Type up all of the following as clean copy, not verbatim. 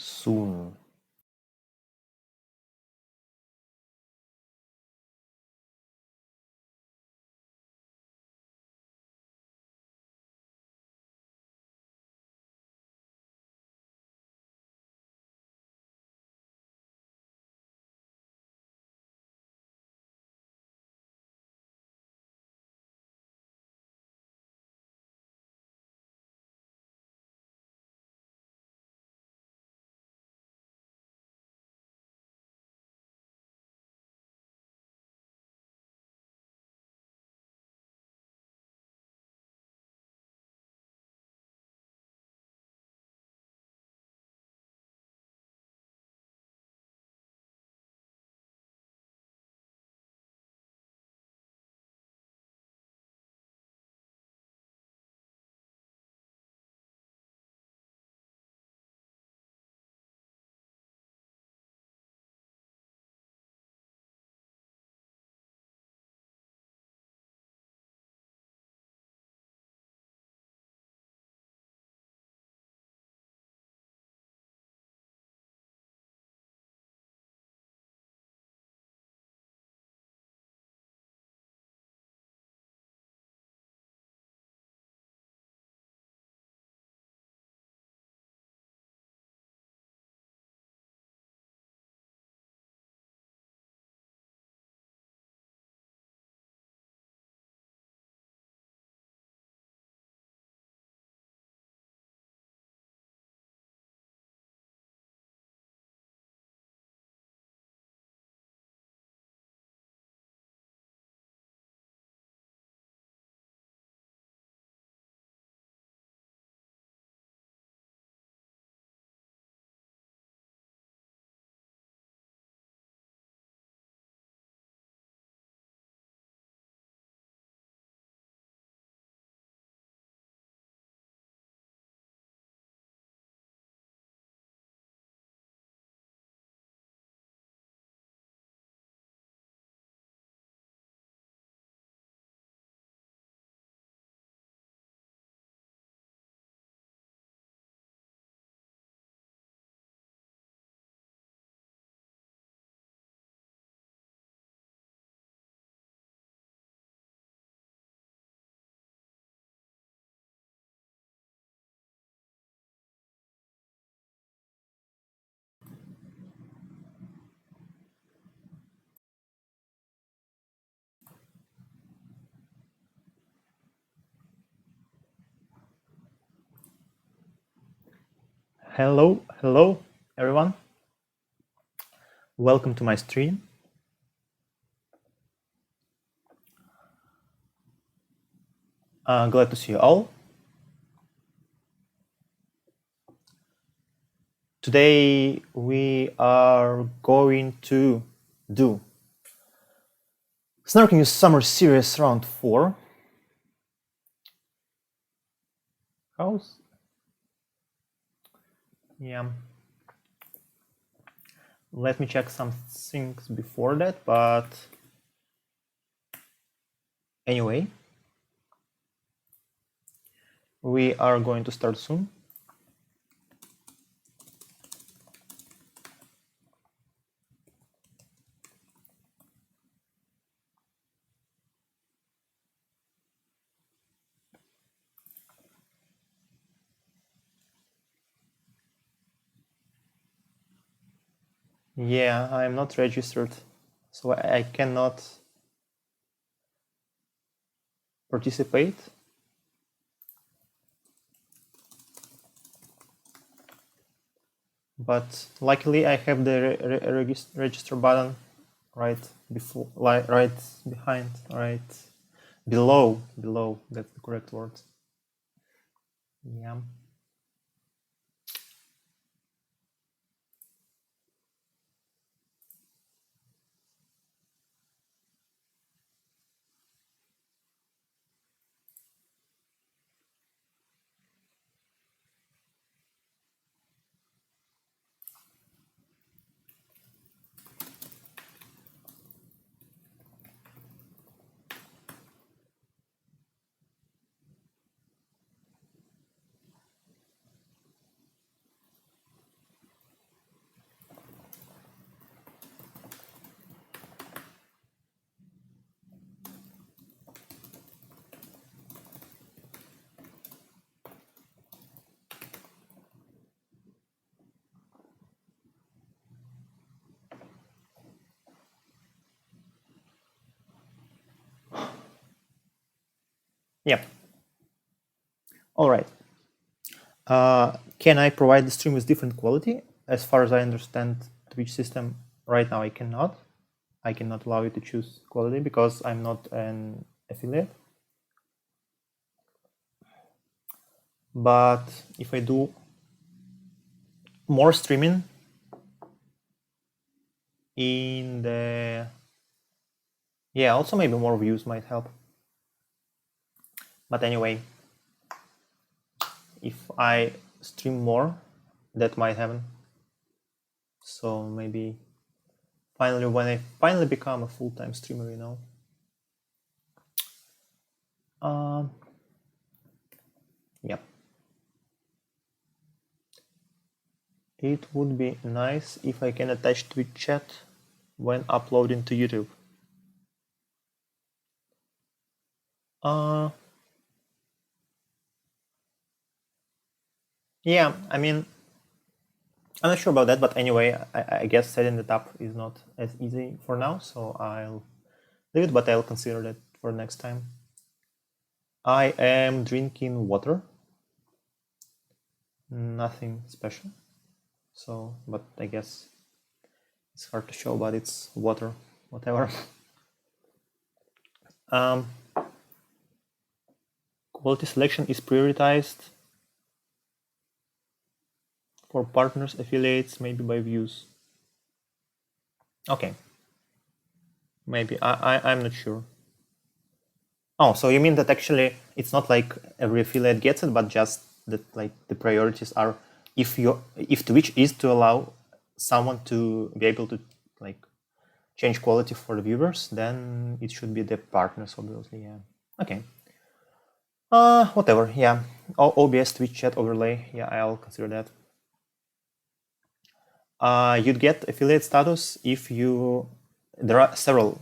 soon. Hello, everyone. Welcome to my stream. Glad to see you all. Today we are going to do Snorkeling with Summer Series Round 4. How's? Yeah. Let me check some things before that, but anyway, we are going to start soon. Yeah, I'm not registered, so I cannot participate. But luckily I have the register button right before, right behind, right below, that's the correct word. Yeah. Yep. All right. Can I provide the stream with different quality? As far as I understand Twitch system right now, I cannot. I cannot allow you to choose quality because I'm not an affiliate. But if I do more streaming in the, yeah, also maybe more views might help. But anyway, if I stream more, that might happen. So maybe finally, when I finally become a full-time streamer, you know. Yeah. It would be nice if I can attach Twitch chat when uploading to YouTube. Yeah, I mean, I'm not sure about that, but anyway, I guess setting it up is not as easy for now, so I'll leave it, but I'll consider that for next time. I am drinking water. Nothing special. So, but I guess it's hard to show, but it's water, whatever. Quality selection is prioritized for partners, affiliates, maybe by views. Okay. Maybe, I'm not sure. Oh, so you mean that actually it's not like every affiliate gets it, but just that like the priorities are if Twitch is to allow someone to be able to like change quality for the viewers, then it should be the partners, obviously. Yeah. Okay. Whatever. Yeah. OBS Twitch chat overlay. Yeah, I'll consider that. You'd get affiliate status if you. There are several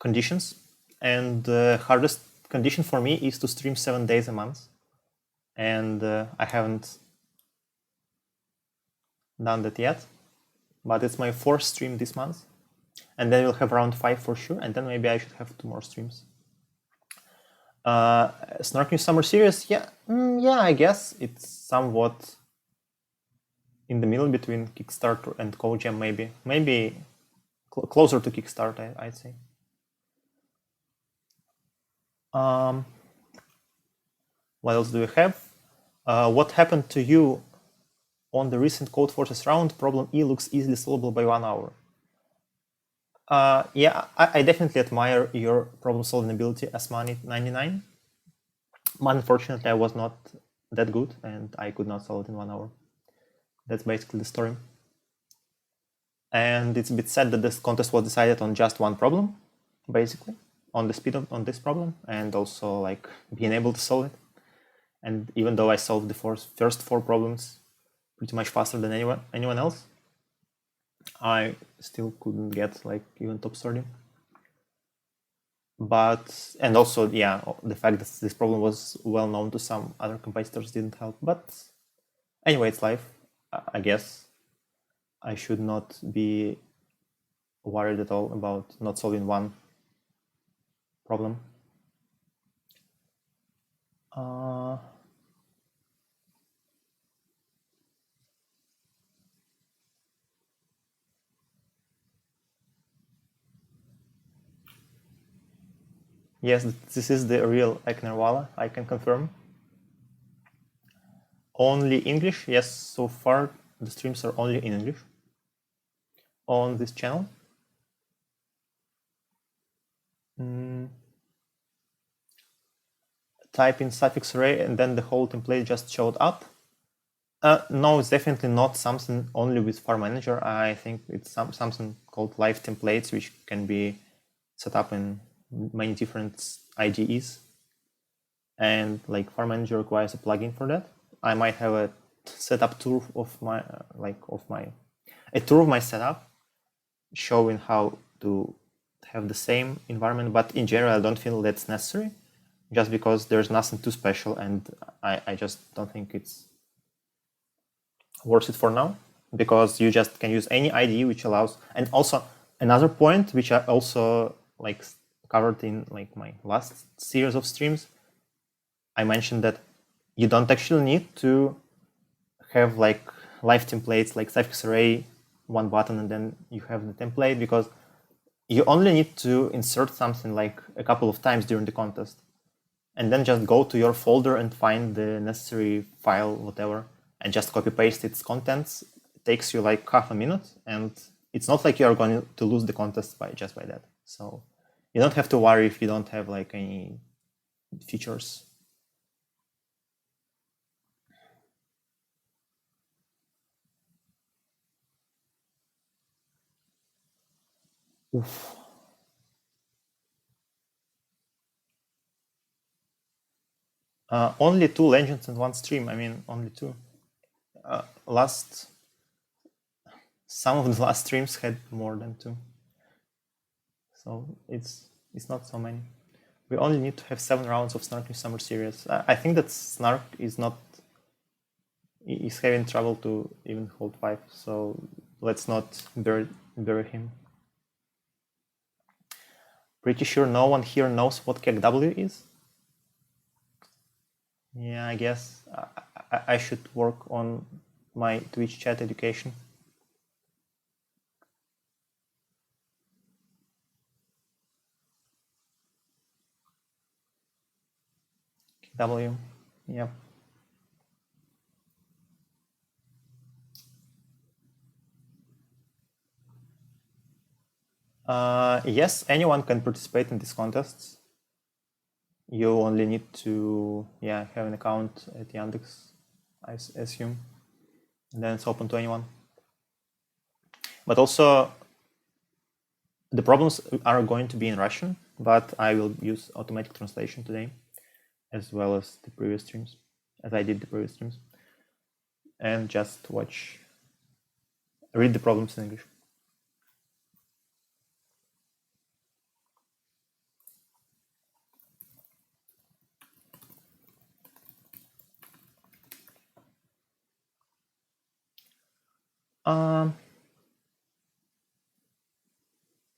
conditions, and the hardest condition for me is to stream 7 days a month, and I haven't done that yet, but it's my 4th stream this month, and then we'll have around 5 for sure, and then maybe I should have 2 more streams. Snorkeling Summer Series, yeah, I guess it's somewhat in the middle between Kickstarter and CodeJam, maybe closer to Kickstarter, I'd say. What else do we have? What happened to you on the recent Code Forces round? Problem E looks easily solvable by 1 hour. Yeah, I definitely admire your problem-solving ability as Asmani99. But unfortunately, I was not that good, and I could not solve it in 1 hour. That's basically the story. And it's a bit sad that this contest was decided on just one problem, basically, on the speed on this problem, and also like being able to solve it. And even though I solved the first 4 problems pretty much faster than anyone else, I still couldn't get like even top 30. But, and also, yeah, the fact that this problem was well known to some other competitors didn't help. But anyway, it's life. I guess I should not be worried at all about not solving one problem. Yes, this is the real Eknerwala, I can confirm. Only English, yes, so far the streams are only in English on this channel. Type in suffix array and then the whole template just showed up. No, it's definitely not something only with Farm Manager. I think it's something called live templates, which can be set up in many different IDEs. And like Farm Manager requires a plugin for that. I might have a setup tour of my a tour of my setup, showing how to have the same environment. But in general, I don't feel that's necessary, just because there's nothing too special, and I just don't think it's worth it for now, because you just can use any IDE which allows. And also another point which I also like covered in like my last series of streams, I mentioned that you don't actually need to have like live templates like suffix array, one button, and then you have the template, because you only need to insert something like a couple of times during the contest, and then just go to your folder and find the necessary file, whatever, and just copy paste its contents. It takes you like half a minute, and it's not like you're going to lose the contest by that. So you don't have to worry if you don't have like any features. Oof. Only 2 legends and 1 stream. I mean, only 2. Some of the last streams had more than 2. So it's not so many. We only need to have 7 rounds of Snark New Summer Series. I think that Snark is having trouble to even hold 5, so let's not bury him. Pretty sure no one here knows what KEKW is. Yeah, I guess I should work on my Twitch chat education. KEKW, yeah. Yes, anyone can participate in these contests. You only need to have an account at Yandex, I assume, and then it's open to anyone. But also, the problems are going to be in Russian, but I will use automatic translation today, as well as the previous streams, as I did the previous streams, and just read the problems in English.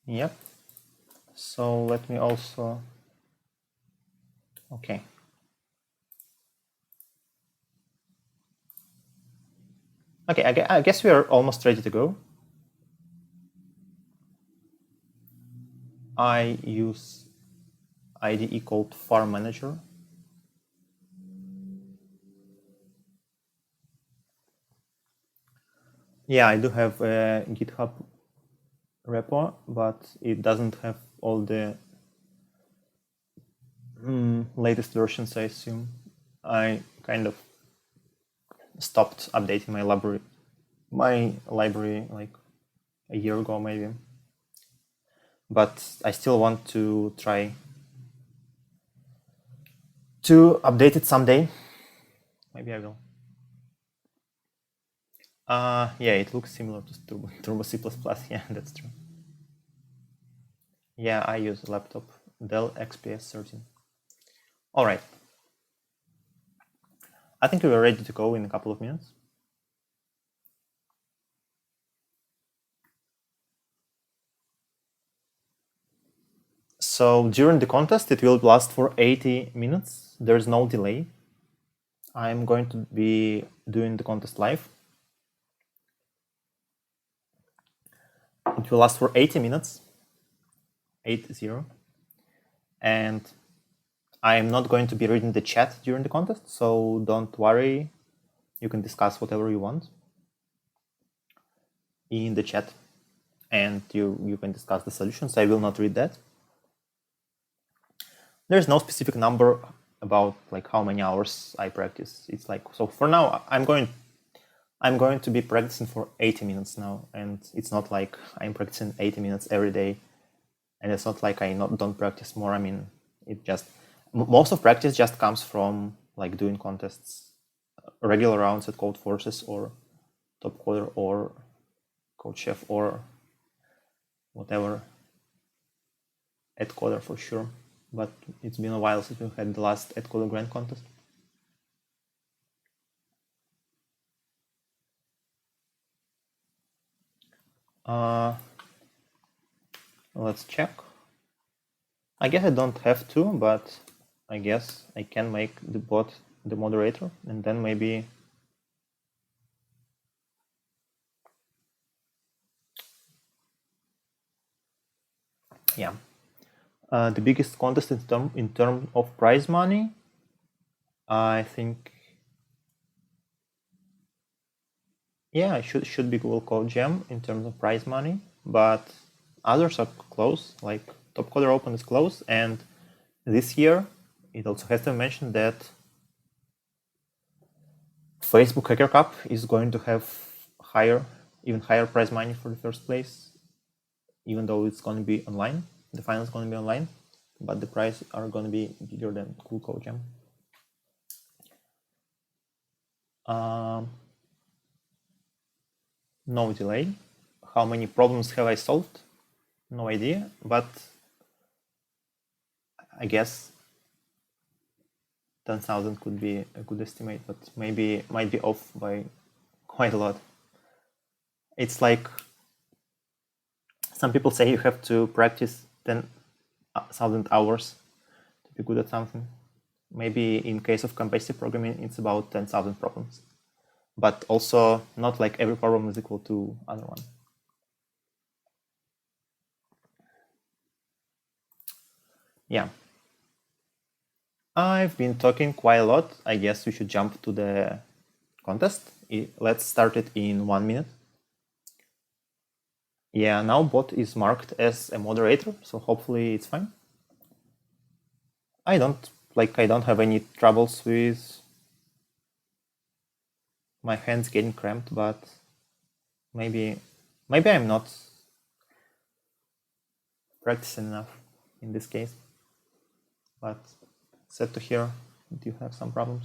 Yep. So let me also. Okay. Okay, I guess we are almost ready to go. I use IDE called Farm Manager. Yeah, I do have a GitHub repo, but it doesn't have all the latest versions, I assume. I kind of stopped updating my library like a year ago, maybe. But I still want to try to update it someday. Maybe I will. Yeah, it looks similar to Turbo C++. Yeah, that's true. Yeah, I use a laptop, Dell XPS 13. All right. I think we are ready to go in a couple of minutes. So during the contest, it will last for 80 minutes. There's no delay. I'm going to be doing the contest live. It will last for 80 minutes, 80. And I'm not going to be reading the chat during the contest, so don't worry. You can discuss whatever you want in the chat, and you can discuss the solutions. I will not read that. There's no specific number about like how many hours I practice. It's like, so for now, I'm going to be practicing for 80 minutes now, and it's not like I'm practicing 80 minutes every day, and it's not like I don't practice more. I mean, it just, most of practice just comes from like doing contests, regular rounds at Code Forces or Top Coder or Code Chef or whatever, at Coder for sure. But it's been a while since we had the last at Coder Grand contest. Let's check. I guess I don't have to, but I guess I can make the bot the moderator, and then maybe yeah. The biggest contest in terms of prize money, I think, yeah, it should be Google Code Jam in terms of prize money, but others are close. Like Top Coder Open is close, and this year it also has to mention that Facebook Hacker Cup is going to have even higher prize money for the first place, even though it's going to be online. The final is going to be online, but the prize are going to be bigger than Google Code Jam. No delay. How many problems have I solved? No idea, but I guess 10,000 could be a good estimate, but maybe might be off by quite a lot. It's like some people say you have to practice 10,000 hours to be good at something. Maybe in case of competitive programming, it's about 10,000 problems, but also not like every problem is equal to other one. Yeah. I've been talking quite a lot. I guess we should jump to the contest. Let's start it in 1 minute. Yeah, now bot is marked as a moderator, so hopefully it's fine. I don't have any troubles with my hands getting cramped, but maybe I'm not practicing enough in this case. But sad to hear that you have some problems.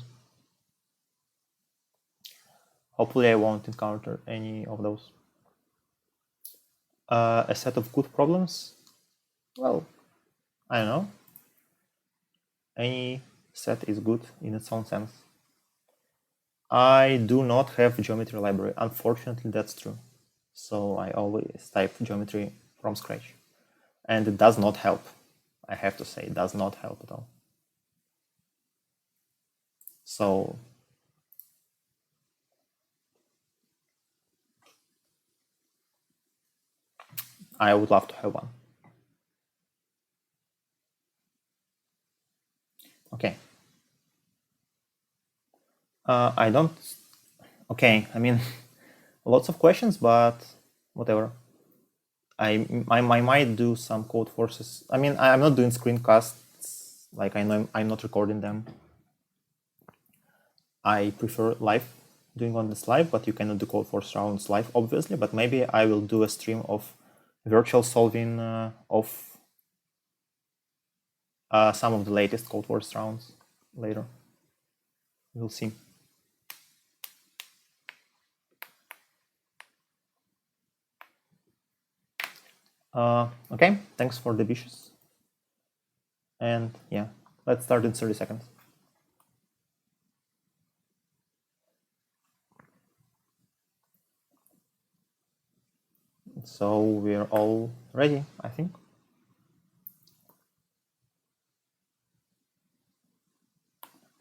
Hopefully I won't encounter any of those. A set of good problems? Well, I don't know. Any set is good in its own sense. I do not have geometry library. Unfortunately, that's true. So I always type geometry from scratch. And it does not help. I have to say, it does not help at all. So I would love to have one. Okay. I don't. Okay, I mean, lots of questions, but whatever. I might do some code forces. I mean, I'm not doing screencasts. Like I know I'm not recording them. I prefer live, doing on this live, but you cannot do code force rounds live, obviously. But maybe I will do a stream of virtual solving of some of the latest code force rounds later. We'll see. Okay, thanks for the wishes. And yeah, let's start in 30 seconds. So we're all ready, I think.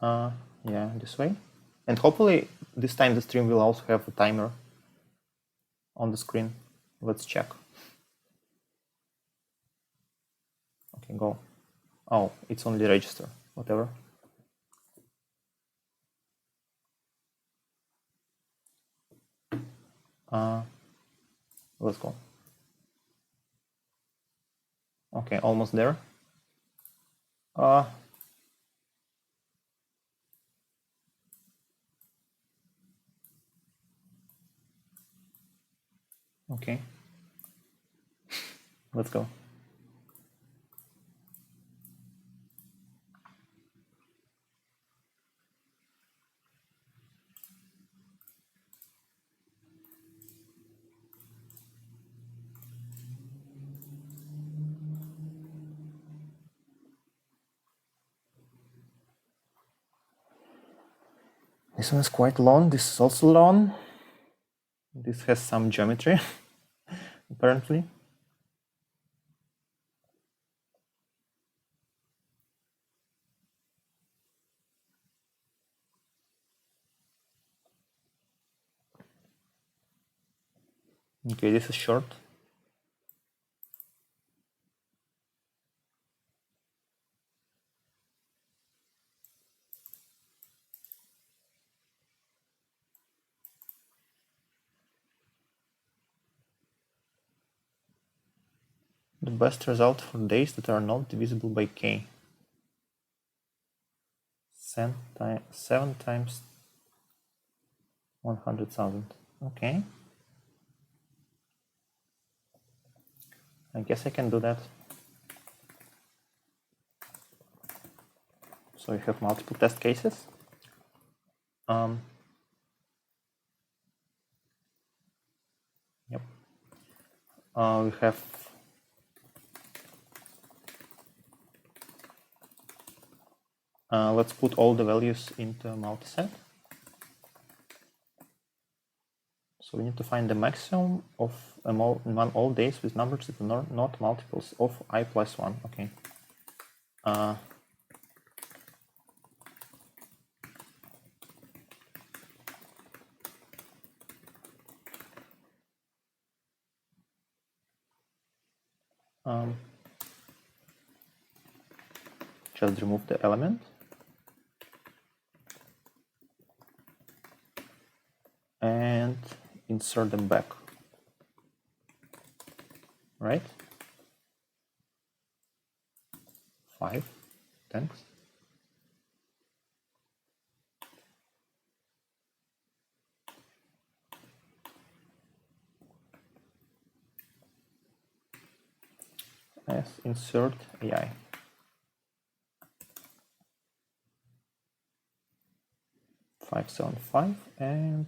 Yeah, this way. And hopefully this time the stream will also have a timer on the screen. Let's check. Okay, go. Oh, it's only register, whatever. Let's go. Okay, almost there. Okay. Let's go. This one is quite long. This is also long. This has some geometry, apparently. Okay, this is short. The best result for days that are not divisible by k. 7 times 100,000. Okay. I guess I can do that. So we have multiple test cases. Yep. We have let's put all the values into a multiset. So we need to find the maximum of among all days with numbers that are not multiples of I plus 1. Okay. Just remove the element. And insert them back. Right? 5. Thanks. Yes, insert AI. Five, 7, 5, and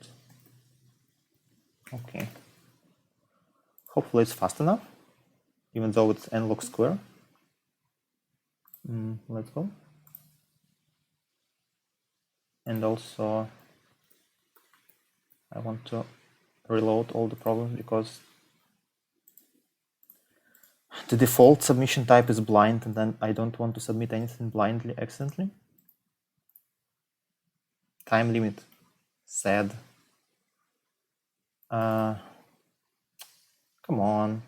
okay. Hopefully it's fast enough, even though it's n log square. Let's go. And also, I want to reload all the problems because the default submission type is blind, and then I don't want to submit anything blindly accidentally. Time limit. Sad. Come on.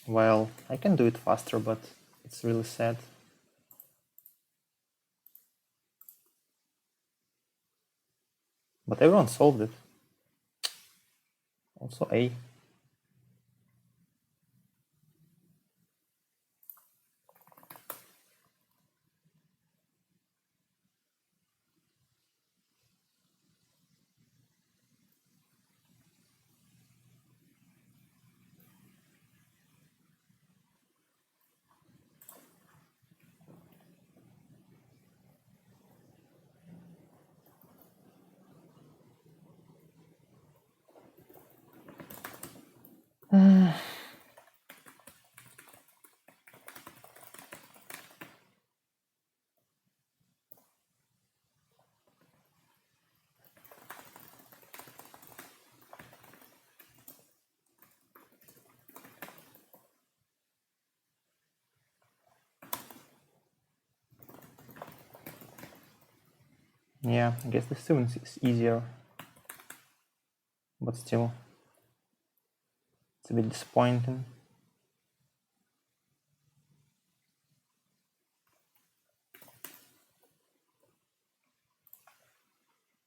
Well, I can do it faster, but it's really sad. But everyone solved it. Also A. Yeah, I guess the students is easier, but still, it's a bit disappointing.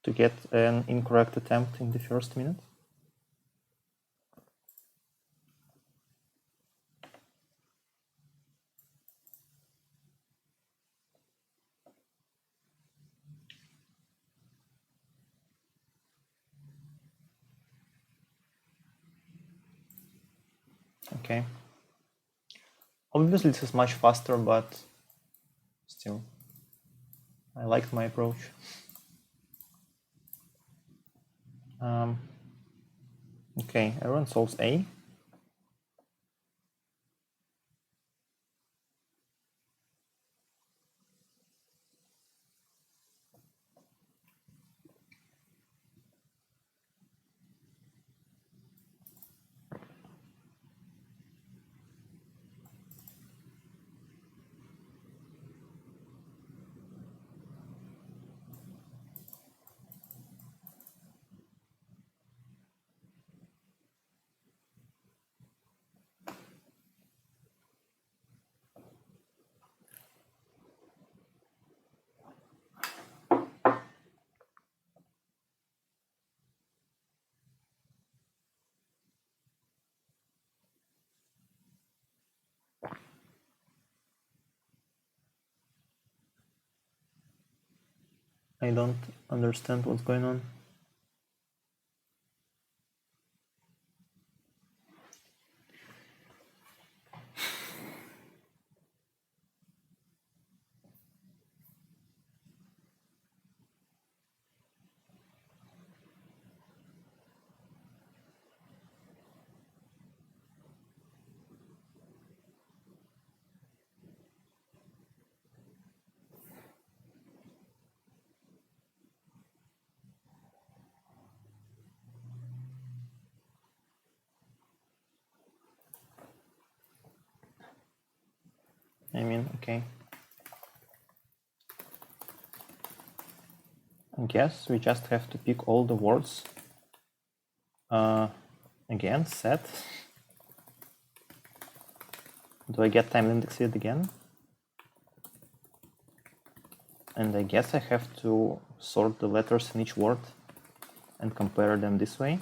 To get an incorrect attempt in the first minute. Okay. Obviously, this is much faster, but still, I liked my approach. Okay, everyone solves A. I don't understand what's going on. I mean, okay. I guess we just have to pick all the words. Again, set. Do I get time indexed again? And I guess I have to sort the letters in each word and compare them this way.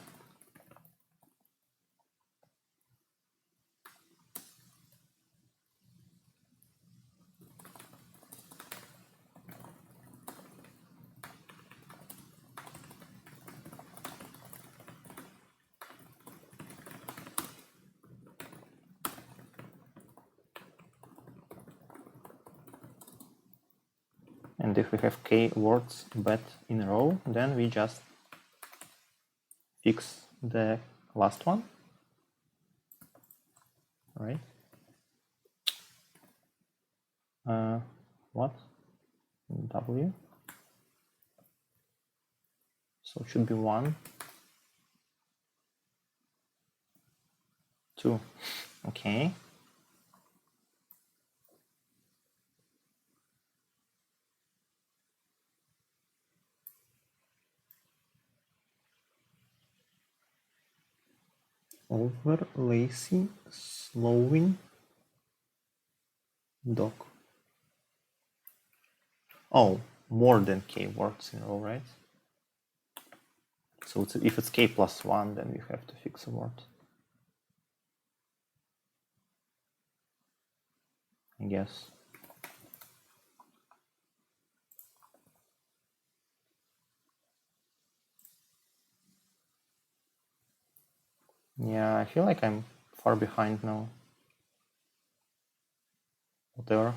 And if we have k words but in a row, then we just fix the last one, right? What? W. So it should be 1, 2. Okay. Over, lazy, slowing, dog. Oh, more than k words in a row, right? So if it's k plus 1, then we have to fix a word. I guess. Yeah, I feel like I'm far behind now. Whatever.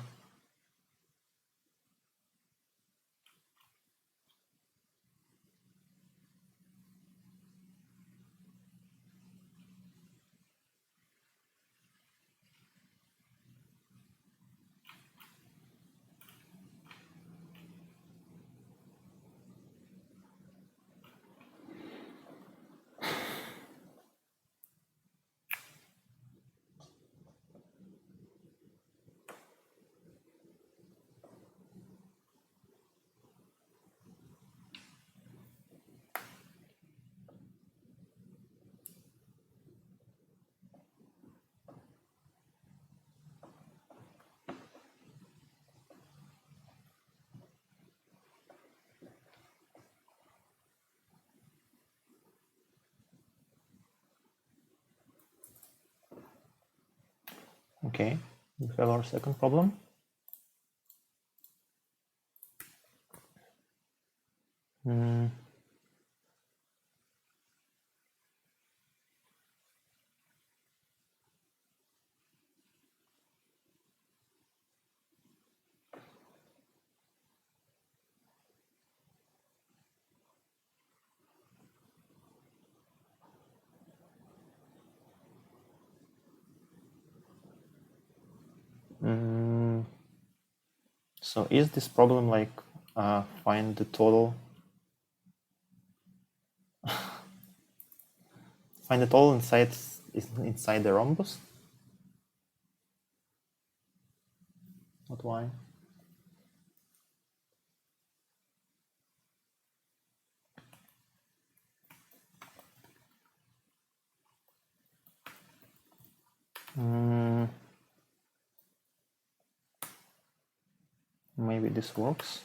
Okay, we have our second problem. So is this problem like find the total? Find the total inside the rhombus? Not why? Maybe this works.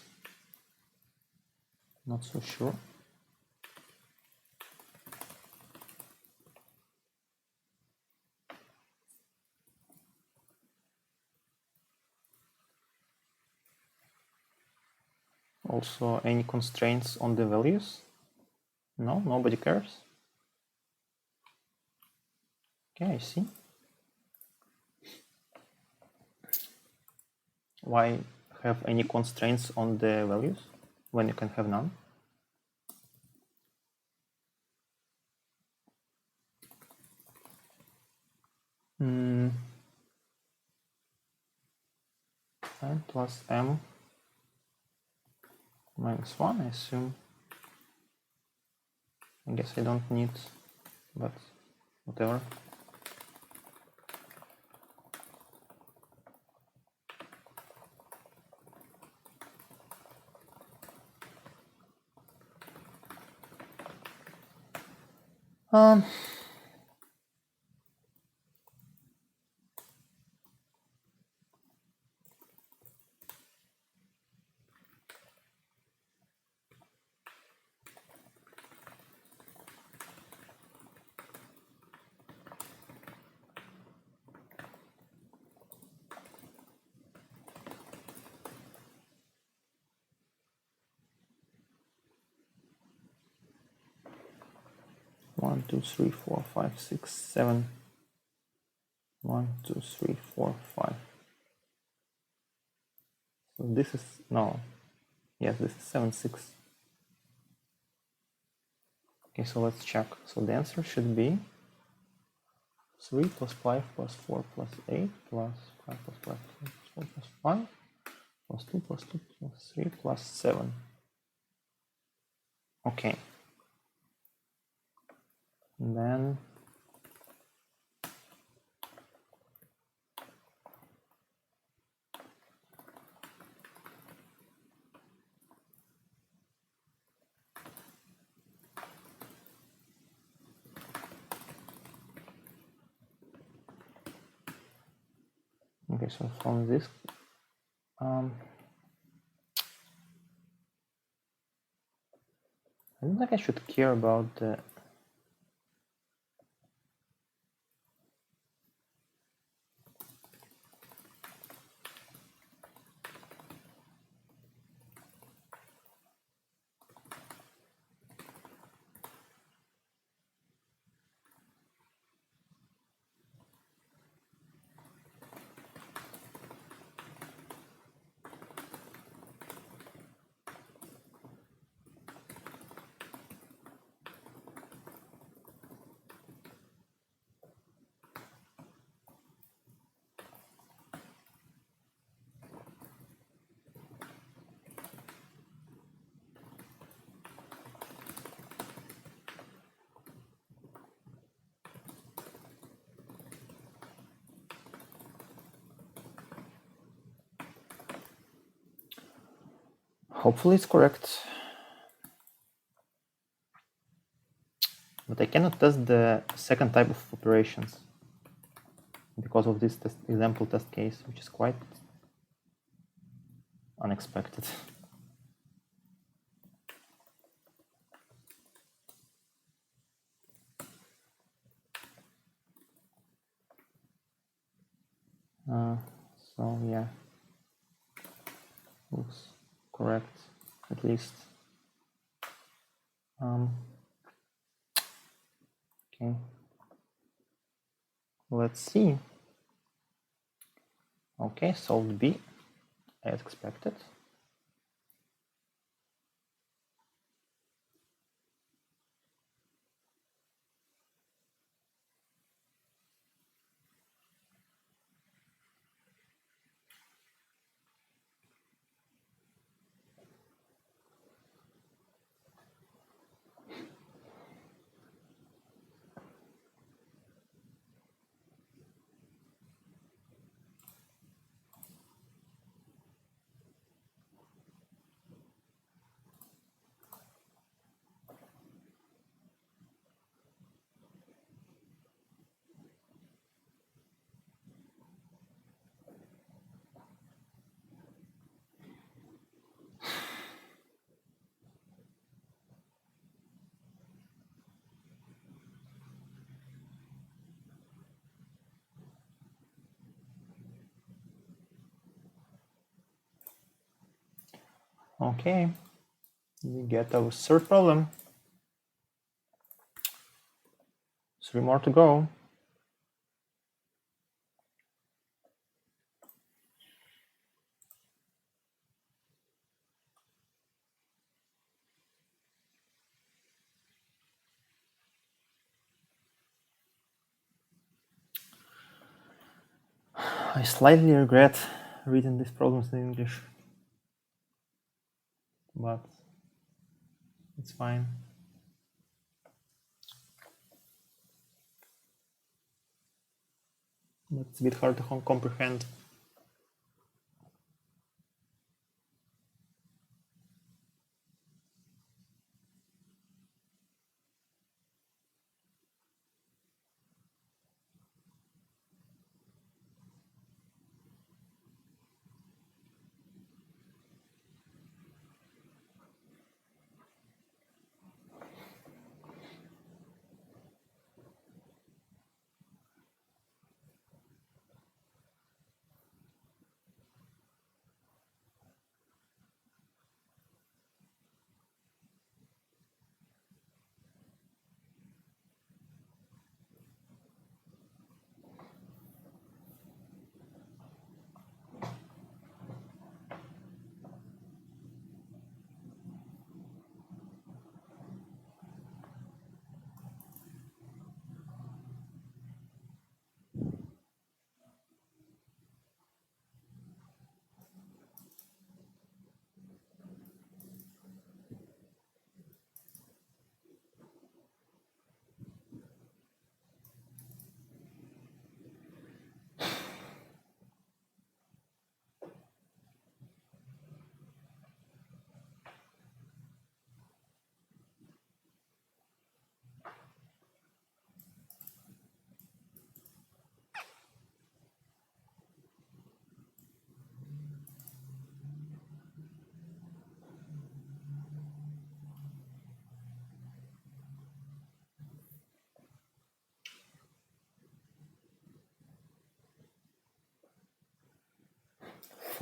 Not so sure. Also, any constraints on the values? No, nobody cares. Okay, I see. Why have any constraints on the values when you can have none? N plus m minus 1, I assume. I guess I don't need, but whatever. One, two, three, four, five, six, 7. 1, 2, 3, 4, 5. So this is, no, yes, this is 7, 6. Okay, so let's check. So the answer should be 3 plus 5 plus 4 plus 8 plus 5 plus 5 plus 4 plus 5 plus 2 plus 2 plus 3 plus 7. Okay. And then okay, so from this I don't think I should care about the hopefully it's correct. But I cannot test the second type of operations because of this example test case, which is quite unexpected. So yeah, looks correct at least. Okay, let's see. Okay, solved B as expected. Okay, We get our third problem. 3 more to go. I slightly regret reading these problems in English, but it's fine. But it's a bit hard to comprehend.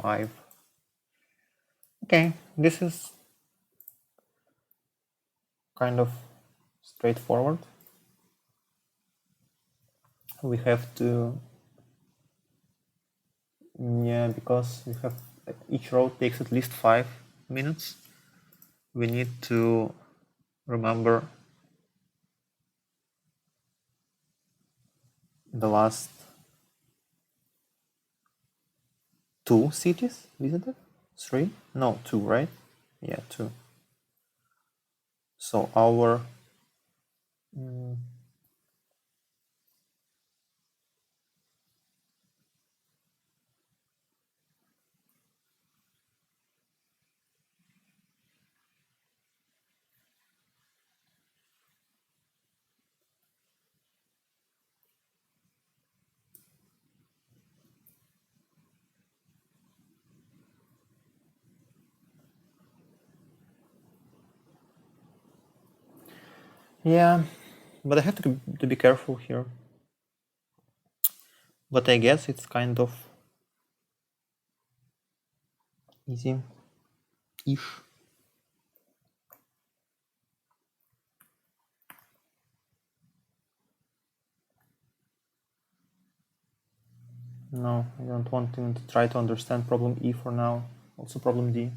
Five. Okay, this is kind of straightforward. We have to, because we have each row takes at least 5 minutes. We need to remember the last 2 cities visited? 3? No, 2, right? Yeah, 2. So our yeah, but I have to be careful here. But I guess it's kind of easy-ish. No, I don't want to try to understand problem E for now. Also problem D.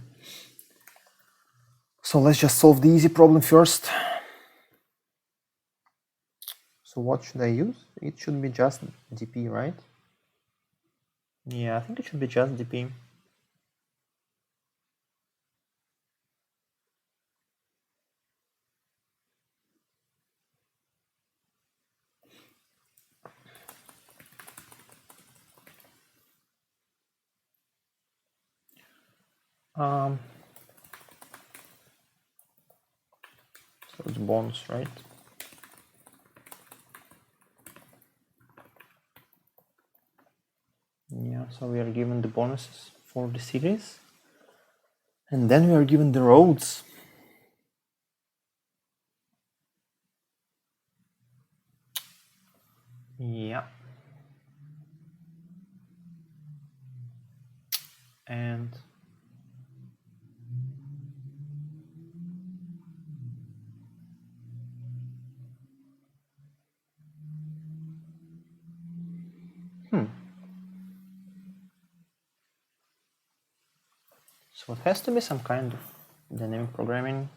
So let's just solve the easy problem first. So what should I use? It should be just dp, right? Yeah, I think it should be just dp. So it's bonus, right? Yeah, so we are given the bonuses for the cities. And then we are given the roads. Yeah. And So it has to be some kind of dynamic programming.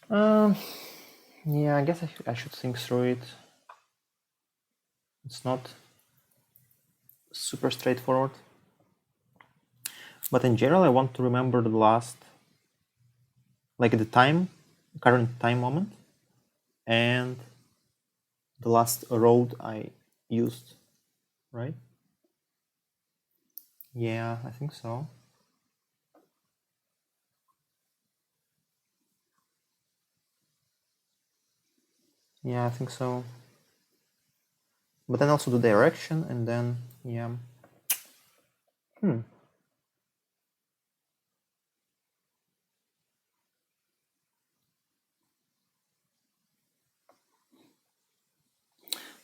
Yeah, I guess I should think through it. It's not super straightforward. But in general, I want to remember the last, like the current time moment, and the last road I used, right? Yeah, I think so. Yeah, I think so. But then also the direction, and then, yeah.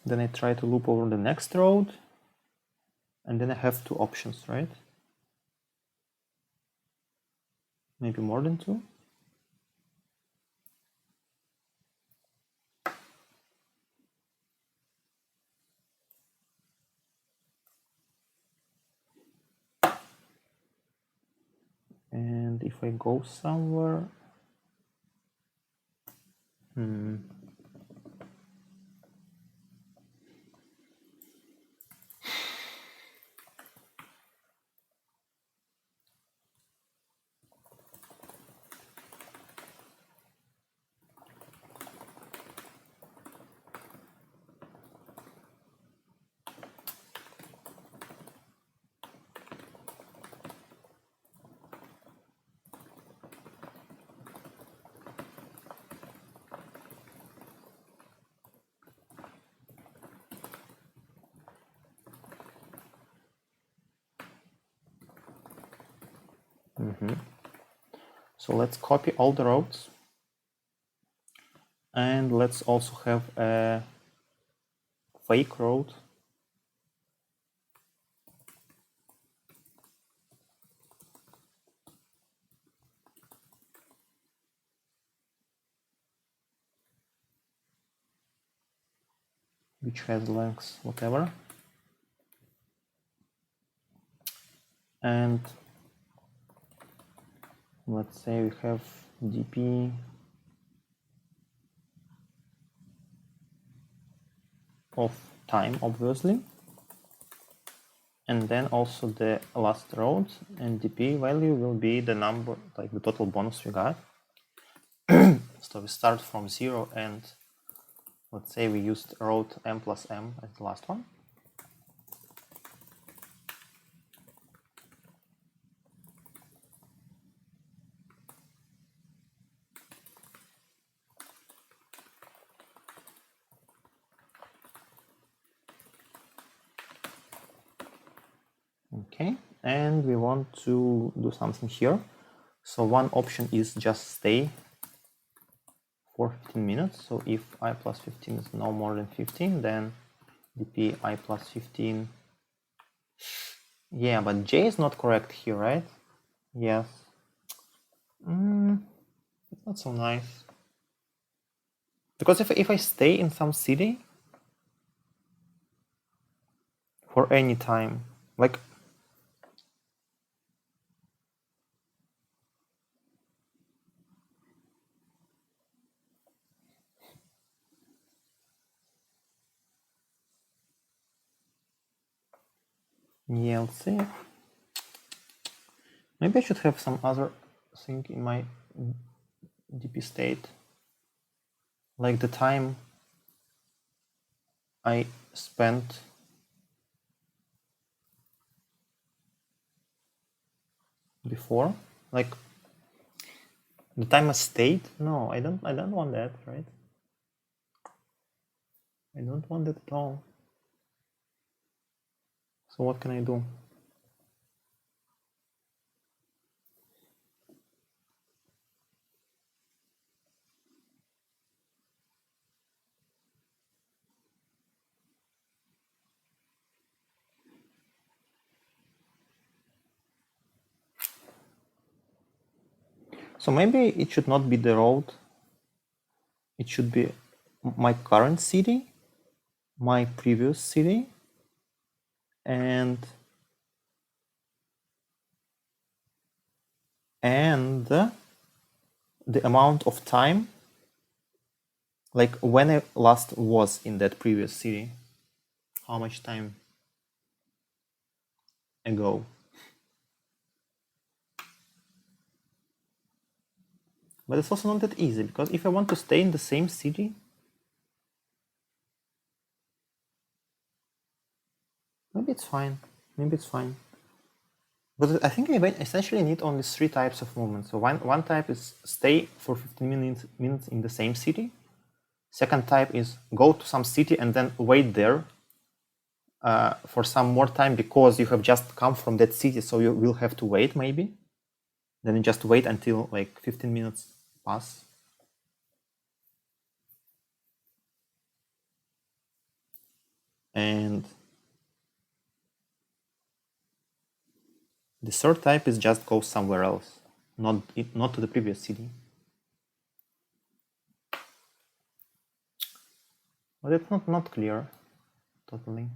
Then I try to loop over the next road, and then I have two options, right? Maybe more than two. And if I go somewhere, so let's copy all the roads, and let's also have a fake road. Which has length whatever. And let's say we have dp of time, obviously, and then also the last road, and dp value will be the number, like the total bonus we got. So we start from 0, and let's say we used road m plus m as the last one. Okay, and we want to do something here. So one option is just stay for 15 minutes. So if I plus 15 is no more than 15, then dp I plus 15. Yeah, but j is not correct here, right? Yes. It's not so nice. Because if I stay in some city for any time, like yeah, let's see. Maybe I should have some other thing in my dp state, like the time I spent before, like the time I stayed. No, I don't want that, right? I don't want that at all. So what can I do? So maybe it should not be the road. It should be my current city, my previous city, and and the amount of time, like when I last was in that previous city, how much time ago. But it's also not that easy, because if I want to stay in the same city, maybe it's fine. Maybe it's fine. But I think I essentially need only 3 types of movement. So one type is stay for 15 minutes in the same city. Second type is go to some city and then wait there for some more time, because you have just come from that city, so you will have to wait maybe. Then you just wait until like 15 minutes pass. And the third type is just go somewhere else, not to the previous city. But it's not clear totally.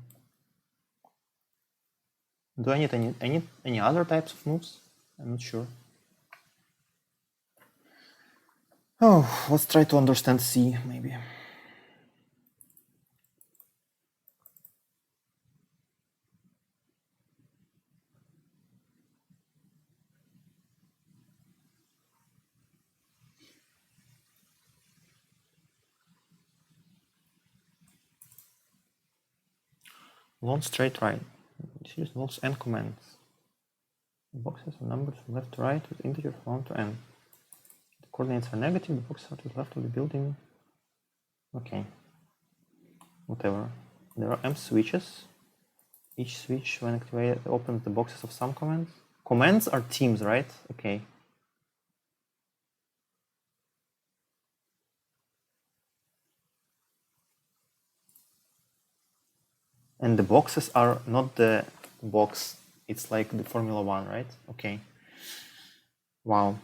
Do I need any other types of moves? I'm not sure. Oh, let's try to understand C maybe. Long straight right. This involves n commands. Boxes and numbers from left to right with integers from 1 to n. The coordinates are negative, the boxes are to the left of the building. Okay. Whatever. There are m switches. Each switch, when activated, opens the boxes of some commands. Commands are teams, right? Okay. And the boxes are not the box, it's like the Formula One, right? Okay. Wow.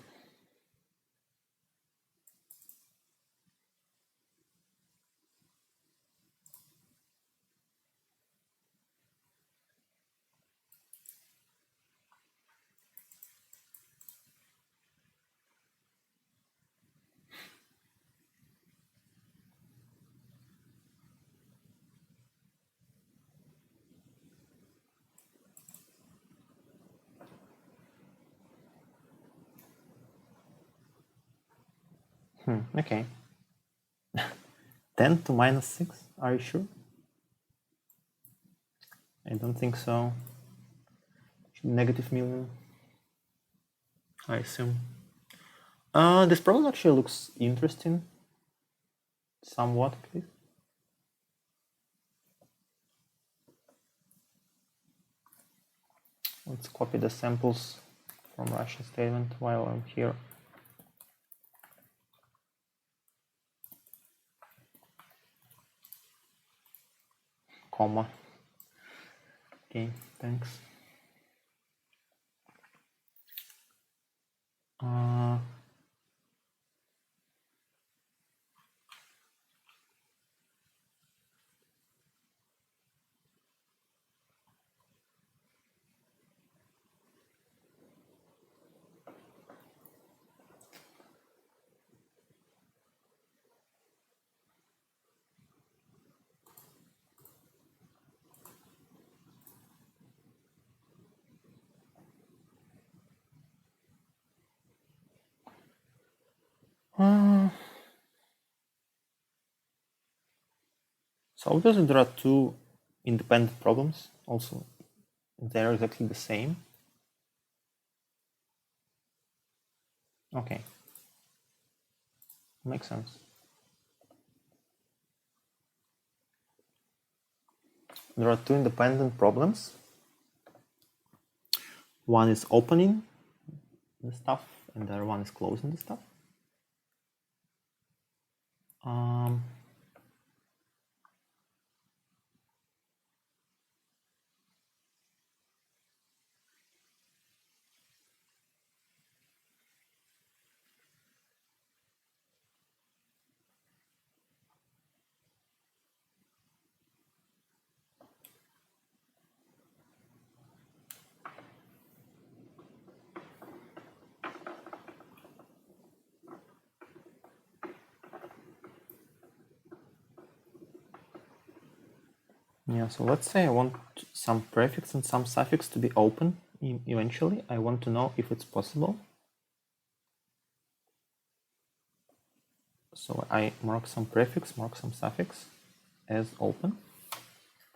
Okay. 10 to minus 6, are you sure? I don't think so. Negative million, I assume. This problem actually looks interesting. Somewhat, at least. Let's copy the samples from Russian statement while I'm here. Comma. Okay, thanks. So obviously there are 2 independent problems. Also, they're exactly the same. Okay. Makes sense. There are 2 independent problems. One is opening the stuff, and the other one is closing the stuff. Yeah, so let's say I want some prefix and some suffix to be open eventually. I want to know if it's possible. So I mark some prefix, mark some suffix as open,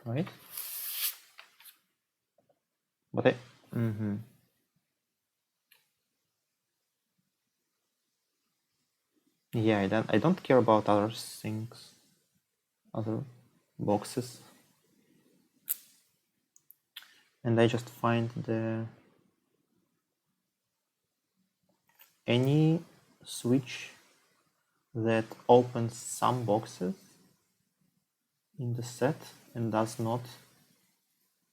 right? But yeah, I don't care about other things, other boxes. And I just find any switch that opens some boxes in the set and does not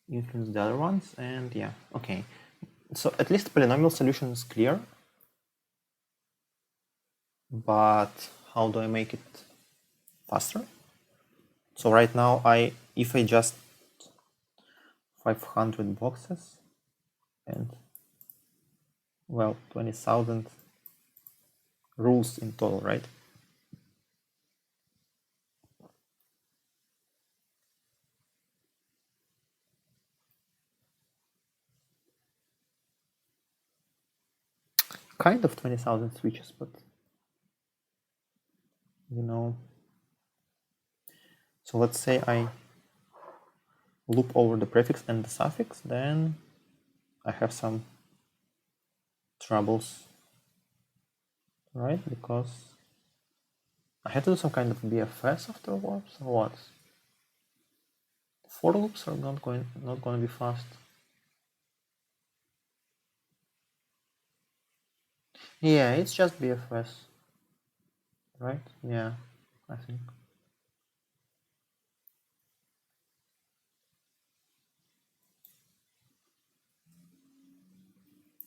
influence the other ones. And yeah, okay. So at least polynomial solution is clear. But how do I make it faster? So right now, if I just 500 boxes and well 20,000 rules in total, right? Kind of 20,000 switches, but you know. So let's say I loop over the prefix and the suffix, then I have some troubles, right? Because I had to do some kind of BFS afterwards, or what? For loops are not going to be fast. Yeah, it's just BFS, right? Yeah, I think.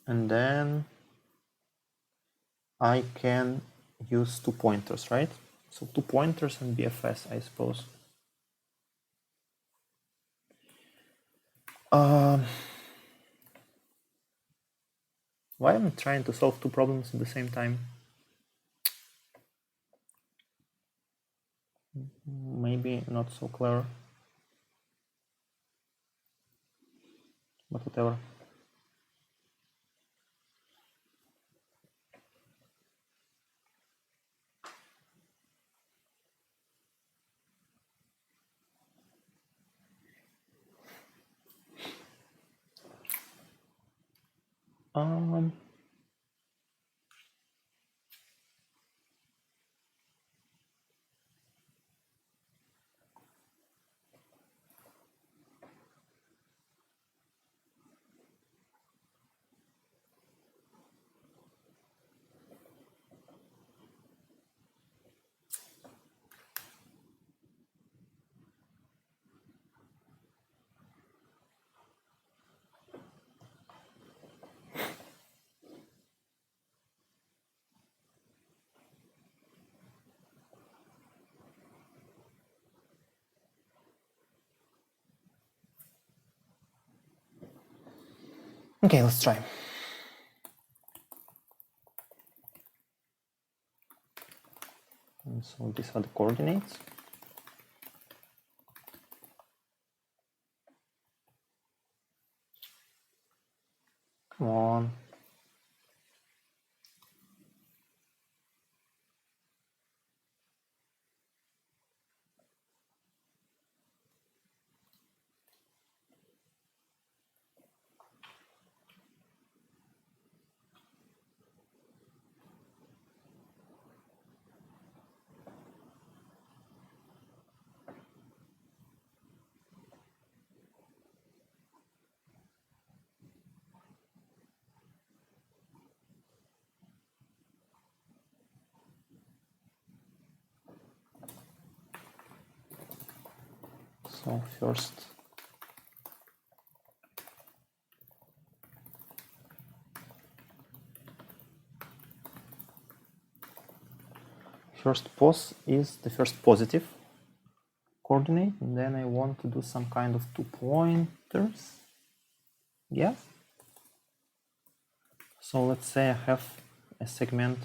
And then I can use 2 pointers, right? So 2 pointers and BFS, I suppose. Why am I trying to solve 2 problems at the same time? Maybe not so clever, but whatever. Okay, let's try. And so these are the coordinates. Come on. So first pos is the first positive coordinate, and then I want to do some kind of 2 pointers. Yes. So let's say I have a segment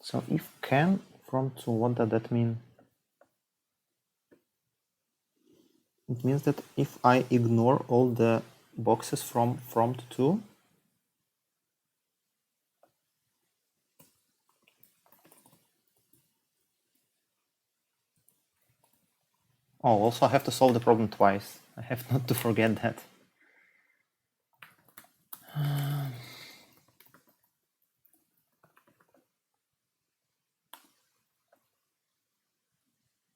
So if can from to, what does that mean? It means that if I ignore all the boxes from to 2, also I have to solve the problem twice. I have not to forget that.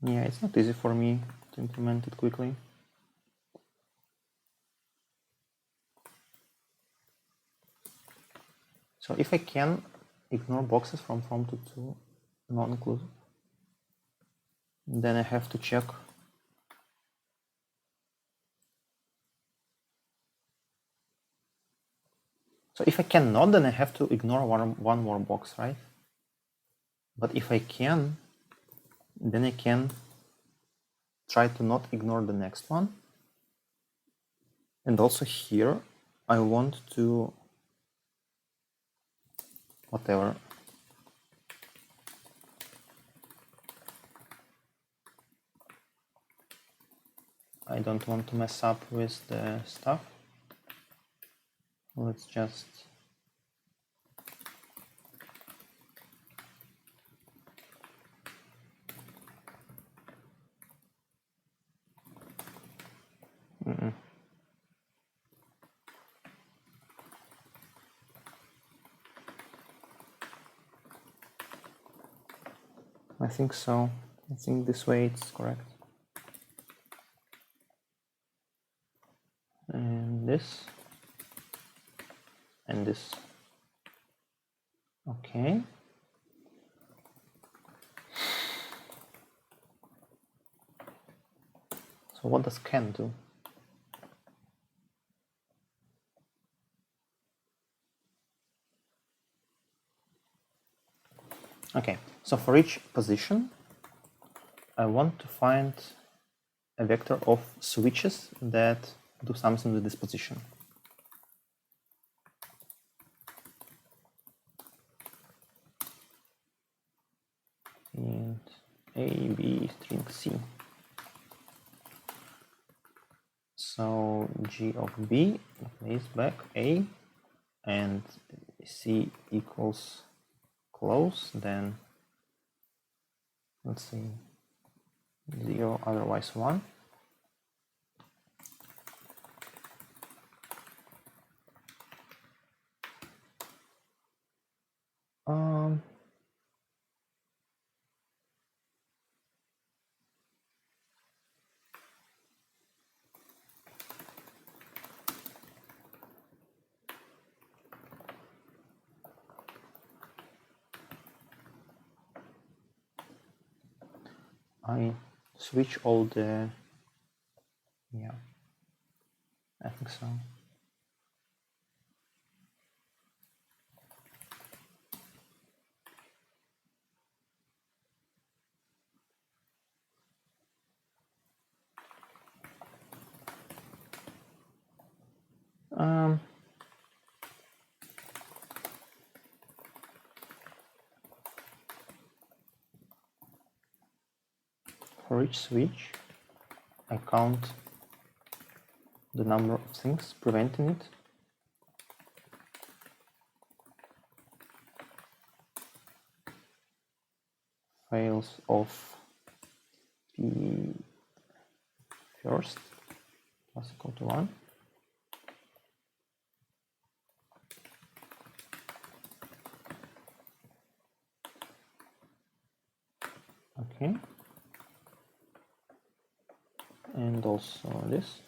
Yeah, it's not easy for me to implement it quickly. So if I can ignore boxes from to 2 non-inclusive, then I have to check. So if I cannot, then I have to ignore one more box, right? But if I can, then I can try to not ignore the next one. And also here, I want to, whatever. I don't want to mess up with the stuff. Let's just I think so. I think this way it's correct. And this. And this. Okay. So what does can do? Okay, so for each position, I want to find a vector of switches that do something with this position. And A, B, string C. So G of B is back A, and C equals close, then let's see, 0, otherwise 1. I switch all the, yeah, I think so. For each switch, I count the number of things preventing it. Fails of P first plus equal to 1. Okay. And also this.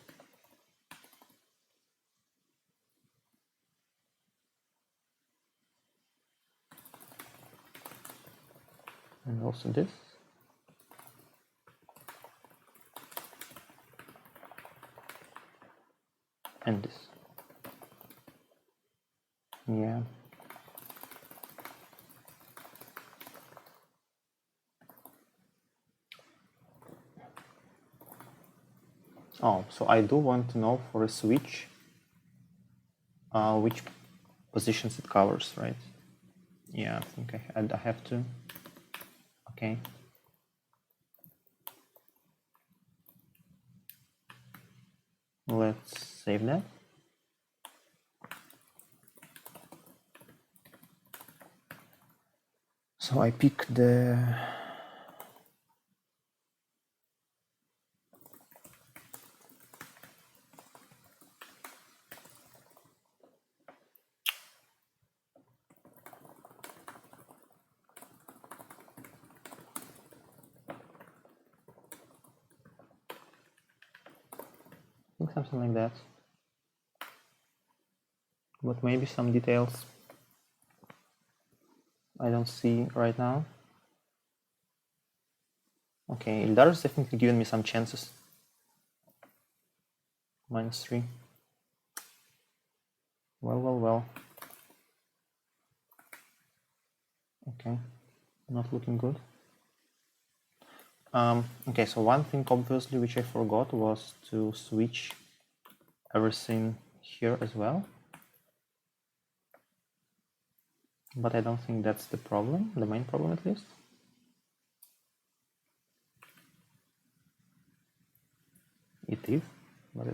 And also this. And this. Yeah. Oh, so I do want to know for a switch which positions it covers, right? Yeah, I think I have to. Okay. Let's save that. So I pick the I think something like that. But maybe some details I don't see right now. Okay, Ildar's definitely given me some chances. -3. Well. Okay, not looking good. Okay, so one thing obviously which I forgot was to switch everything here as well. But I don't think that's the problem, the main problem at least. It is, but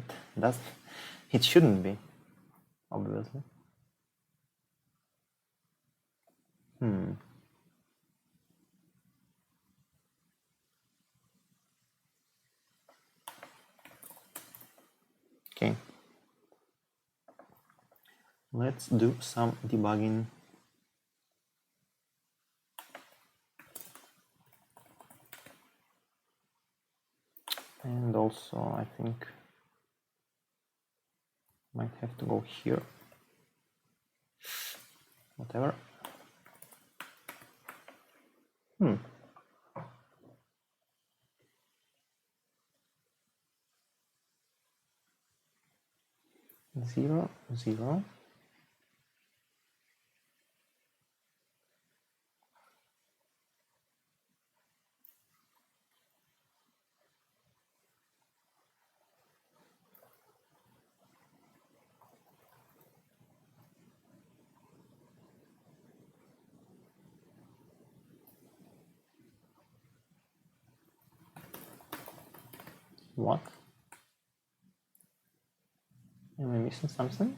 it shouldn't be, obviously. Okay. Let's do some debugging. And also, I think might have to go here. Whatever. 0, 0. What? Am I missing something?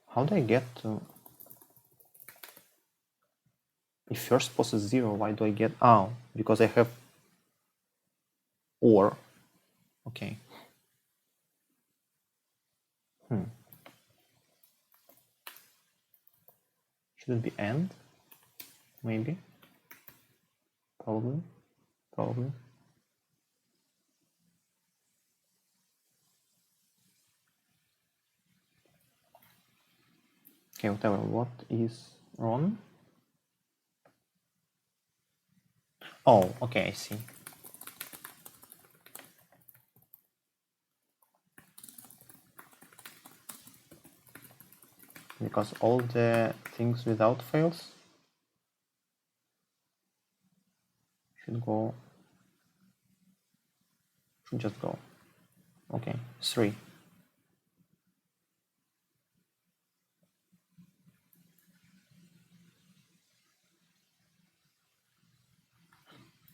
How do I get to... If first pos is 0, why do I get... Oh, because I have OR. Okay. Should it be AND? Maybe. Probably. Okay, whatever. What is wrong? Oh, okay, I see. Because all the things without fails should just go. Okay, 3.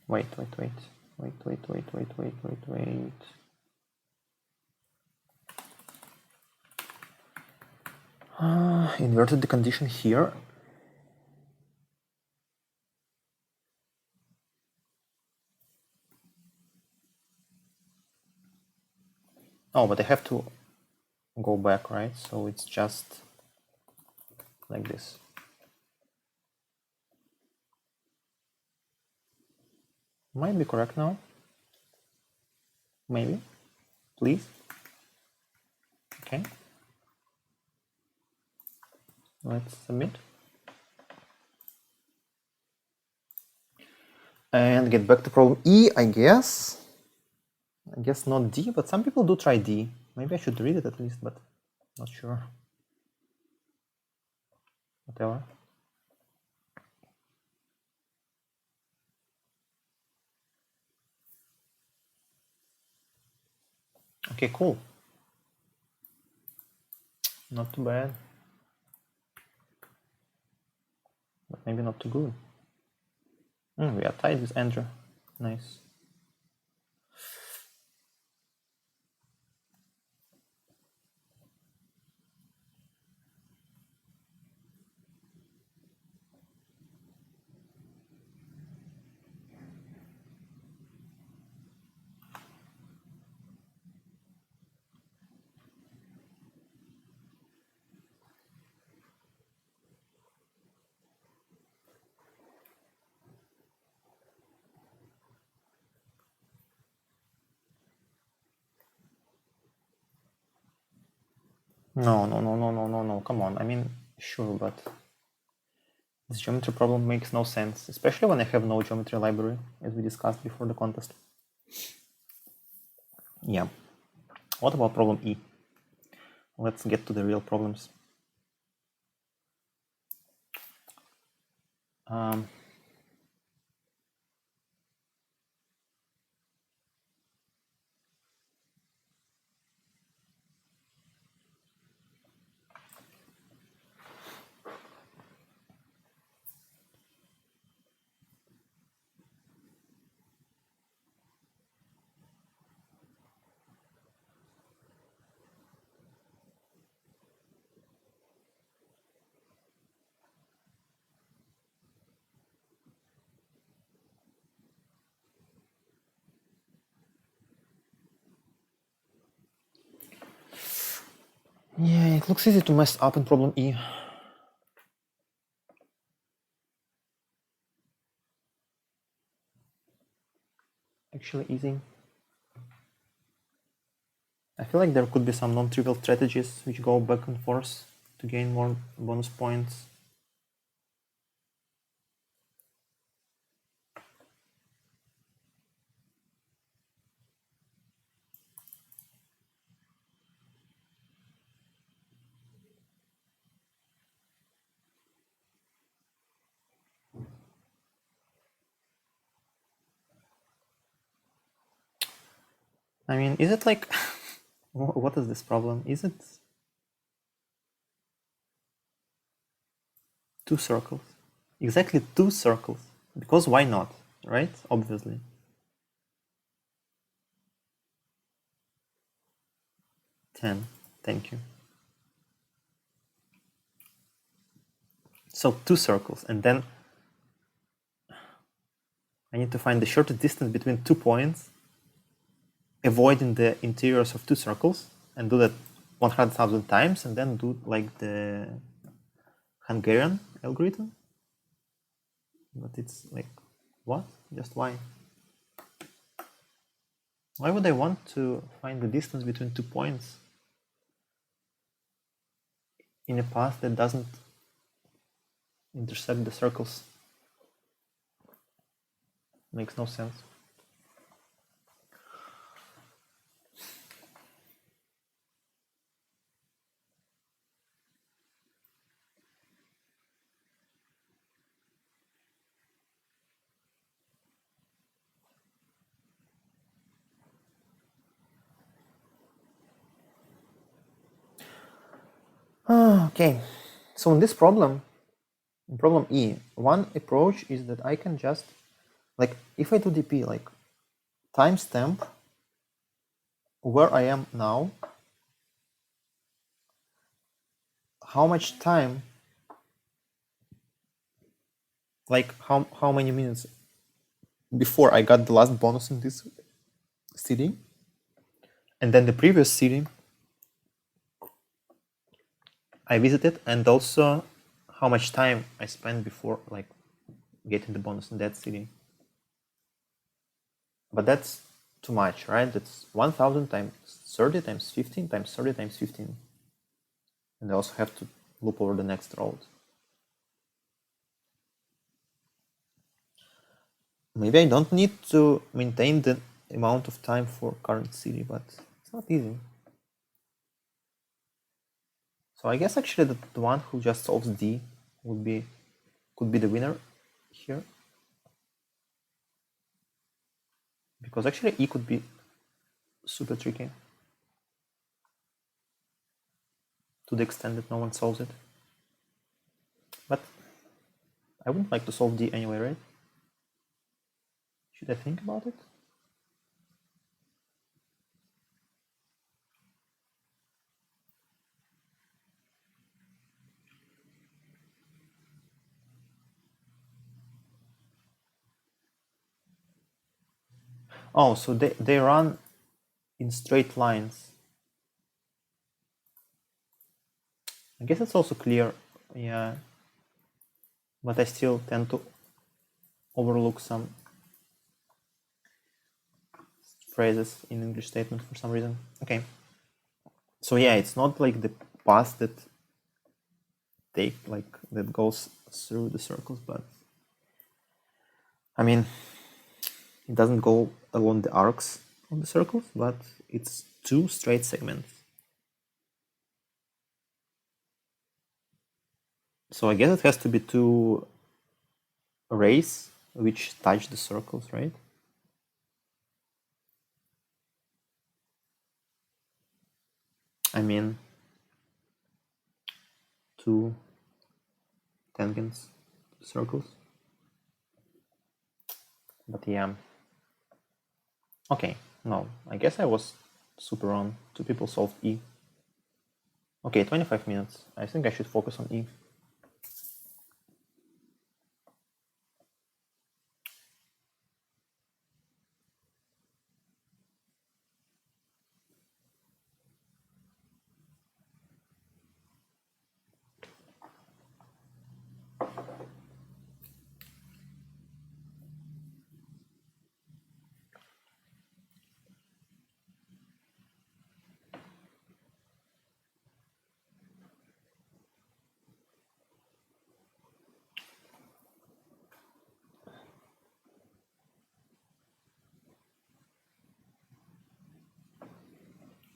Wait. Inverted the condition here. Oh, but I have to go back, right? So it's just like this. Might be correct now. Maybe. Please. Okay. Let's submit. And get back to problem E, I guess. I guess not D, but some people do try D. Maybe I should read it at least, but not sure. Whatever. Okay, cool. Not too bad. But maybe not too good. We are tied with Andrew. Nice. No. Come on. I mean, sure, but this geometry problem makes no sense, especially when I have no geometry library, as we discussed before the contest. Yeah. What about problem E? Let's get to the real problems. Yeah, it looks easy to mess up in problem E. Actually easy. I feel like there could be some non-trivial strategies which go back and forth to gain more bonus points. I mean, is it like, what is this problem? Is it 2 circles? Exactly 2 circles. Because why not, right? Obviously. 10. Thank you. So 2 circles, and then I need to find the shortest distance between 2 points, avoiding the interiors of 2 circles, and do that 100,000 times, and then do like the Hungarian algorithm. But it's like, what? Just why? Why would I want to find the distance between 2 points in a path that doesn't intersect the circles? Makes no sense. Okay, so in this problem, in problem E, one approach is that I can just, like, if I do dp, like, timestamp where I am now, how much time, like, how many minutes before I got the last bonus in this city, And then the previous city I visited, and also how much time I spent before like getting the bonus in that city. But that's too much, right? That's 1000 times 30 times 15 times 30 times 15. And I also have to loop over the next road. Maybe I don't need to maintain the amount of time for current city, but it's not easy. So I guess actually the one who just solves D could be the winner here. Because actually E could be super tricky to the extent that no one solves it. But I wouldn't like to solve D anyway, right? Should I think about it? Oh, so they run in straight lines. I guess it's also clear, yeah. But I still tend to overlook some phrases in English statements for some reason. Okay. So yeah, it's not like the path that goes through the circles, but I mean, it doesn't go along the arcs of the circles, but it's two straight segments. So I guess it has to be two rays which touch the circles, right? I mean, two tangents circles. But yeah. Okay, no, I guess I was super wrong. Two people solved E. Okay, 25 minutes. I think I should focus on E.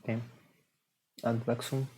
Okay, and back soon.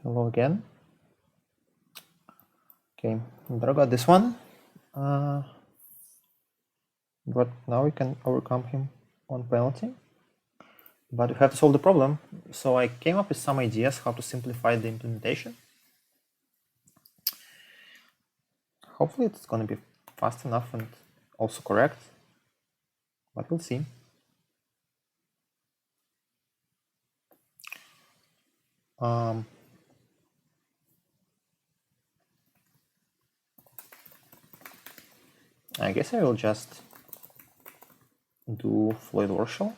Hello again. Okay, there got this one. But now we can overcome him on penalty. But we have to solve the problem. So I came up with some ideas how to simplify the implementation. Hopefully it's going to be fast enough and also correct. But we'll see. I guess I will just do Floyd Warshall.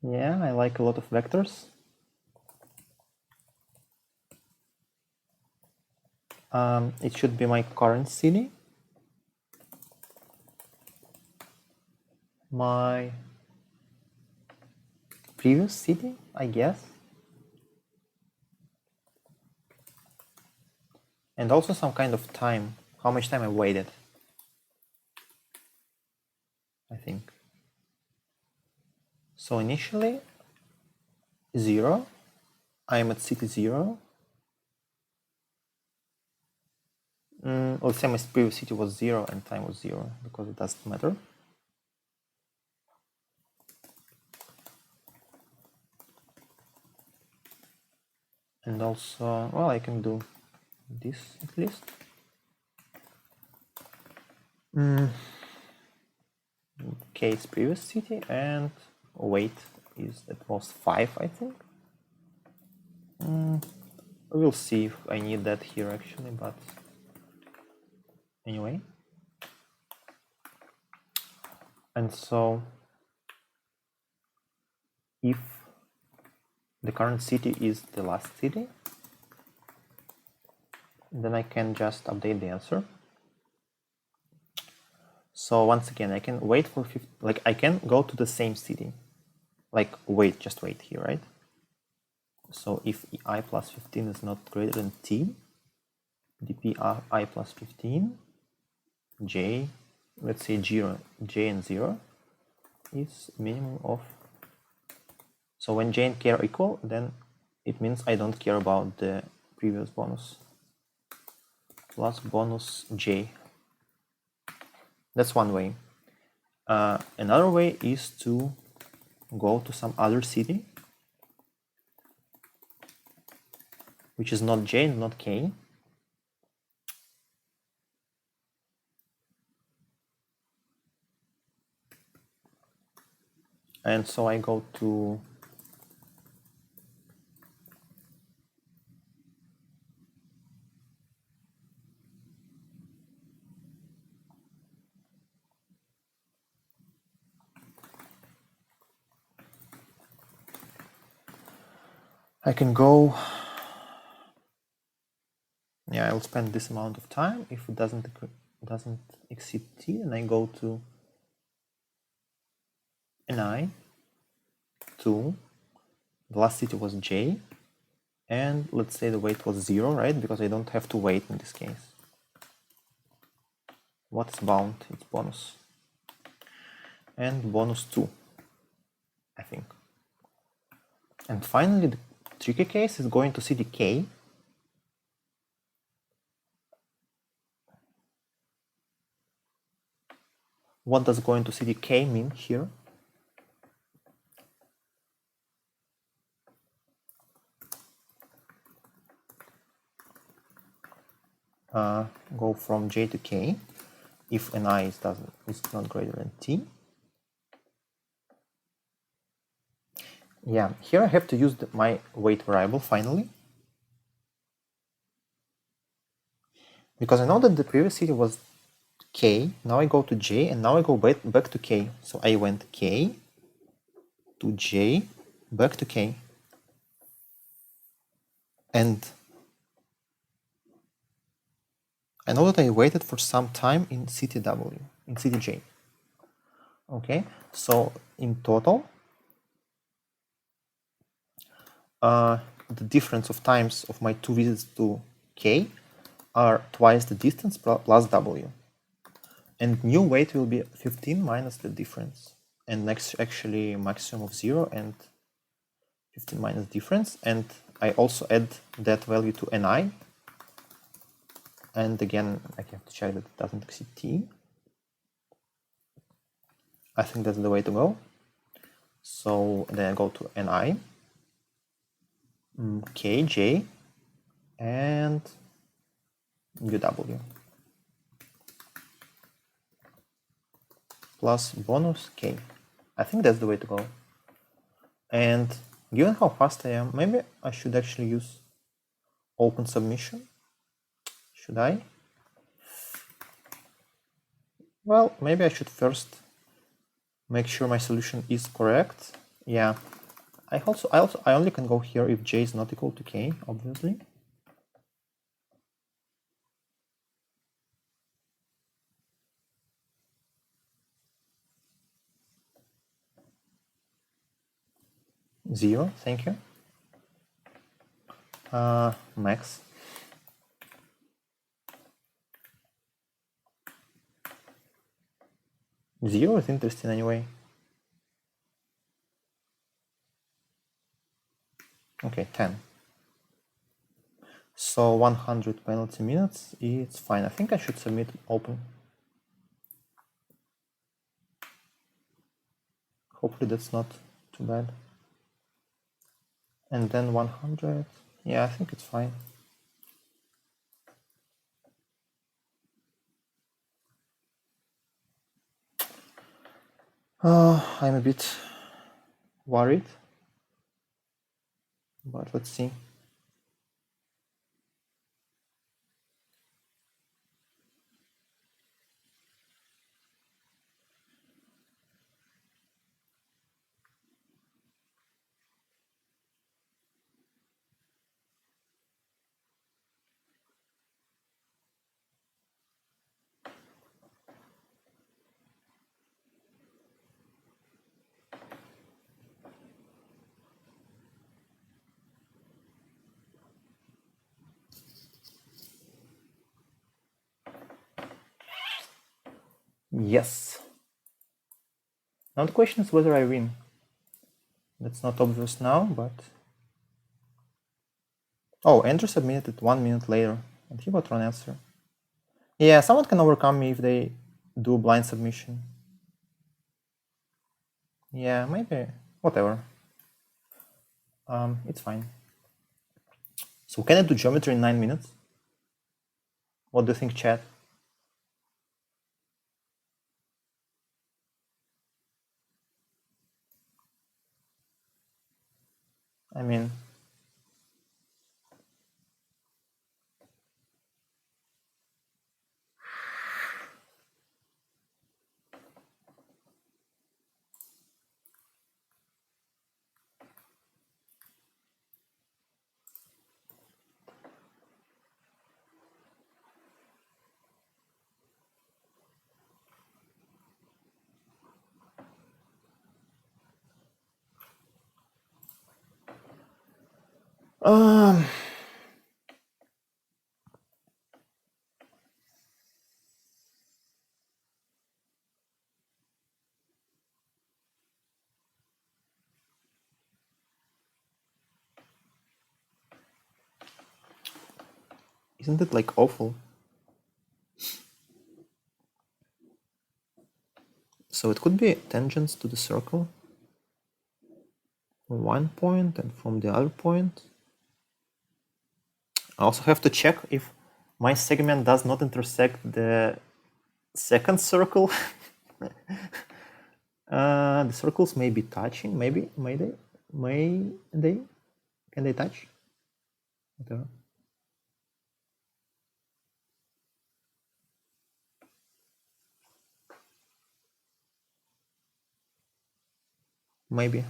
Yeah, I like a lot of vectors. It should be my current city, my previous city, I guess, and also some kind of time, how much time I waited, I think. So initially, 0, I am at city 0. Let's say my previous city was 0 and time was 0, because it doesn't matter. And also, well, I can do this at least. Case previous city, and weight is at most 5, I think. We'll see if I need that here actually, but anyway. And so if the current city is the last city, then I can just update the answer. So once again, I can wait for 50, like I can go to the same city, like wait, just wait here, right? So if I plus 15 is not greater than t, dp I plus 15, j, let's say 0, j and 0 is minimum of. So when j and k are equal, then it means I don't care about the previous bonus. Plus bonus j. That's one way. Another way is to go to some other city, which is not j and not k. And so I go to I can go, yeah, I'll spend this amount of time. If it doesn't exceed t, then I go to ni, 2, the last city was j, and let's say the weight was 0, right? Because I don't have to wait in this case. What's bound? It's bonus. And bonus 2, I think. And finally, the tricky case is going to city k. What does going to city k mean here? go from j to k if ni is not greater than t. Yeah, here I have to use my weight variable finally, because I know that the previous city was k, now I go to j, and now I go back to k. So I went k to j, back to k. And I know that I waited for some time in city w, in city j. Okay, so in total, the difference of times of my two visits to k are twice the distance plus w. And new weight will be 15 minus the difference. And next, actually, maximum of 0 and 15 minus difference. And I also add that value to ni. And again, I have to check that it doesn't exceed t. I think that's the way to go. So then I go to ni, kj, and uw. Plus bonus k. I think that's the way to go. And given how fast I am, maybe I should actually use open submission. Should I? Well, maybe I should first make sure my solution is correct. Yeah. I only can go here if j is not equal to k, obviously. Zero, thank you. Max. Zero is interesting anyway. Okay, 10. So 100 penalty minutes, it's fine. I think I should submit open. Hopefully that's not too bad. And then 100, yeah, I think it's fine. I'm a bit worried, but let's see. Yes. Now the question is whether I win. That's not obvious now, but... Oh, Andrew submitted it 1 minute later, and he got wrong answer. Yeah, someone can overcome me if they do blind submission. Yeah, maybe, whatever. It's fine. So can I do geometry in 9 minutes? What do you think, chat? I mean... Isn't it like awful? So it could be tangents to the circle from one point and from the other point. I also have to check if my segment does not intersect the second circle. The circles may be touching. Maybe, may they? Can they touch? Whatever. Maybe.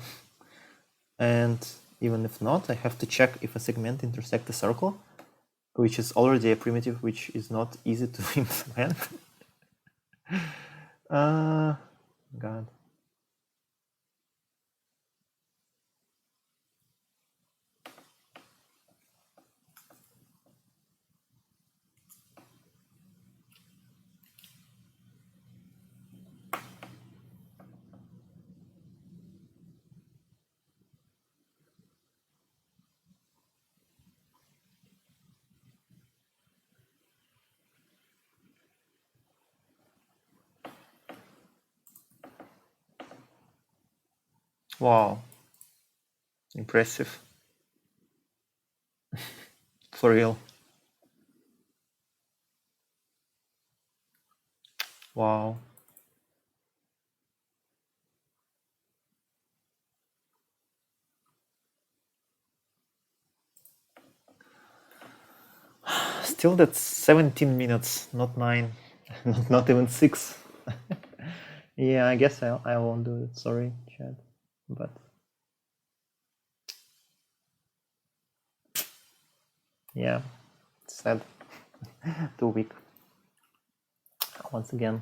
And even if not, I have to check if a segment intersects a circle, which is already a primitive which is not easy to implement. God. Wow. Impressive. For real. Wow. Still, that's 17 minutes, not 9, not even 6. Yeah, I guess I won't do it. Sorry, chat. But yeah, sad. Too weak. Once again.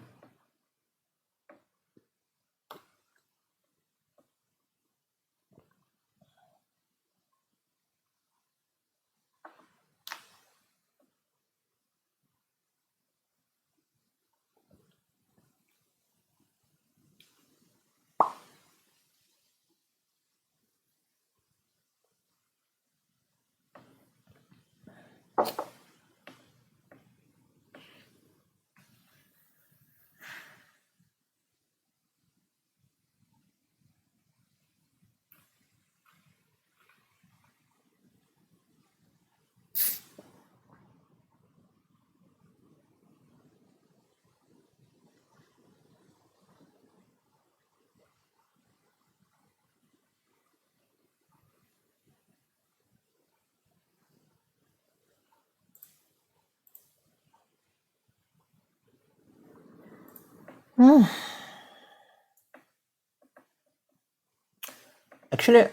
Actually,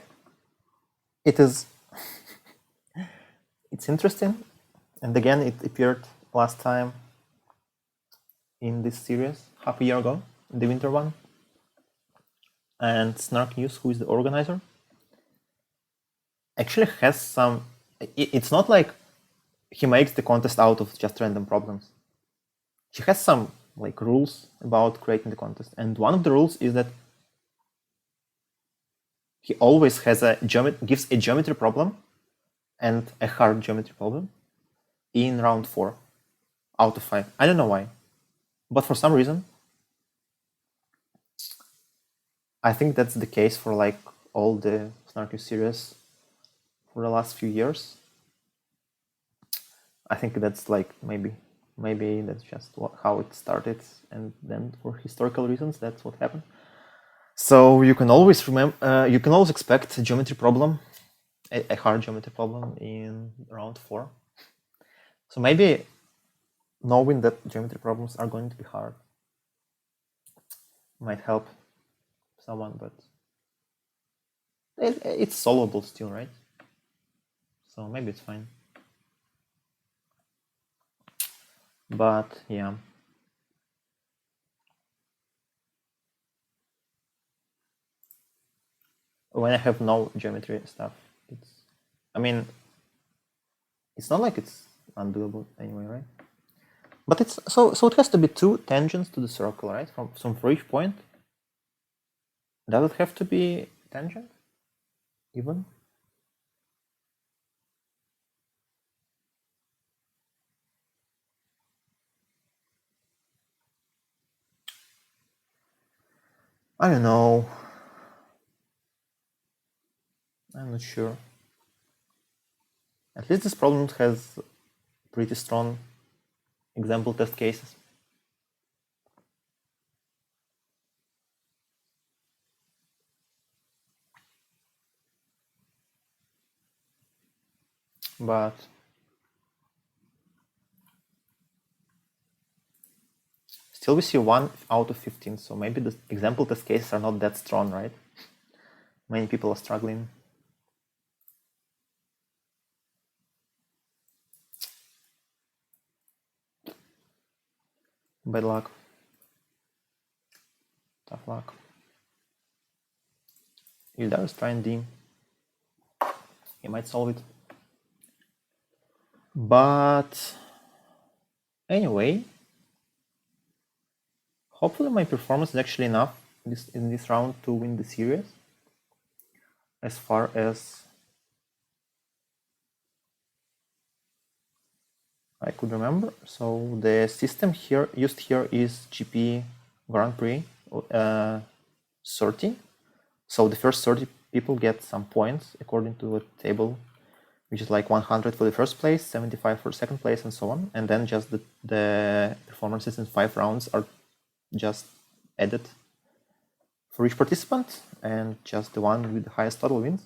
it's interesting. And again, it appeared last time in this series, half a year ago, the winter one. And Snark News, who is the organizer, actually has some. It's not like he makes the contest out of just random problems. He has some like rules about creating the contest, and one of the rules is that he always has gives a geometry problem and a hard geometry problem in round 4 out of 5. I don't know why, but for some reason, I think that's the case for like all the Snarky series for the last few years. I think that's like maybe that's just how it started, and then for historical reasons, that's what happened. So you can always you can always expect a geometry problem, a hard geometry problem in round 4. So maybe knowing that geometry problems are going to be hard might help someone, but it's solvable still, right? So maybe it's fine. But yeah. When I have no geometry stuff, I mean, it's not like it's undoable anyway, right? But it's so it has to be 2 tangents to the circle, right? From for each point. Does it have to be tangent? Even? I don't know. I'm not sure. At least this problem has pretty strong example test cases. But still we see 1 out of 15, so maybe the example test cases are not that strong, right? Many people are struggling. Bad luck. Tough luck. Ildar is trying D. He might solve it. But anyway, hopefully my performance is actually enough in this round to win the series. As far as I could remember. So the system here used here is GP Grand Prix 30. So the first 30 people get some points according to a table, which is like 100 for the first place, 75 for second place, and so on. And then just the performances in 5 rounds are just added for each participant, and just the one with the highest total wins.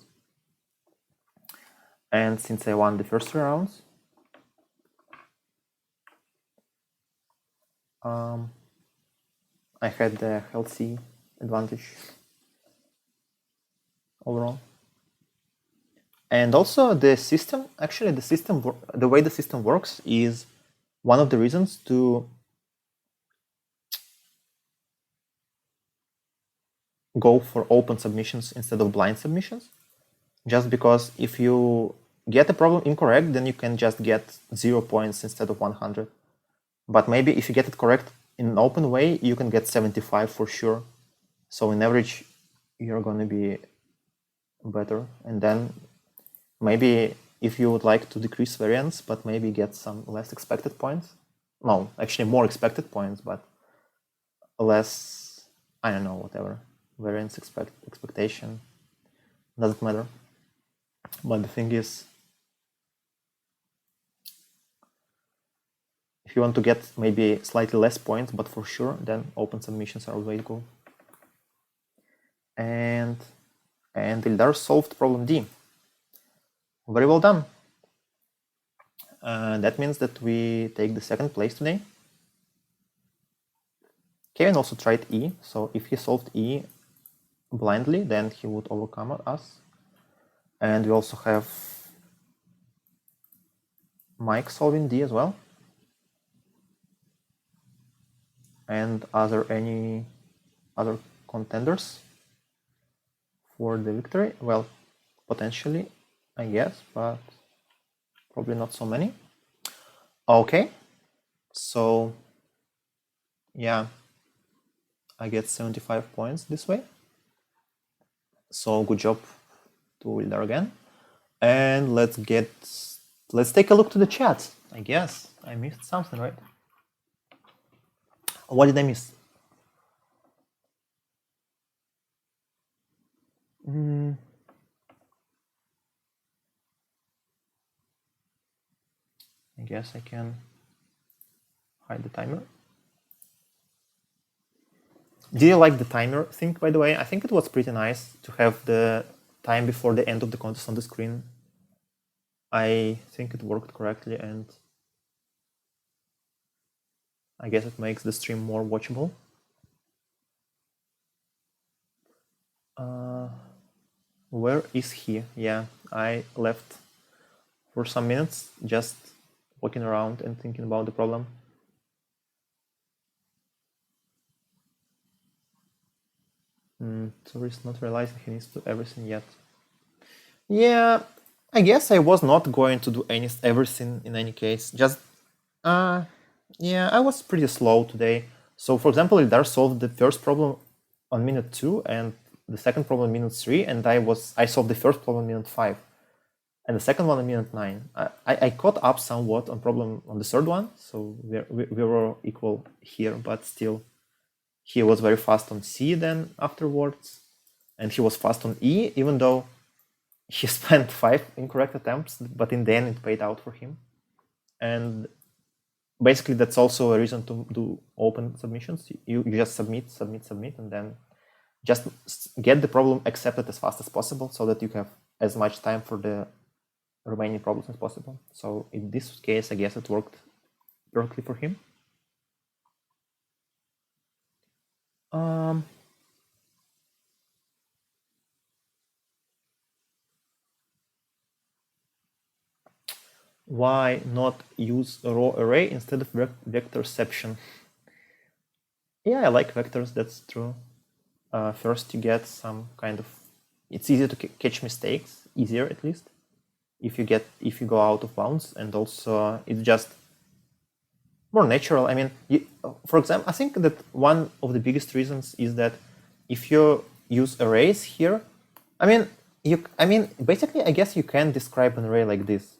And since I won the first 3 rounds, I had the healthy advantage overall. And also the system, actually the way the system works is one of the reasons to go for open submissions instead of blind submissions. Just because if you get a problem incorrect, then you can just get 0 points instead of 100. But maybe if you get it correct in an open way, you can get 75 for sure. So in average, you're going to be better. And then maybe if you would like to decrease variance, but maybe get some less expected points. No, actually more expected points, but less, I don't know, whatever. Variance expectation, doesn't matter. But the thing is, if you want to get maybe slightly less points, but for sure, then open submissions are the way to go. And Ildar solved problem D. Very well done. That means that we take the second place today. Kevin also tried E, so if he solved E blindly, then he would overcome us. And we also have Mike solving D as well. And are there any other contenders for the victory? Well, potentially, I guess, but probably not so many. Okay, so yeah, I get 75 points this way. So good job to Ildar again. And let's take a look to the chat. I guess I missed something, right? What did I miss? I guess I can hide the timer. Did you like the timer thing, by the way? I think it was pretty nice to have the time before the end of the contest on the screen. I think it worked correctly, and I guess it makes the stream more watchable. Where is he? Yeah, I left for some minutes just walking around and thinking about the problem. Tourist not realizing he needs to do everything yet. Yeah, I guess I was not going to do everything in any case. Just, yeah, I was pretty slow today. So, for example, Ildar solved the first problem on minute 2 and the second problem on minute 3, and I solved the first problem on minute 5, and the second one on minute 9. I caught up somewhat on problem on the third one, so we were equal here, but still, he was very fast on C then afterwards, and he was fast on E, even though he spent 5 incorrect attempts, but in the end it paid out for him. basically that's also a reason to do open submissions. You just submit, and then just get the problem accepted as fast as possible so that you have as much time for the remaining problems as possible. So in this case, I guess it worked perfectly for him. Why not use a row array instead of vectorception? Yeah, I like vectors, that's true. First, you get some kind of, it's easier to catch mistakes, easier at least, if you go out of bounds, and also it's just more natural. I mean, for example, I think that one of the biggest reasons is that if you use arrays here, I mean, basically, I guess you can describe an array like this,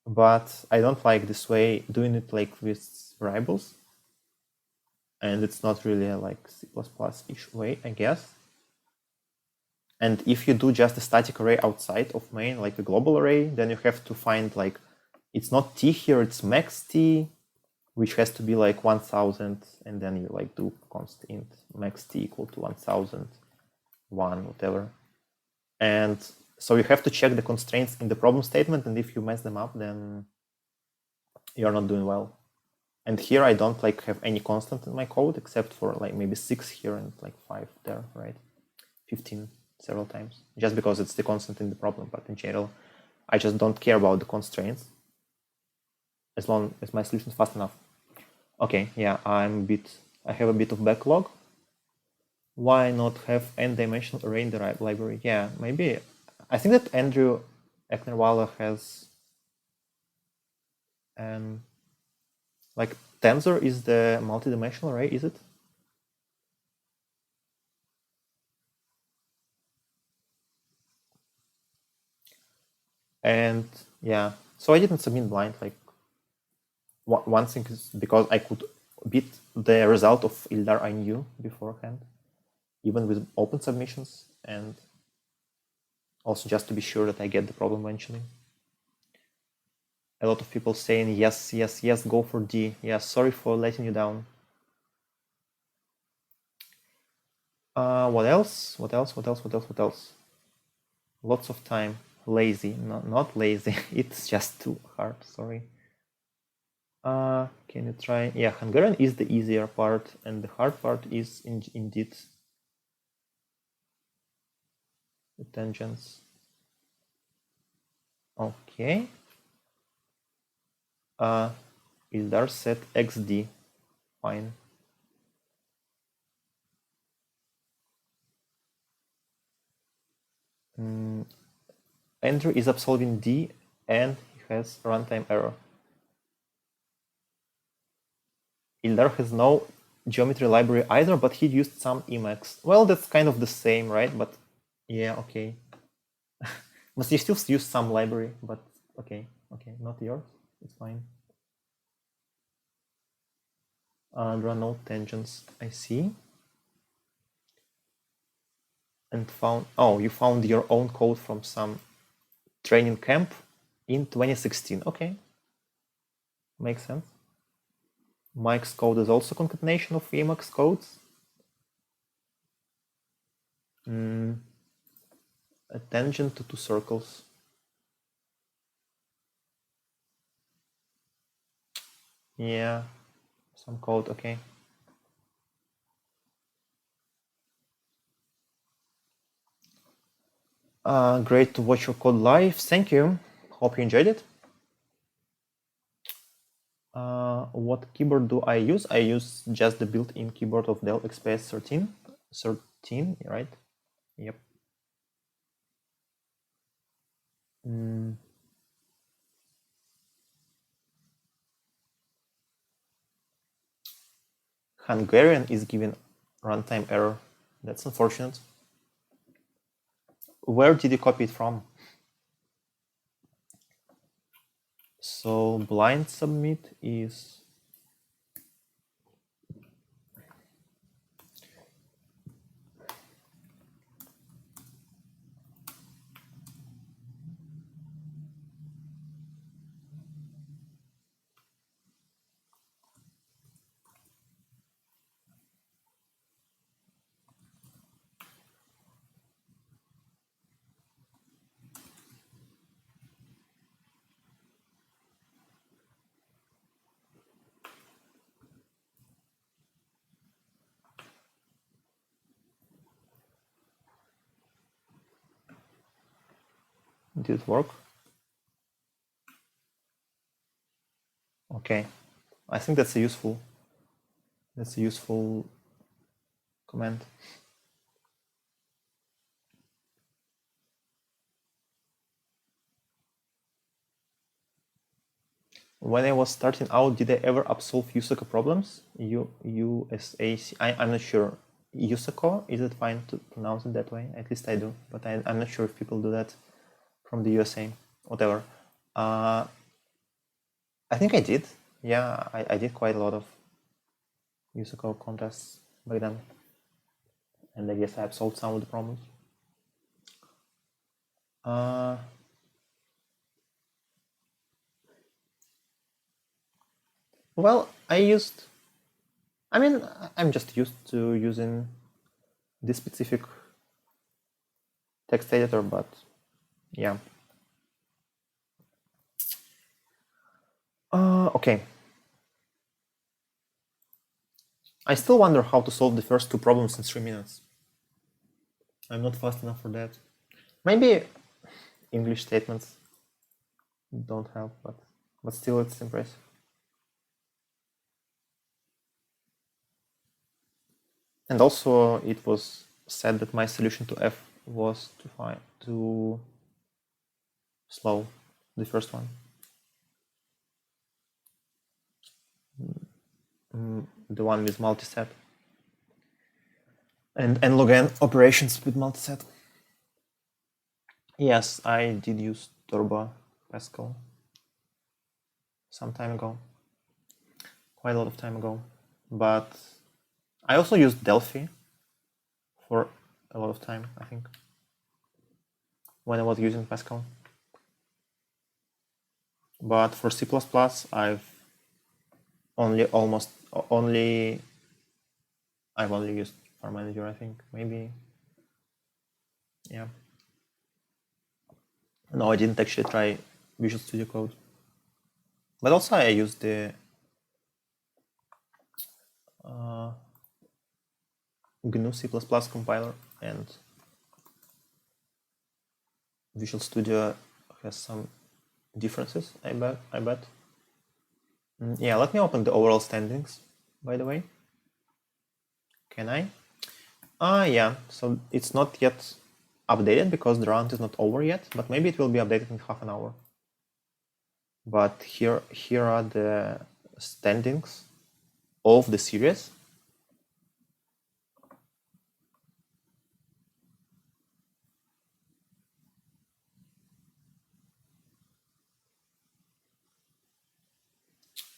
but I don't like this way, doing it like with variables. And it's not really a like C++-ish way, I guess. And if you do just a static array outside of main, like a global array, then you have to find like, it's not t here, it's max t, which has to be like 1000, and then you like do const int max t equal to 1000, 1, whatever. And so you have to check the constraints in the problem statement, and if you mess them up, then you're not doing well. And here I don't like have any constant in my code except for like maybe 6 here and like 5 there, right? 15 several times, just because it's the constant in the problem. But in general, I just don't care about the constraints as long as my solution is fast enough. Okay, yeah, I have a bit of backlog. Why not have n-dimensional array in the library? Yeah, maybe. I think that Andrew Eknerwala has like tensor is the multi-dimensional array, is it? And yeah, so I didn't submit blind. Like one thing is because I could beat the result of Ildar I knew beforehand, even with open submissions, and also just to be sure that I get the problem eventually. A lot of people saying yes, yes, yes, go for D. Yeah, sorry for letting you down. What else? What else? What else? What else? What else? Lots of time. Lazy. Not lazy. It's just too hard. Sorry. Can you try? Yeah, Hungarian is the easier part, and the hard part is indeed the tangents. Okay. Ildar set xd. Fine. Andrew is absolving D, and he has runtime error. Ildar has no geometry library either, but he used some Emacs. Well, that's kind of the same, right? But yeah, okay. Must you still use some library, but okay, not yours. It's fine. There are no tangents, I see. And found, oh, you found your own code from some training camp in 2016. Okay, makes sense. Mike's code is also concatenation of Emacs codes. A tangent to two circles. Yeah, some code, okay. Great to watch your code live. Thank you. Hope you enjoyed it. What keyboard do I use? I use just the built-in keyboard of Dell XPS 13. 13, right? Yep. Hungarian is giving runtime error. That's unfortunate. Where did you copy it from? So blind submit is Did it work? Okay, I think that's a useful command. When I was starting out, did I ever absolve USACO problems? USAC, I'm not sure. USACO, is it fine to pronounce it that way? At least I do, but I'm not sure if people do that from the USA, whatever. I think I did. Yeah, I did quite a lot of USACO contests back then. And I guess I have solved some of the problems. Well, I'm just used to using this specific text editor, but yeah. Okay. I still wonder how to solve the first two problems in 3 minutes. I'm not fast enough for that. Maybe English statements don't help, but still it's impressive. And also it was said that my solution to F was too slow, the first one. The one with multiset. And log n operations with multiset. Yes, I did use Turbo Pascal some time ago, quite a lot of time ago. But I also used Delphi for a lot of time, I think, when I was using Pascal. But for C++, I've only used File Manager, I think, maybe. Yeah. No, I didn't actually try Visual Studio Code. But also I used the GNU C++ compiler, and Visual Studio has some differences, I bet. Yeah, let me open the overall standings, by the way. Can I? Yeah, so it's not yet updated because the round is not over yet, but maybe it will be updated in half an hour. But here are the standings of the series.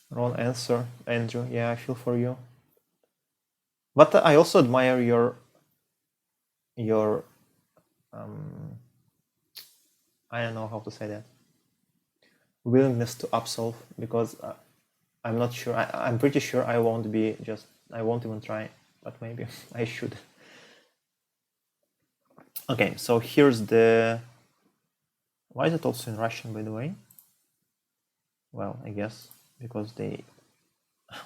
Wrong answer, Andrew. Yeah, I feel for you. But I also admire your I don't know how to say that, willingness to absolve, because I'm not sure. I'm pretty sure I won't even try, but maybe I should. Okay, so here's the. Why is it also in Russian, by the way? Well, I guess because they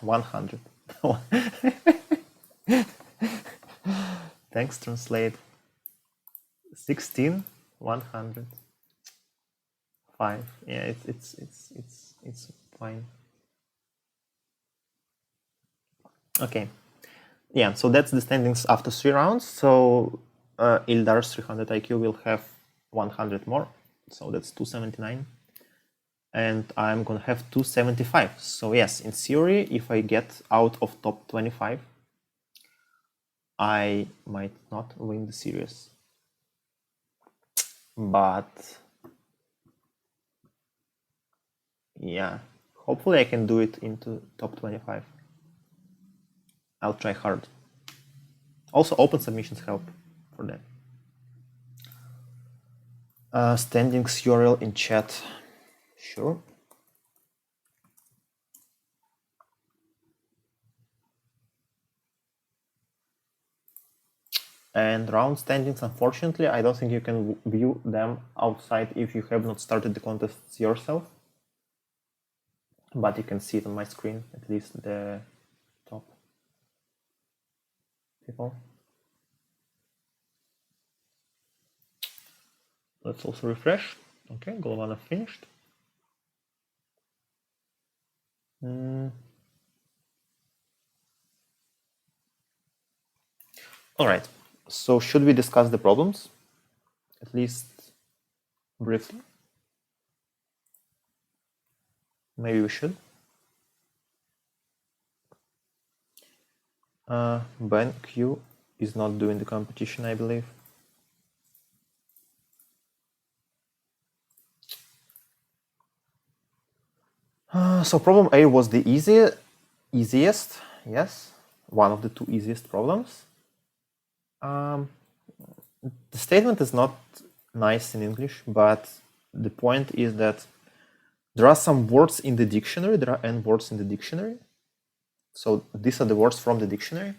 100. Thanks, translate. 16, 100. 5. Yeah, it's fine. Okay. Yeah, so that's the standings after 3 rounds. So Ildar's 300 IQ will have 100 more. So that's 279. And I'm gonna have 275. So yes, in theory, if I get out of top 25, I might not win the series. But yeah, hopefully I can do it into top 25. I'll try hard. Also, open submissions help for that. Standings URL in chat. Sure. And round standings, unfortunately, I don't think you can view them outside if you have not started the contests yourself. But you can see it on my screen, at least the top people. Let's also refresh. Okay, goal 1 finished. All right, so should we discuss the problems, at least briefly? Maybe we should. Ben Q is not doing the competition, I believe. So problem A was the easiest, yes, one of the two easiest problems. The statement is not nice in English, but the point is that there are some words in the dictionary, there are n words in the dictionary. So these are the words from the dictionary.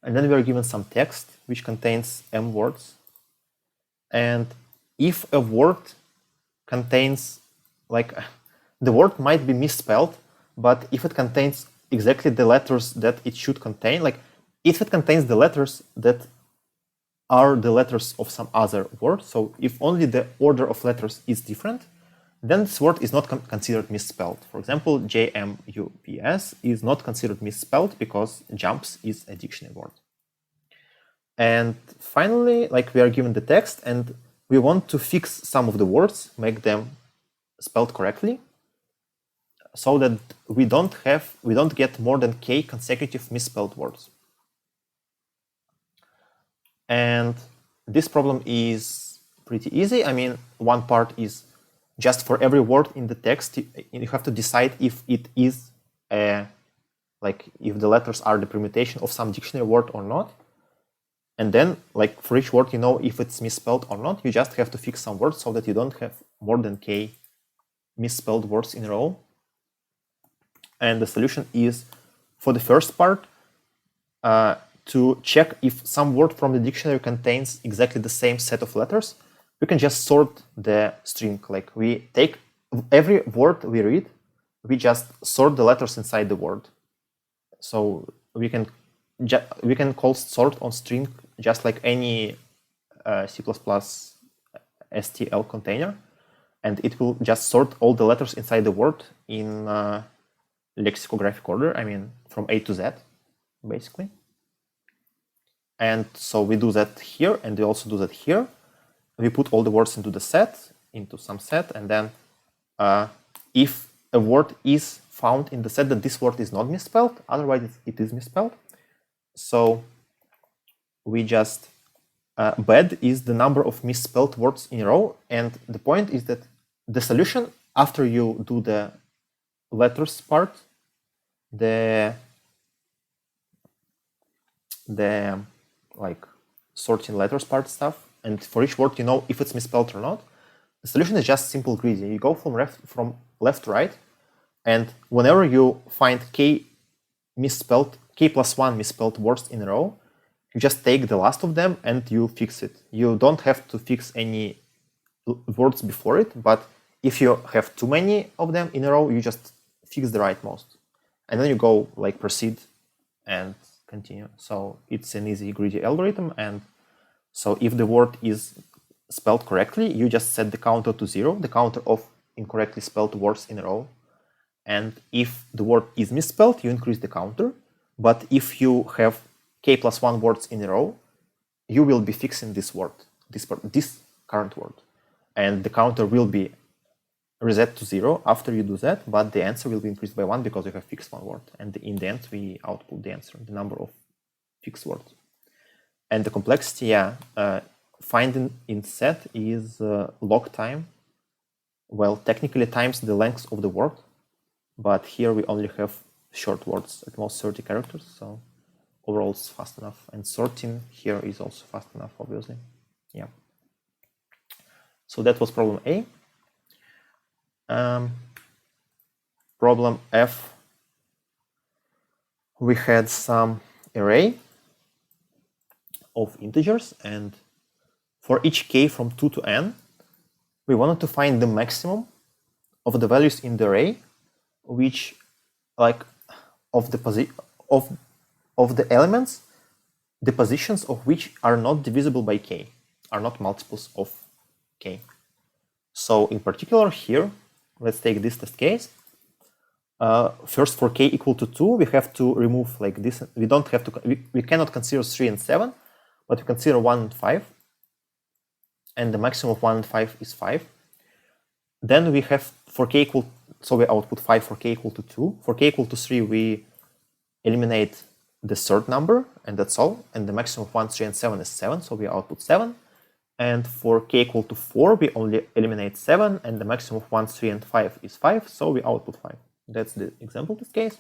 And then we are given some text which contains m words. And if a word contains, like, the word might be misspelled, but if it contains exactly the letters that it should contain, like if it contains the letters that are the letters of some other word, so if only the order of letters is different, then this word is not considered misspelled. For example, JMUPS is not considered misspelled because jumps is a dictionary word. And finally, like, we are given the text and we want to fix some of the words, make them spelled correctly, so that we don't get more than k consecutive misspelled words. And this problem is pretty easy. I mean, one part is just for every word in the text, you have to decide if it is like if the letters are the permutation of some dictionary word or not. And then, like, for each word, you know if it's misspelled or not. You just have to fix some words so that you don't have more than k misspelled words in a row. And the solution is, for the first part, to check if some word from the dictionary contains exactly the same set of letters. We can just sort the string. Like, we take every word we read, we just sort the letters inside the word. So we can call sort on string just like any C++ STL container, and it will just sort all the letters inside the word in lexicographic order. I mean, from A to Z, basically. And so we do that here, and we also do that here. We put all the words into the set, into some set, and then if a word is found in the set that this word is not misspelled, otherwise it is misspelled. So we just bed is the number of misspelled words in a row, and the point is that the solution, after you do the letters part, the like sorting letters part stuff, and for each word you know if it's misspelled or not. The solution is just simple greasy. You go from left to right, and whenever you find k plus 1 misspelled words in a row, you just take the last of them and you fix it. You don't have to fix any words before it, but if you have too many of them in a row, you just fix the rightmost. And then you go, like, proceed and continue. So it's an easy greedy algorithm. And so if the word is spelled correctly, you just set the counter to 0, the counter of incorrectly spelled words in a row. And if the word is misspelled, you increase the counter. But if you have k plus 1 words in a row, you will be fixing this word, this current word. And the counter will be reset to 0 after you do that, but the answer will be increased by 1 because you have fixed one word. And in the end, we output the answer, the number of fixed words. And the complexity, finding in set is log time. Well, technically times the length of the word, but here we only have short words, at most 30 characters, so overall it's fast enough. And sorting here is also fast enough, obviously. Yeah. So that was problem A. Problem F, we had some array of integers, and for each k from 2 to n, we wanted to find the maximum of the values in the array, which, like, of the elements, the positions of which are not divisible by k, are not multiples of k. So in particular here, let's take this test case. First, for k equal to 2, we have to remove like this. We don't have to. We cannot consider 3 and 7, but we consider 1 and 5, and the maximum of 1 and 5 is 5. Then we have for k equal, so we output 5 for k equal to 2. For k equal to 3, we eliminate the third number, and that's all. And the maximum of 1, 3, and 7 is 7, so we output 7. And for k equal to 4, we only eliminate 7, and the maximum of 1, 3, and 5 is 5, so we output 5. That's the example test case.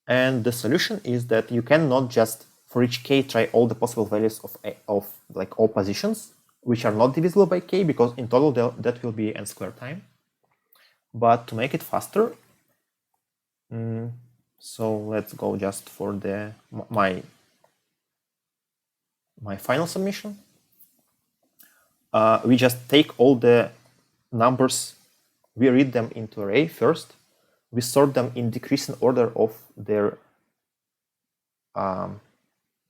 And the solution is that you cannot just, for each k, try all the possible values of like all positions, which are not divisible by k, because in total that will be n squared time. But to make it faster, so let's go just for the my final submission. We just take all the numbers, we read them into array first, we sort them in decreasing order of their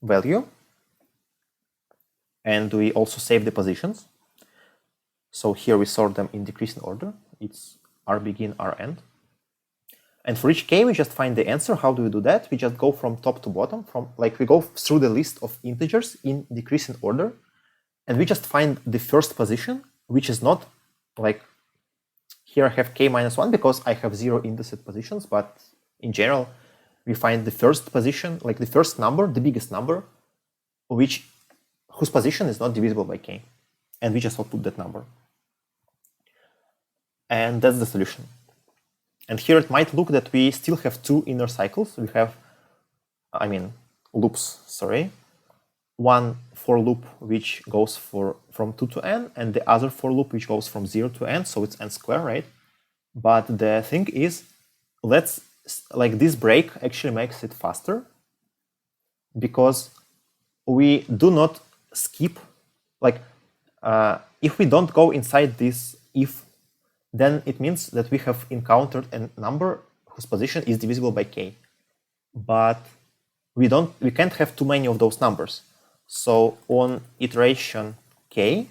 value, and we also save the positions. So here we sort them in decreasing order. It's r begin, r end. And for each k, we just find the answer. How do we do that? We just go from top to bottom, we go through the list of integers in decreasing order, and we just find the first position, which is not like, here I have k minus 1 because I have 0 indexed positions, but in general, we find the first position, like the first number, the biggest number, whose position is not divisible by k. And we just output that number. And that's the solution. And here it might look that we still have two inner cycles. We have, loops, sorry. One for loop which goes from 2 to n, and the other for loop which goes from 0 to n, so it's n squared, right? But the thing is, this break actually makes it faster, because we do not skip, if we don't go inside this if, then it means that we have encountered a number whose position is divisible by k. But we can't have too many of those numbers. So on iteration k,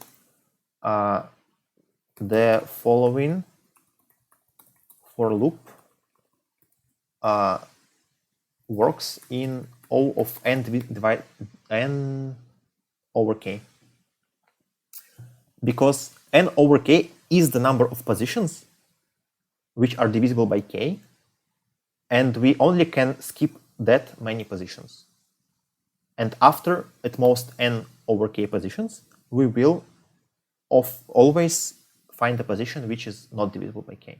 the following for loop works in O of n divide n over k. Because n over k is the number of positions which are divisible by k, and we only can skip that many positions. And after at most n over k positions, we will always find a position which is not divisible by k.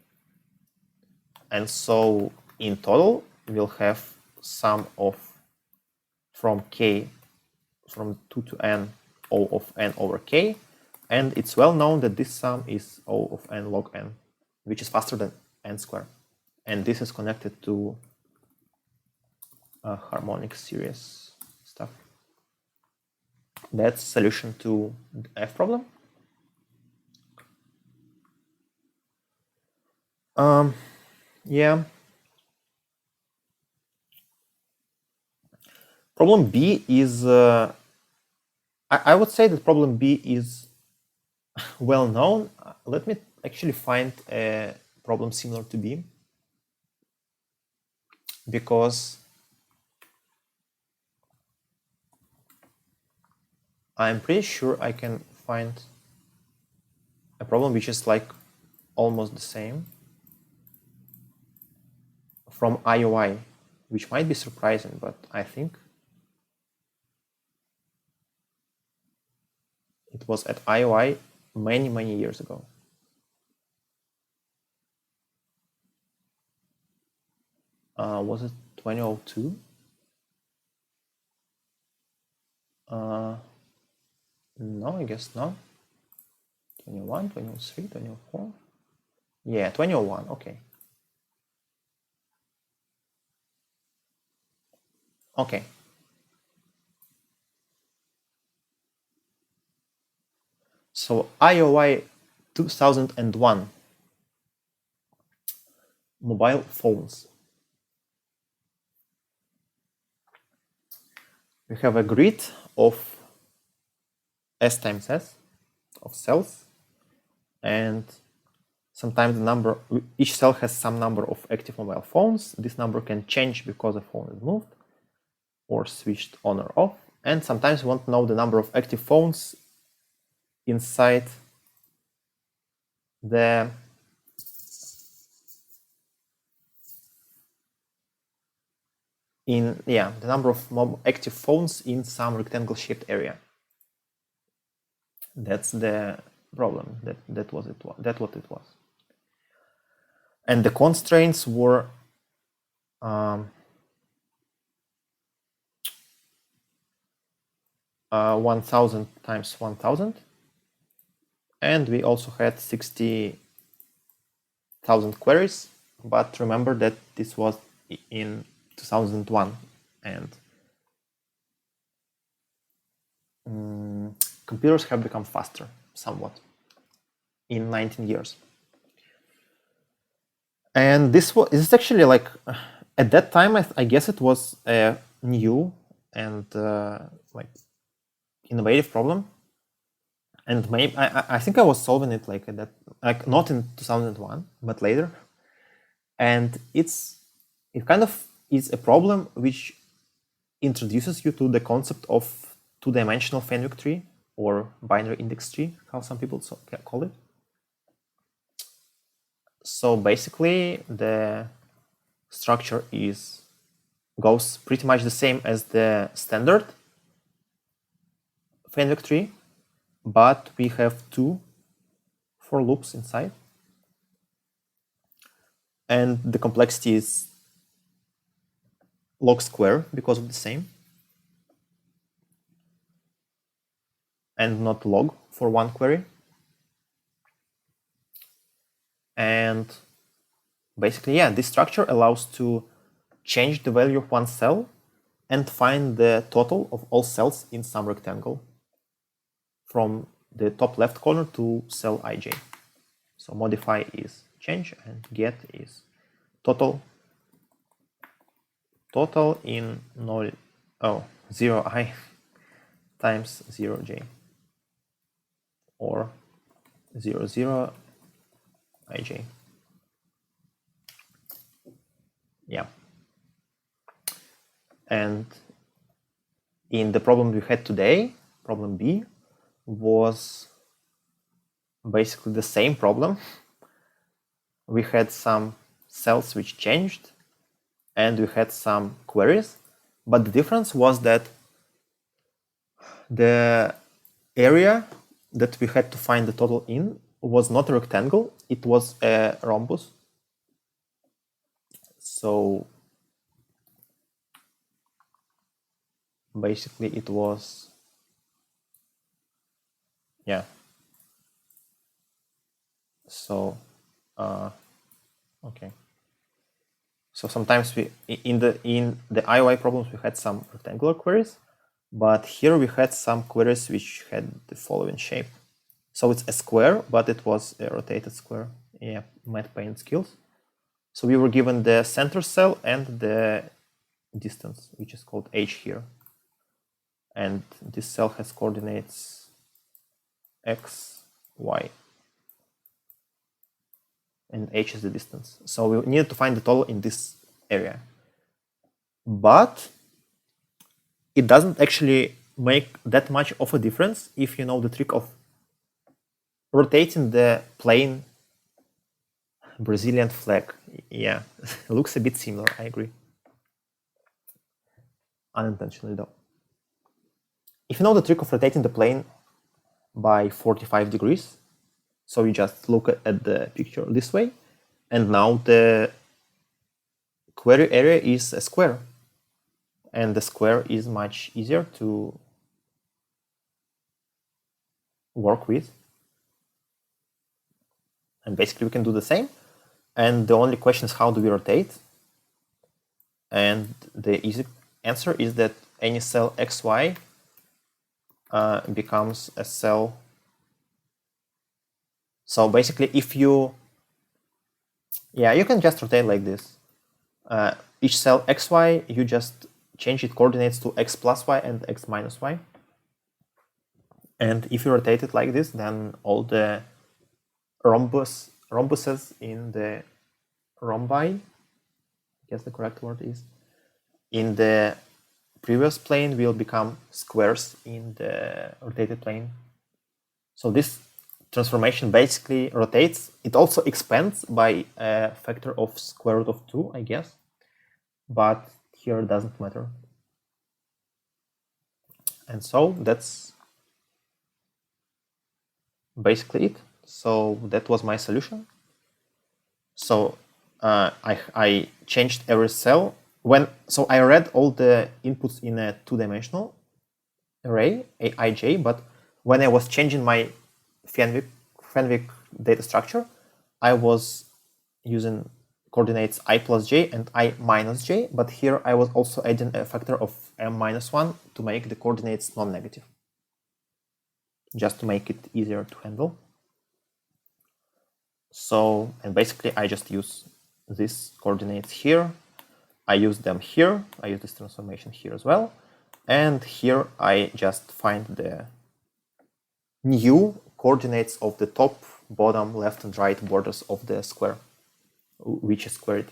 And so in total, we'll have sum of from 2 to n, O of n over k. And it's well known that this sum is O of n log n, which is faster than n squared. And this is connected to harmonic series stuff. That's solution to the F problem. Yeah. Problem B is, I would say that problem B is well known. Let me actually find a problem similar to B, because I'm pretty sure I can find a problem which is almost the same from IOI, which might be surprising, but I think it was at IOI many, many years ago. Was it 2002? No, I guess not. 21, 2003, 2004? Yeah, 2001, okay. Okay. So IOI 2001, mobile phones. We have a grid of S times S of cells, and sometimes each cell has some number of active mobile phones. This number can change because a phone is moved or switched on or off. And sometimes we want to know the number of active phones inside the number of active phones in some rectangle shaped area. That's the problem. That's what it was. And the constraints were 1000 times 1000, and we also had 60,000 queries. But remember that this was in 2001, and computers have become faster somewhat in 19 years. And this is actually like, at that time, I guess it was a new and like innovative problem. And maybe I think I was solving it like at that, like not in 2001, but later. And it kind of is a problem which introduces you to the concept of two-dimensional Fenwick tree or binary index tree, how some people call it. So basically, the structure goes pretty much the same as the standard Fenwick tree, but we have 2 for loops inside, and the complexity is log square because of the same, and not log for one query. And basically, yeah, this structure allows to change the value of one cell and find the total of all cells in some rectangle from the top left corner to cell ij. So modify is change and get is total in 0i times 0j or 0 ij. Yeah. And in the problem we had today, problem B was basically the same problem. We had some cells which changed and we had some queries, but the difference was that the area that we had to find the total in was not a rectangle, it was a rhombus. So basically it was, yeah. So, okay. So sometimes in the IOI problems we had some rectangular queries, but here we had some queries which had the following shape. So it's a square, but it was a rotated square. Yeah, math paint skills. So we were given the center cell and the distance, which is called h here. And this cell has coordinates x, y. And h is the distance. So we needed to find the total in this area. But it doesn't actually make that much of a difference if you know the trick of rotating the plane Brazilian flag. Yeah, looks a bit similar, I agree. Unintentionally though. If you know the trick of rotating the plane by 45 degrees, so you just look at the picture this way, and now the query area is a square, and the square is much easier to work with. And basically we can do the same. And the only question is how do we rotate? And the easy answer is that any cell xy becomes a cell. So basically if you can just rotate like this. Each cell xy, you just change its coordinates to x plus y and x minus y. And if you rotate it like this, then all the rhombuses in the rhombi, I guess the correct word is, in the previous plane will become squares in the rotated plane. So this transformation basically rotates. It also expands by a factor of square root of 2, I guess, but here it doesn't matter. And so that's basically it. So that was my solution. So I changed every cell. So I read all the inputs in a two-dimensional array, aij, but when I was changing my Fenwick data structure, I was using coordinates I plus j and I minus j, but here I was also adding a factor of m minus 1 to make the coordinates non-negative, just to make it easier to handle. So, and basically I just use these coordinates here. I use them here. I use this transformation here as well. And here I just find the new coordinates of the top, bottom, left, and right borders of the square, which is squared,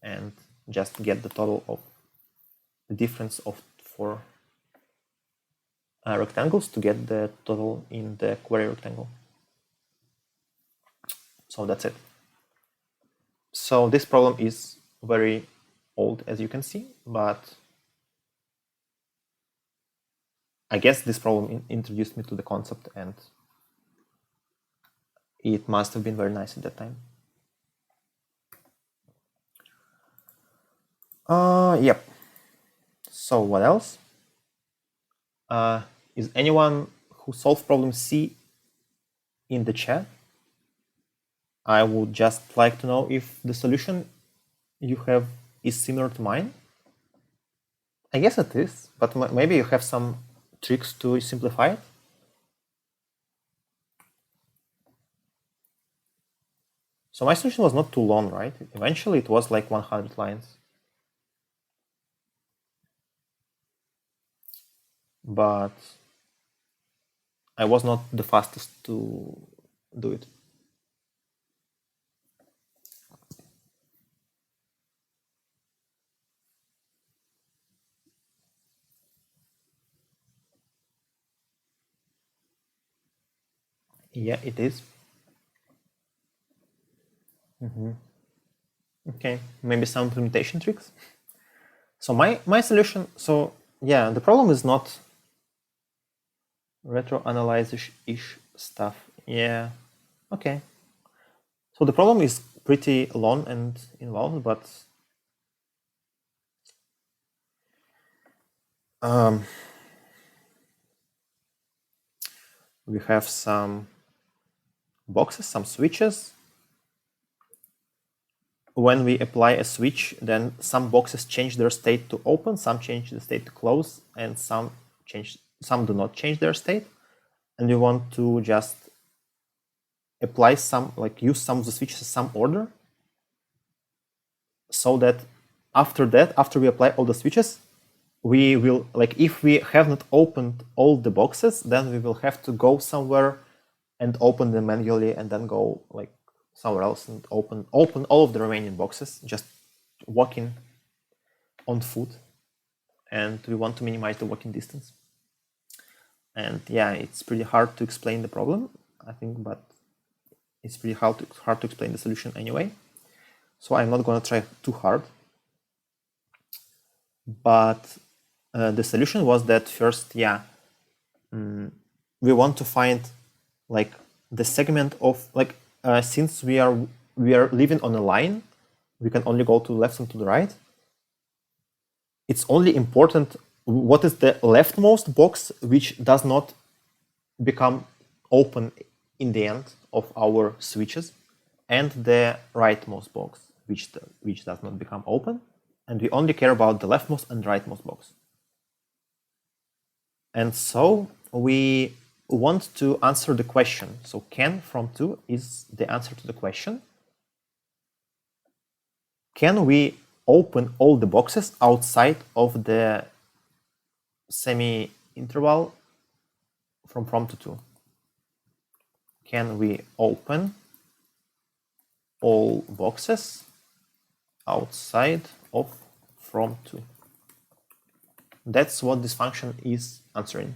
and just get the total of the difference of 4 rectangles to get the total in the query rectangle. So that's it. So this problem is very old, as you can see, but I guess this problem introduced me to the concept, and it must have been very nice at that time. Yep. So what else? Is anyone who solved problem C in the chat? I would just like to know if the solution you have is similar to mine. I guess it is, but maybe you have some tricks to simplify it. So my solution was not too long, right? Eventually it was like 100 lines. But I was not the fastest to do it. Yeah, it is. Okay, maybe some implementation tricks. So my solution, so yeah, the problem is not retro-analyze-ish stuff. Yeah, okay. So the problem is pretty long and involved, but we have some boxes, some switches. When we apply a switch, then some boxes change their state to open, some change the state to close, and some do not change their state. And we want to just apply some, like use some of the switches in some order, so that after we apply all the switches, we will, like, if we have not opened all the boxes, then we will have to go somewhere and open them manually, and then go like somewhere else and open all of the remaining boxes, just walking on foot. And we want to minimize the walking distance. And yeah, it's pretty hard to explain the problem, I think, but it's pretty hard to explain the solution anyway. So I'm not going to try too hard. But the solution was that first, yeah, we want to find like the segment of, like, since we are living on a line, we can only go to the left and to the right. It's only important what is the leftmost box which does not become open in the end of our switches, and the rightmost box which does not become open, and we only care about the leftmost and rightmost box. And so we want to answer the question. So can from 2 is the answer to the question. Can we open all the boxes outside of the semi-interval from to 2? Can we open all boxes outside of from to. That's what this function is answering.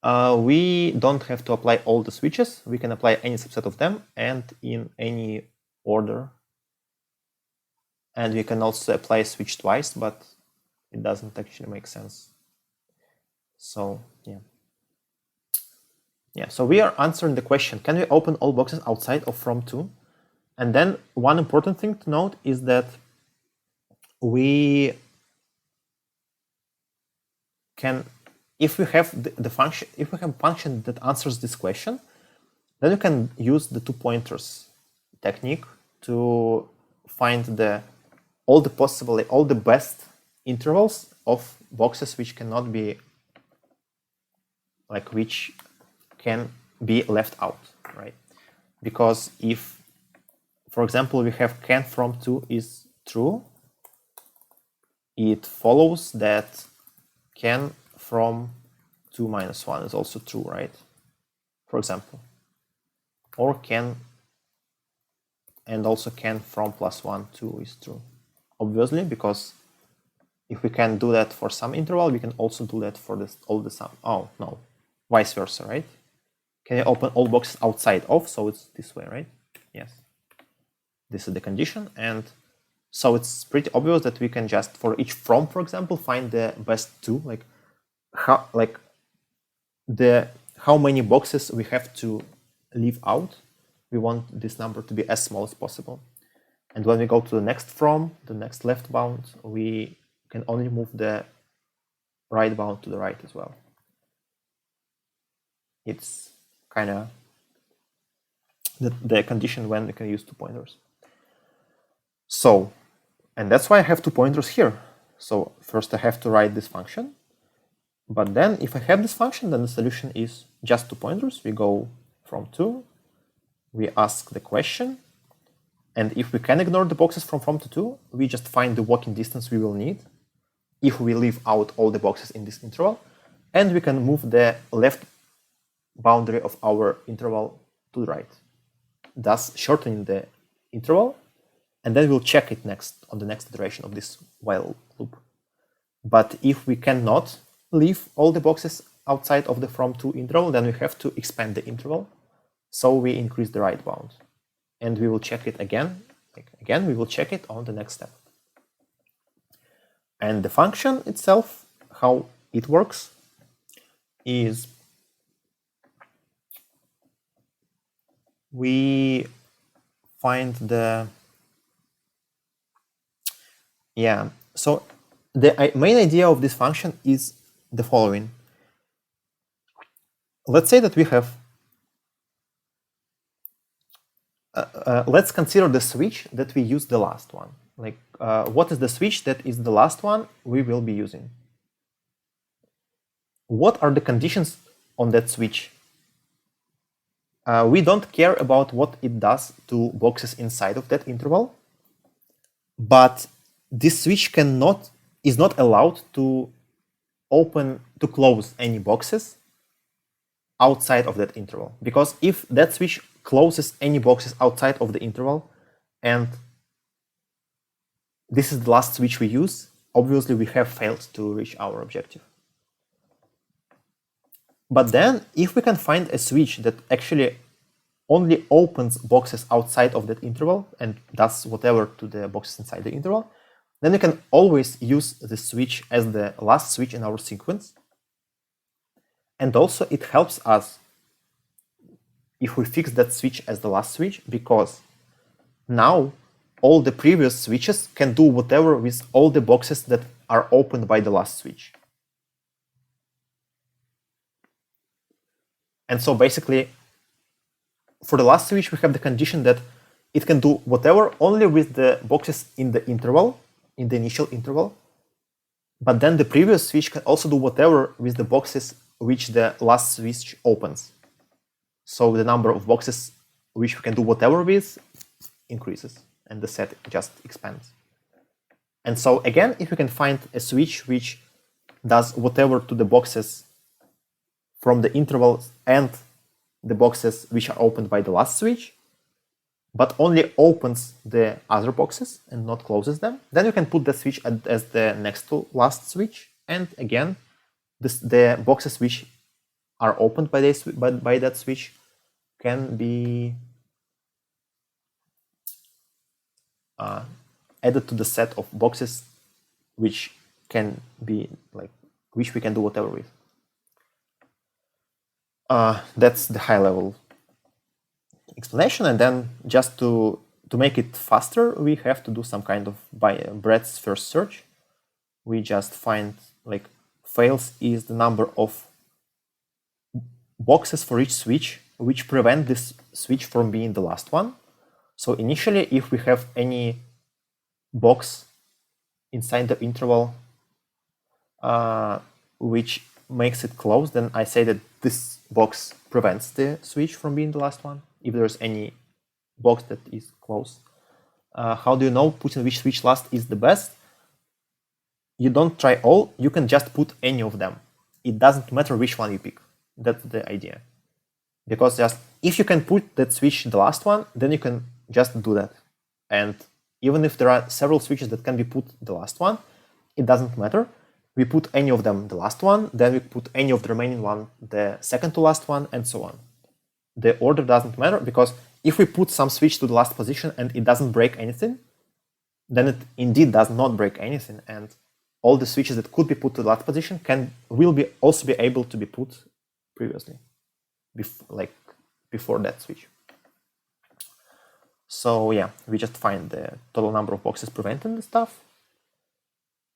We don't have to apply all the switches. We can apply any subset of them and in any order. And we can also apply switch twice, but it doesn't actually make sense. So yeah. Yeah, so we are answering the question, can we open all boxes outside of from to? And then one important thing to note is that we can, if we have the function, if we have a function that answers this question, then we can use the two pointers technique to find all the best intervals of boxes which cannot be, like, which can be left out, right? Because if, for example, we have can from to is true, it follows that can from 2 minus 1 is also true, right? For example, or can, and also can from plus 1, 2 is true. Obviously, because if we can do that for some interval, we can also do that for all the sum. Oh, no, vice versa, right? Can you open all boxes outside of? So it's this way, right? Yes. This is the condition. And so it's pretty obvious that we can just, for each from, for example, find the best two, like how many boxes we have to leave out. We want this number to be as small as possible. And when we go to the next from, the next left bound, we can only move the right bound to the right as well. It's kind of the condition when we can use two pointers. So, and that's why I have two pointers here. So first I have to write this function. But then if I have this function, then the solution is just two pointers. We go from to, we ask the question. And if we can ignore the boxes from to 2, we just find the walking distance we will need if we leave out all the boxes in this interval. And we can move the left boundary of our interval to the right, thus shortening the interval. And then we'll check it next on the next iteration of this while loop. But if we cannot leave all the boxes outside of the from to interval, then we have to expand the interval. So we increase the right bound. And we will check it again. Again, we will check it on the next step. And the function itself, how it works, is we find the, so the main idea of this function is the following. Let's say that we have, let's consider the switch that we used the last one. Like, what is the switch that is the last one we will be using? What are the conditions on that switch? We don't care about what it does to boxes inside of that interval, but this switch is not allowed to close any boxes outside of that interval. Because if that switch closes any boxes outside of the interval, and this is the last switch we use, obviously we have failed to reach our objective. But then, if we can find a switch that actually only opens boxes outside of that interval and does whatever to the boxes inside the interval, then we can always use the switch as the last switch in our sequence. And also it helps us if we fix that switch as the last switch, because now all the previous switches can do whatever with all the boxes that are opened by the last switch. And so basically, for the last switch, we have the condition that it can do whatever only with the boxes in the interval, in the initial interval. But then the previous switch can also do whatever with the boxes which the last switch opens. So the number of boxes which we can do whatever with increases, and the set just expands. And so again, if we can find a switch which does whatever to the boxes from the intervals and the boxes which are opened by the last switch, but only opens the other boxes and not closes them, then you can put the switch as the next to last switch. And again, the boxes which are opened by that switch can be added to the set of boxes which can be which we can do whatever with. That's the high level explanation. And then just to make it faster, we have to do some kind of breadth first search. We just find fails is the number of boxes for each switch which prevent this switch from being the last one. So initially, if we have any box inside the interval which makes it close, then I say that this box prevents the switch from being the last one, if there's any box that is closed. How do you know putting which switch last is the best? You don't try all, you can just put any of them. It doesn't matter which one you pick. That's the idea. Because just if you can put that switch the last one, then you can just do that. And even if there are several switches that can be put the last one, it doesn't matter. We put any of them the last one, then we put any of the remaining one the second to last one, and so on. The order doesn't matter, because if we put some switch to the last position and it doesn't break anything, then it indeed does not break anything, and all the switches that could be put to the last position will also be able to be put previously, before that switch. So yeah, we just find the total number of boxes preventing the stuff.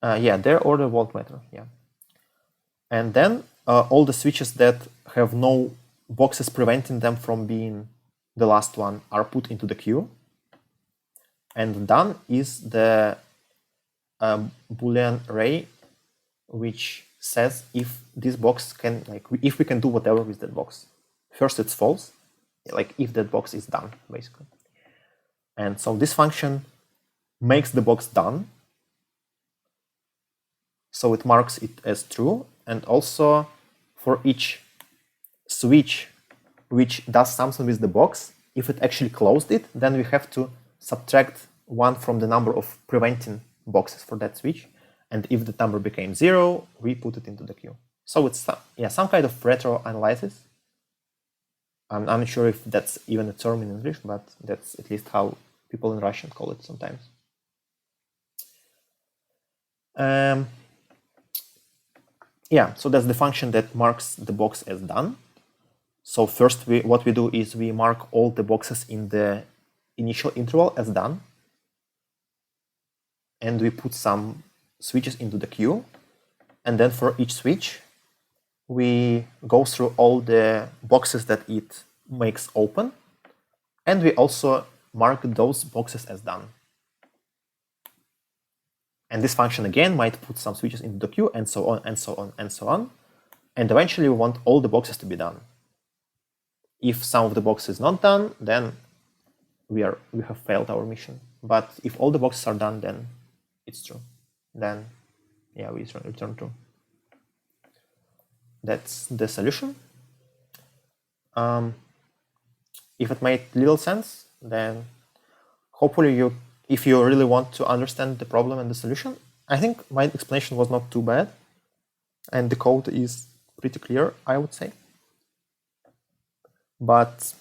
Yeah, their order won't matter. Yeah, and then all the switches that have no boxes preventing them from being the last one are put into the queue. And done is the Boolean array, which says if this box can, if we can do whatever with that box. First, it's false, if that box is done, basically. And so this function makes the box done. So it marks it as true. And also for each switch which does something with the box, if it actually closed it, then we have to subtract 1 from the number of preventing boxes for that switch. And if the number became 0, we put it into the queue. So it's some kind of retro analysis. I'm not sure if that's even a term in English, but that's at least how people in Russian call it sometimes. Yeah, so that's the function that marks the box as done. So first, what we do is we mark all the boxes in the initial interval as done. And we put some switches into the queue. And then for each switch, we go through all the boxes that it makes open. And we also mark those boxes as done. And this function again might put some switches into the queue, and so on, and so on, and so on. And eventually we want all the boxes to be done. If some of the boxes is not done, then we have failed our mission. But if all the boxes are done, then it's true. Then yeah, we return true. That's the solution. If it made little sense, then hopefully if you really want to understand the problem and the solution, I think my explanation was not too bad. And the code is pretty clear, I would say. But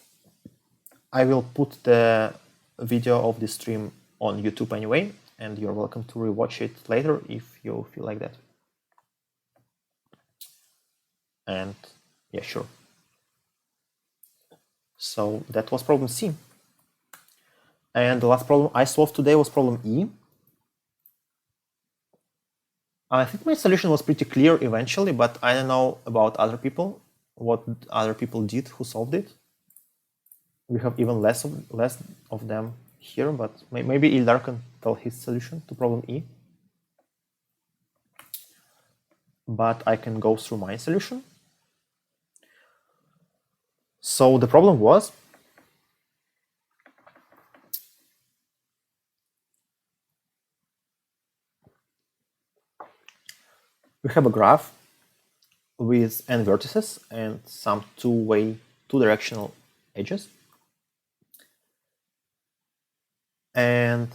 I will put the video of this stream on YouTube anyway, and you're welcome to rewatch it later if you feel like that. And yeah, sure. So that was problem C. And the last problem I solved today was problem E. I think my solution was pretty clear eventually, but I don't know about other people, what other people did who solved it. We have even less of them here, but maybe Ildar can tell his solution to problem E. But I can go through my solution. So the problem was we have a graph with n vertices and some two-directional edges. and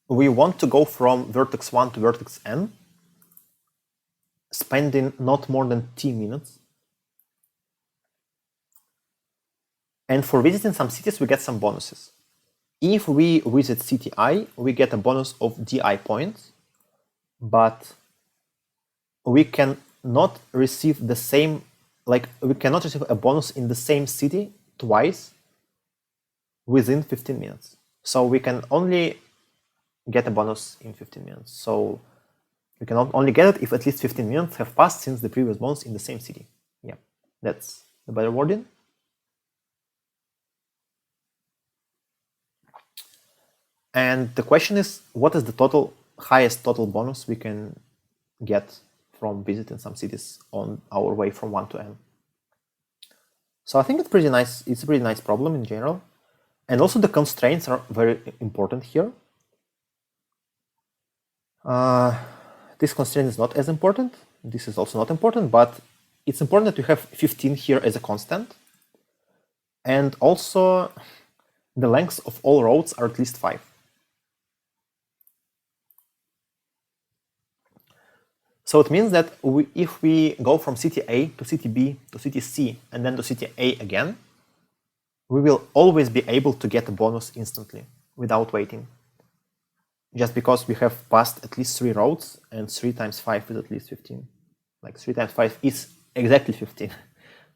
we want to go from vertex 1 to vertex n, spending not more than t minutes. And for visiting some cities, we get some bonuses. If we visit city I, we get a bonus of di points, but we cannot receive the same, like we cannot receive a bonus in the same city twice within 15 minutes. So we can only get a bonus in 15 minutes. So we can only get it if at least 15 minutes have passed since the previous bonus in the same city. Yeah, that's the better wording. And the question is, what is the highest total bonus we can get from visiting some cities on our way from 1 to n? So I think it's pretty nice. It's a pretty nice problem in general. And also the constraints are very important here. This constraint is not as important. This is also not important, but it's important that we have 15 here as a constant. And also the lengths of all roads are at least 5. So it means that if we go from city A to city B to city C and then to city A again, we will always be able to get a bonus instantly without waiting. Just because we have passed at least 3 roads, and 3 times 5 is at least 15. Like 3 times 5 is exactly 15,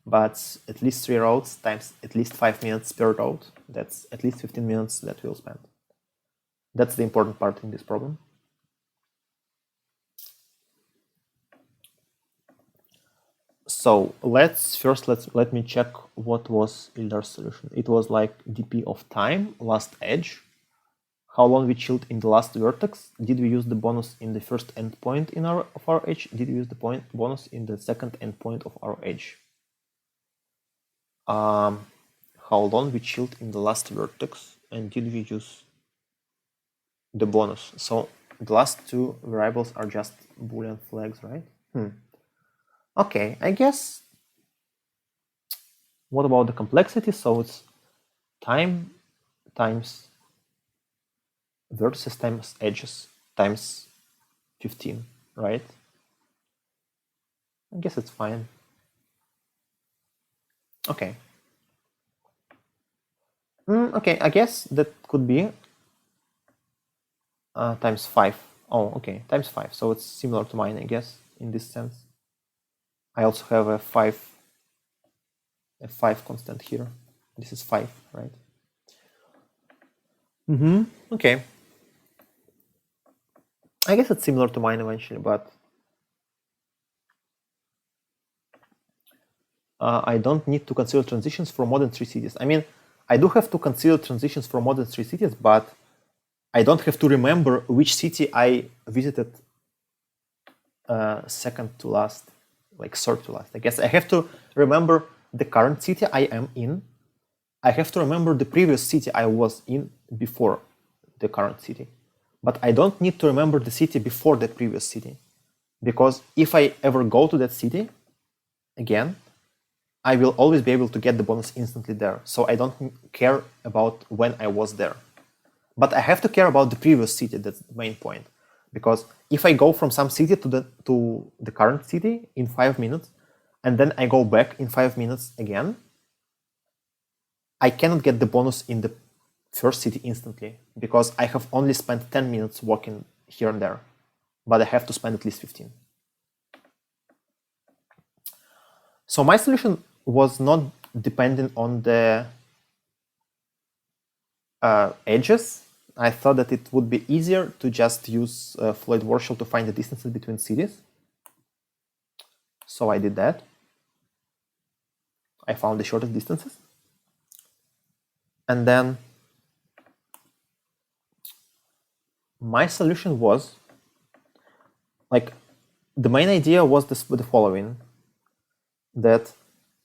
but at least 3 roads times at least 5 minutes per road, that's at least 15 minutes that we'll spend. That's the important part in this problem. So let me check what was Ildar's solution. It was like dp of time, last edge, how long we chilled in the last vertex. Did we use the bonus in the first endpoint of our edge? Did we use the bonus in the second endpoint of our edge? How long we chilled in the last vertex, and did we use the bonus? So the last 2 variables are just Boolean flags, right? Okay, I guess. What about the complexity? So it's time times vertices times edges times 15, right? I guess it's fine. Okay. Okay, I guess that could be times 5. Oh, okay, times 5. So it's similar to mine, I guess, in this sense. I also have a 5 constant here. This is 5, right? Okay. I guess it's similar to mine eventually, but I don't need to consider transitions for more than 3 cities. I mean, I do have to consider transitions for more than 3 cities, but I don't have to remember which city I visited second to last, like third to last. I guess I have to remember the current city I am in. I have to remember the previous city I was in before the current city. But I don't need to remember the city before the previous city. Because if I ever go to that city again, I will always be able to get the bonus instantly there. So I don't care about when I was there. But I have to care about the previous city. That's the main point. Because if I go from some city to the current city in 5 minutes, and then I go back in 5 minutes again, I cannot get the bonus in the first city instantly, because I have only spent 10 minutes walking here and there, but I have to spend at least 15. So my solution was not dependent on the edges. I thought that it would be easier to just use Floyd Warshall to find the distances between cities. So I did that. I found the shortest distances. And then my solution was, like, the main idea was the following, that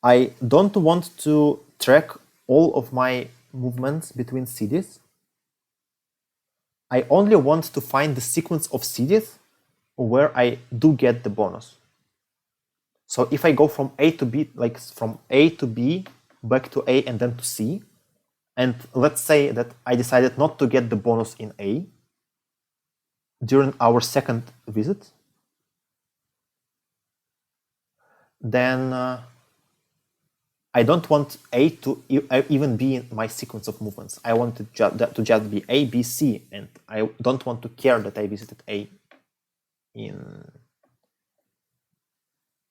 I don't want to track all of my movements between cities. I only want to find the sequence of cities where I do get the bonus. So if I go from A to B, like from A to B, back to A and then to C, And let's say that I decided not to get the bonus in A during our second visit, then I don't want A to even be in my sequence of movements. I want it to just be A, B, C, and I don't want to care that I visited A in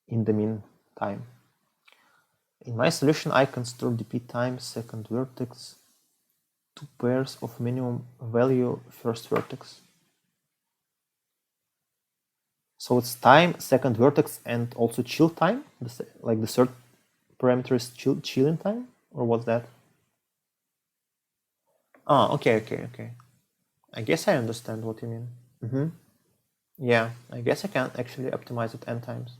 the meantime. In my solution, I consider dp times second vertex, 2 pairs of minimum value first vertex. So it's time, second vertex, and also chill time, like the third parameter is chilling time, or what's that? Ah, okay. I guess I understand what you mean. Yeah, I guess I can actually optimize it n times.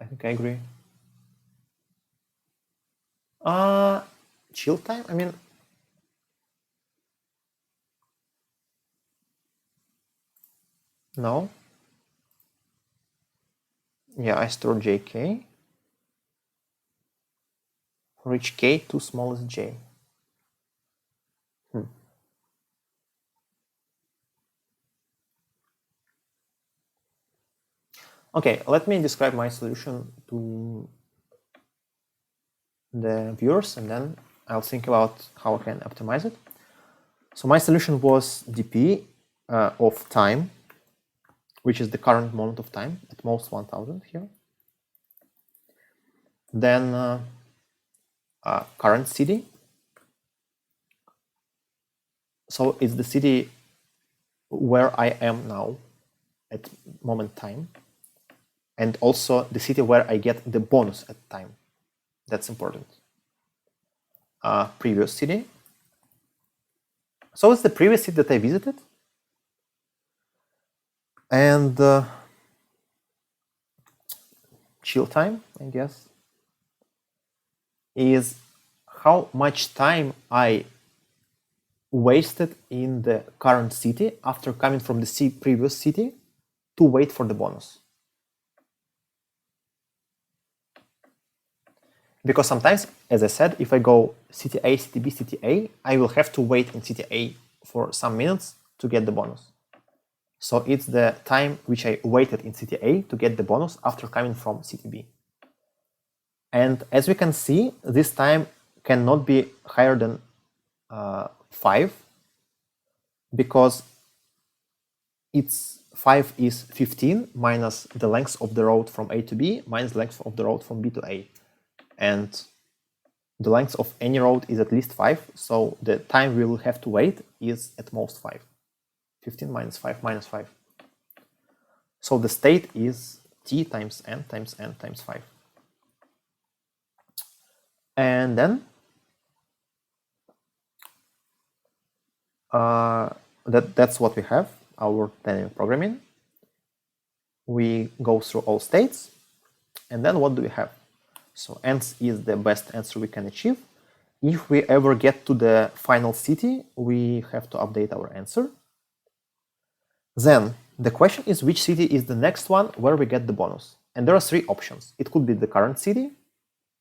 I think I agree. Chill time? I mean, no. Yeah, I store jk. For each k, too small is j. Okay, let me describe my solution to the viewers, and then I'll think about how I can optimize it. So my solution was dp of time, which is the current moment of time, at most 1000 here. Then current city. So it's the city where I am now at moment time, and also the city where I get the bonus at time. That's important. Previous city. So it's the previous city that I visited. And chill time, I guess, is how much time I wasted in the current city after coming from the previous city to wait for the bonus. Because sometimes, as I said, if I go city A, city B, city A, I will have to wait in city A for some minutes to get the bonus. So it's the time which I waited in city A to get the bonus after coming from city B. And as we can see, this time cannot be higher than 5, because it's 5 is 15 minus the length of the road from A to B minus the length of the road from B to A. And the length of any road is at least 5, so the time we will have to wait is at most 5. 15 minus 5 minus 5. So the state is t times n times n times 5. And then that's what we have, our dynamic programming. We go through all states, and then what do we have? So nth is the best answer we can achieve. If we ever get to the final city, we have to update our answer. Then the question is, which city is the next one where we get the bonus? And there are 3 options. It could be the current city,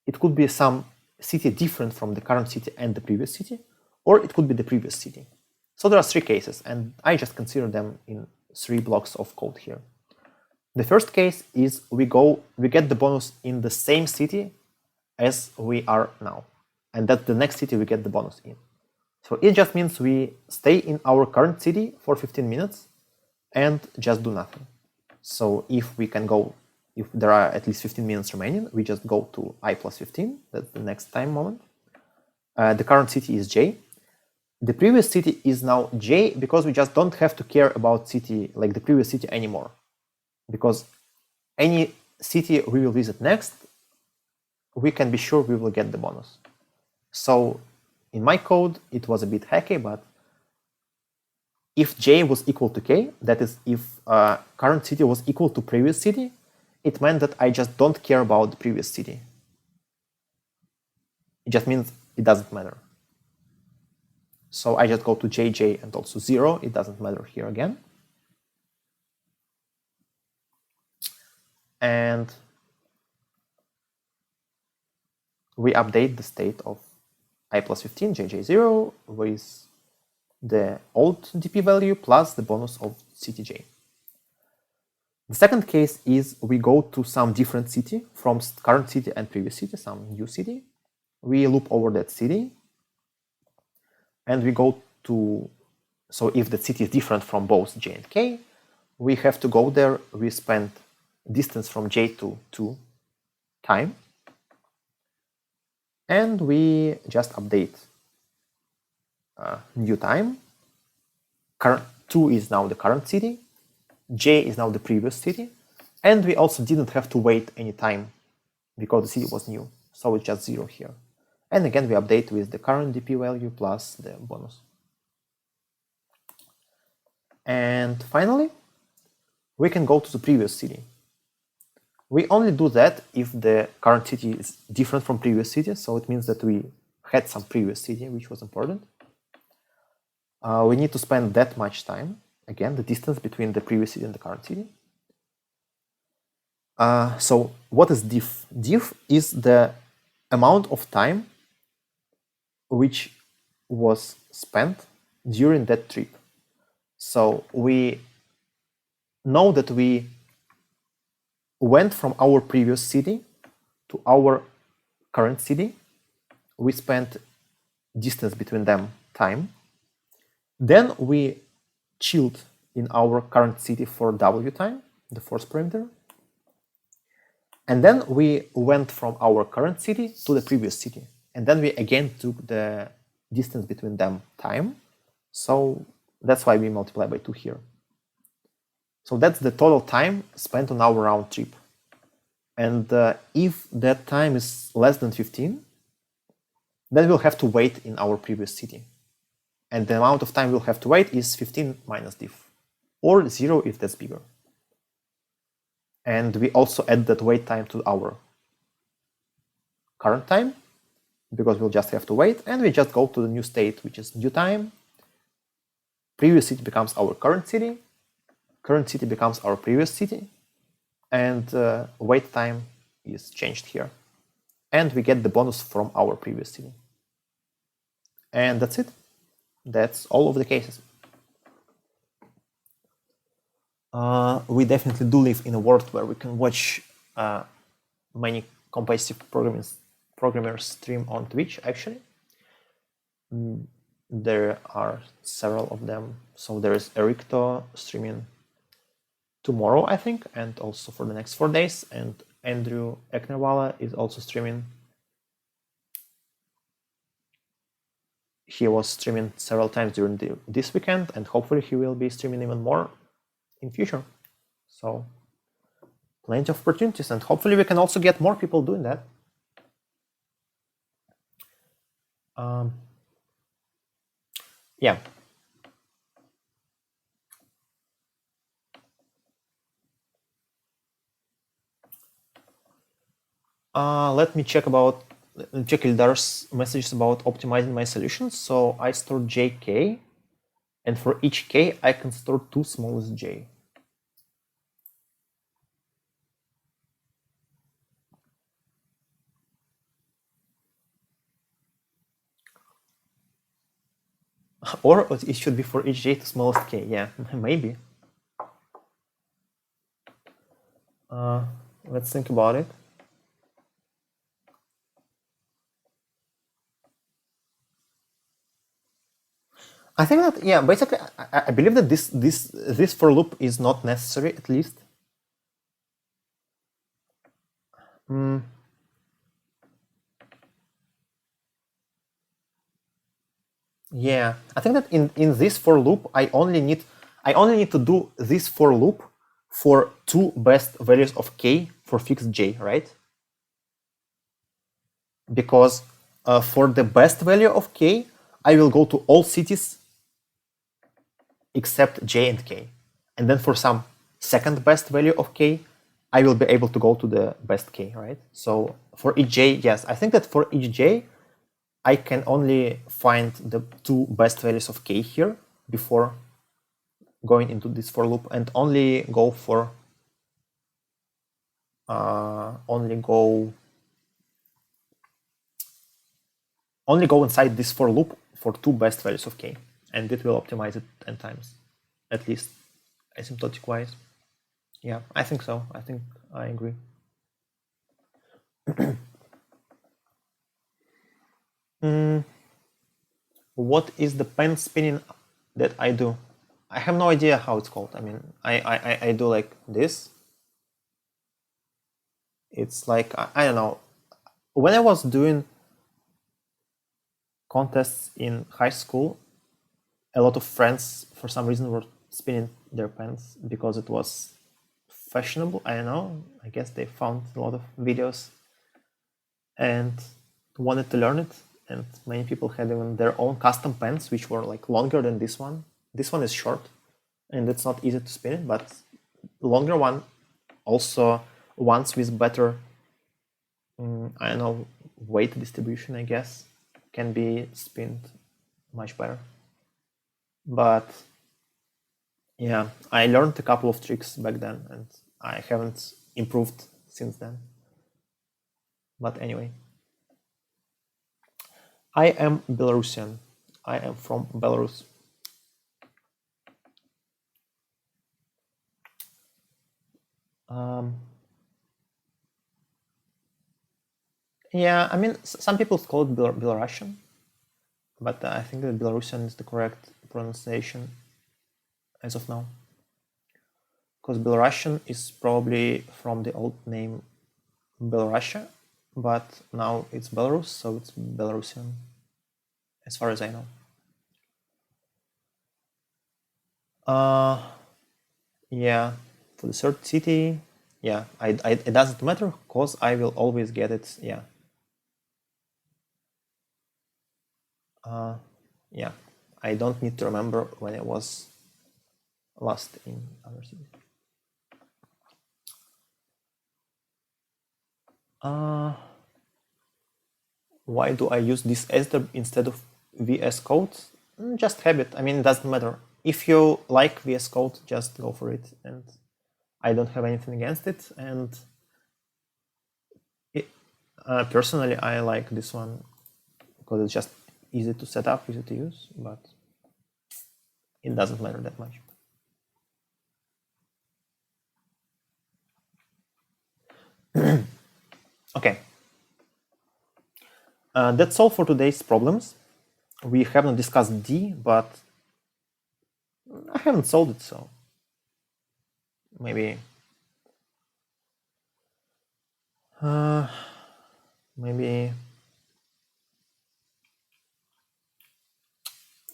it could be some city different from the current city and the previous city, or it could be the previous city. So there are 3 cases, and I just consider them in 3 blocks of code here. The first case is we get the bonus in the same city as we are now, and that's the next city we get the bonus in. So it just means we stay in our current city for 15 minutes and just do nothing. So if there are at least 15 minutes remaining, we just go to I plus 15, that's the next time moment. The current city is J. The previous city is now J, because we just don't have to care about city, like the previous city, anymore. Because any city we will visit next, we can be sure we will get the bonus. So in my code, it was a bit hacky, but if J was equal to K, that is, if current city was equal to previous city, it meant that I just don't care about the previous city. It just means it doesn't matter. So I just go to JJ and also 0. It doesn't matter here again. And we update the state of I plus 15, jj0 with the old dp value plus the bonus of ctj. The second case is we go to some different city from current city and previous city, some new city. We loop over that city and we go to, so if the city is different from both j and k, we have to go there. We spend distance from j to 2 time, and we just update new time. Current 2 is now the current city, j is now the previous city, and we also didn't have to wait any time because the city was new, so it's just 0 here. And again, we update with the current dp value plus the bonus. And finally, we can go to the previous city. We only do that if the current city is different from previous city, so it means that we had some previous city, which was important. We need to spend that much time, again, the distance between the previous city and the current city. So what is diff? Diff is the amount of time which was spent during that trip. So we know that we went from our previous city to our current city. We spent distance between them time. Then we chilled in our current city for w time, the force parameter. And then we went from our current city to the previous city. And then we again took the distance between them time. So that's why we multiply by 2 here. So that's the total time spent on our round trip. And if that time is less than 15, then we'll have to wait in our previous city. And the amount of time we'll have to wait is 15 minus diff, or 0 if that's bigger. And we also add that wait time to our current time, because we'll just have to wait, and we just go to the new state, which is new time. Previous city becomes our current city becomes our previous city, and wait time is changed here. And we get the bonus from our previous city. And that's it. That's all of the cases. We definitely do live in a world where we can watch many competitive programmers stream on Twitch, actually. There are several of them. So there is Ericto streaming tomorrow, I think, and also for the next 4 days. And Andrew Eknerwala is also streaming. He was streaming several times during this weekend, and hopefully he will be streaming even more in future. So plenty of opportunities, and hopefully we can also get more people doing that. Yeah. Let me check Ildar's messages about optimizing my solutions. So I store jk, and for each k, I can store 2 smallest j. Or it should be for each j to smallest k. Yeah, maybe. Let's think about it. I think that, yeah, basically, I believe that this for loop is not necessary, at least. Yeah, I think that in this for loop, I only need to do this for loop for 2 best values of k for fixed j, right? Because for the best value of k, I will go to all cities except j and k. And then for some second best value of k, I will be able to go to the best k, right? So for each j, yes, I think that for each j, I can only find the 2 best values of k here before going into this for loop, and only go for only go inside this for loop for 2 best values of k, and it will optimize it 10 times, at least asymptotic wise. Yeah, I think so. I think I agree. What is the pen spinning that I do? I have no idea how it's called. I mean, I do like this. It's like, I don't know. When I was doing contests in high school, a lot of friends, for some reason, were spinning their pens because it was fashionable. I don't know. I guess they found a lot of videos and wanted to learn it. And many people had even their own custom pens, which were like longer than this one. This one is short, and it's not easy to spin it, but the longer one, also ones with better, I don't know, weight distribution, I guess, can be spinned much better. But yeah, I learned a couple of tricks back then, and I haven't improved since then. But anyway, I am Belarusian. I am from Belarus. Yeah, I mean, some people call it Belarusian, but I think that Belarusian is the correct pronunciation as of now. Because Belarusian is probably from the old name Belarusia, but now it's Belarus, so it's Belarusian, as far as I know. Yeah, for the third city, yeah, it doesn't matter because I will always get it. Yeah. Yeah, I don't need to remember when I was last in other cities. Why do I use this ester instead of VS Code? Just habit. I mean, it doesn't matter. If you like VS Code, just go for it. And I don't have anything against it. And personally, I like this one because it's just easy to set up, easy to use, but it doesn't matter that much. Okay. That's all for today's problems. We haven't discussed D, but I haven't solved it, so maybe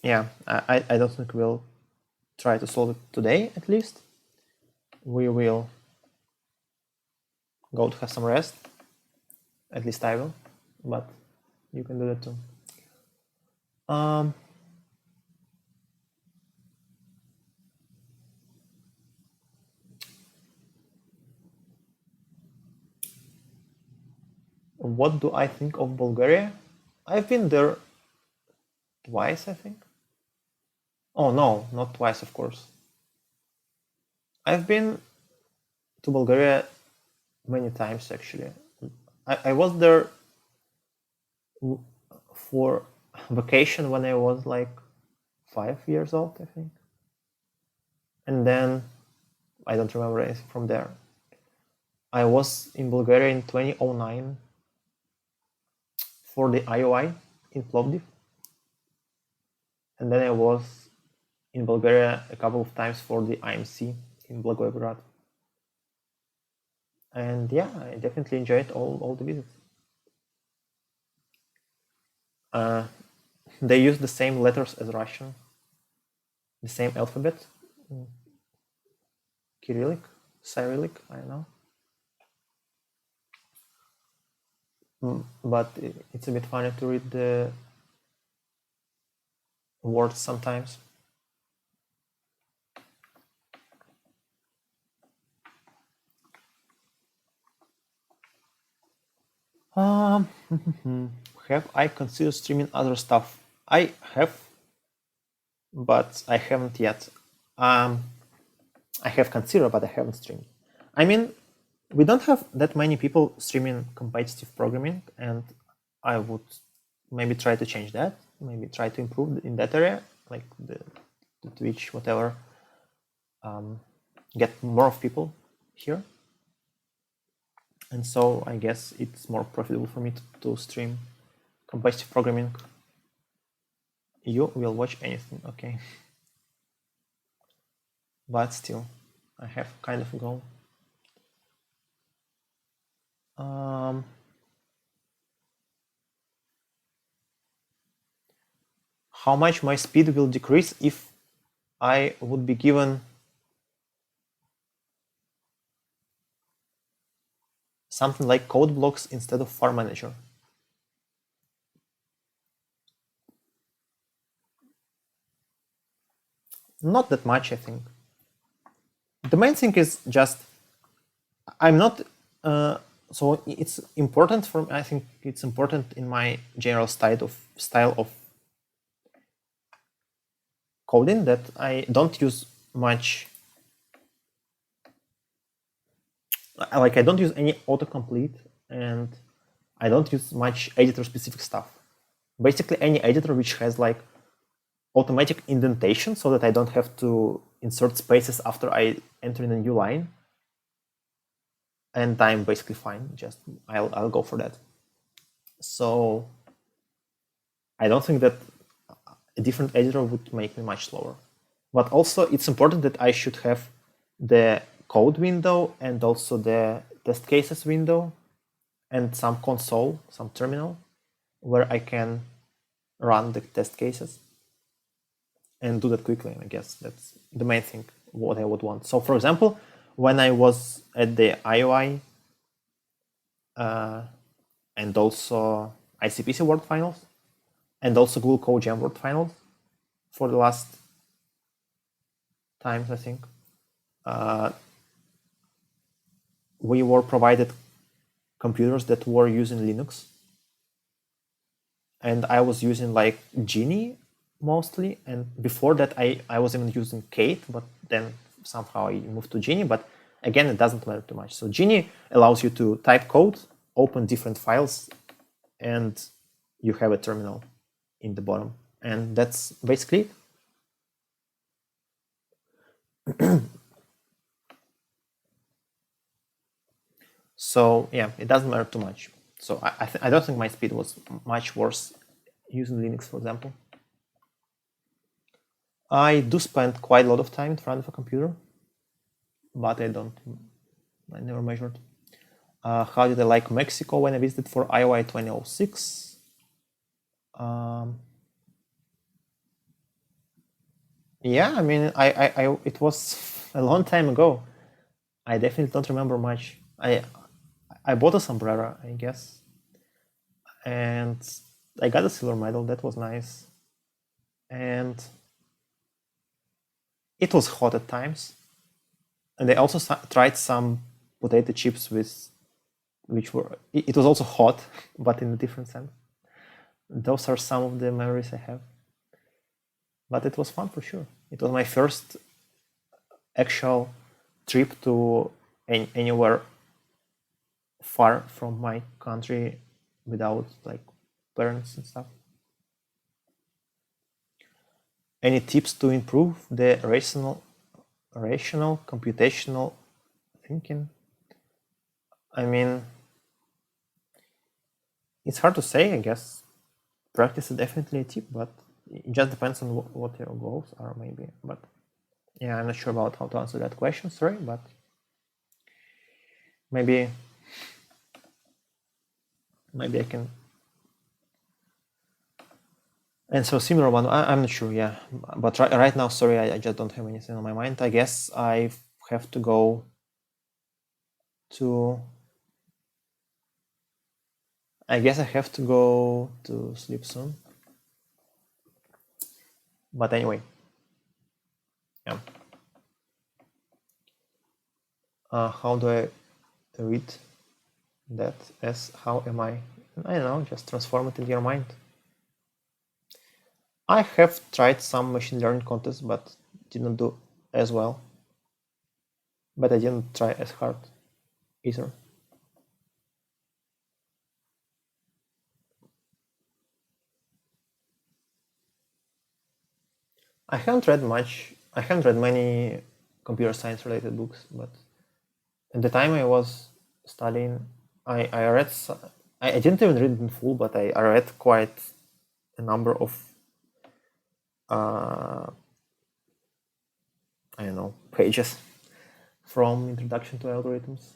yeah, I don't think we'll try to solve it today, at least. We will go to have some rest. At least I will, but you can do that too. What do I think of Bulgaria? I've been there twice, I think. Oh no, not twice, of course. I've been to Bulgaria many times, actually. I was there for vacation when I was like 5 years old, I think. And then I don't remember anything from there. I was in Bulgaria in 2009 for the IOI in Plovdiv. And then I was in Bulgaria a couple of times for the IMC in Blagoevgrad. And yeah, I definitely enjoyed all the visits. They use the same letters as Russian, the same alphabet, Cyrillic, I don't know. But it's a bit funny to read the words sometimes. Have I considered streaming other stuff? I have, but I haven't yet. I have considered, but I haven't streamed. I mean, we don't have that many people streaming competitive programming, and I would maybe try to change that, maybe try to improve in that area, like the Twitch, whatever, get more of people here. And so I guess it's more profitable for me to stream competitive programming. You will watch anything, okay. But still, I have kind of a goal. How much my speed will decrease if I would be given something like code blocks instead of file manager? Not that much, I think. The main thing is just I'm not so it's important for me. I think it's important in my general style of coding that I don't use much, like I don't use any autocomplete, and I don't use much editor specific stuff. Basically any editor which has like automatic indentation so that I don't have to insert spaces after I enter in a new line, and I'm basically fine. Just I'll go for that. So I don't think that a different editor would make me much slower. But also it's important that I should have the code window and also the test cases window and some console, some terminal where I can run the test cases and do that quickly. I guess that's the main thing what I would want. So for example, when I was at the IOI and also ICPC World Finals and also Google Code Jam World Finals for the last times, I think, we were provided computers that were using Linux. And I was using like Genie mostly. And before that, I was even using Kate, but then somehow I moved to Genie. But again, it doesn't matter too much. So Genie allows you to type code, open different files, and you have a terminal in the bottom. And that's basically it. So yeah, it doesn't matter too much. So I don't think my speed was much worse using Linux, for example. I do spend quite a lot of time in front of a computer, but I never measured. How did I like Mexico when I visited for IOI 2006? Yeah, I mean, it was a long time ago. I definitely don't remember much. I bought a sombrero, I guess, and I got a silver medal. That was nice, and it was hot at times. And I also tried some potato chips which were, it was also hot, but in a different sense. Those are some of the memories I have. But it was fun for sure. It was my first actual trip to anywhere far from my country without like parents and stuff. Any tips to improve the rational computational thinking? I mean, it's hard to say, I guess. Practice is definitely a tip, but it just depends on what your goals are, maybe. But yeah, I'm not sure about how to answer that question, sorry, but maybe I can answer a similar one. I'm not sure, yeah. But right now, sorry, I just don't have anything on my mind. I guess I have to go to... I guess I have to go to sleep soon. But anyway, yeah. How do I read that as how am I don't know, just transform it in your mind. I have tried some machine learning contests, but didn't do as well. But I didn't try as hard either. I haven't read much. I haven't read many computer science related books, but at the time I was studying, I read. I didn't even read it in full, but I read quite a number of I don't know, pages from Introduction to Algorithms,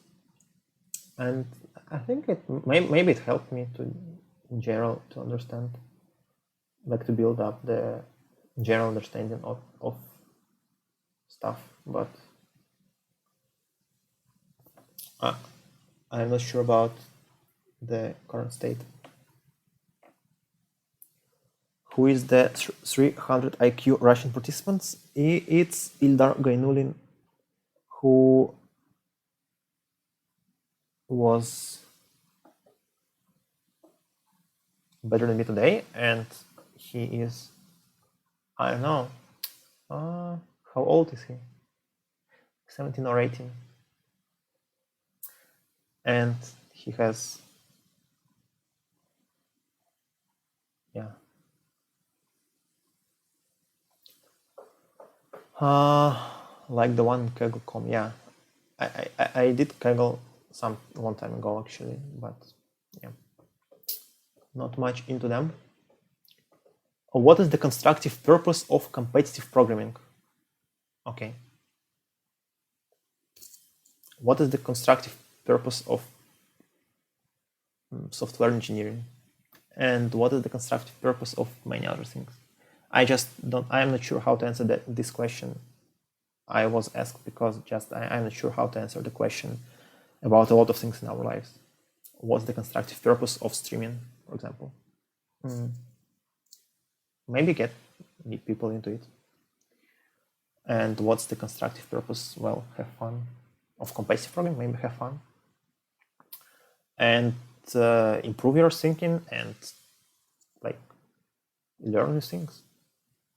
and I think it maybe it helped me to, in general, to understand, like to build up the general understanding of stuff, but I'm not sure about the current state. Who is the 300 IQ Russian participants? It's Ildar Gainulin, who was better than me today, and he is, I don't know, how old is he? 17 or 18. And he has, yeah. Like the one Kaggle.com, yeah. I did Kaggle one time ago actually, but yeah, not much into them. What is the constructive purpose of competitive programming? Okay. What is the constructive purpose of software engineering? And what is the constructive purpose of many other things? I'm not sure how to answer this question. I was asked because I'm not sure how to answer the question about a lot of things in our lives. What's the constructive purpose of streaming, for example? Maybe get people into it. And what's the constructive purpose? Well, have fun. Of competitive programming, maybe have fun. And improve your thinking and like learn new things.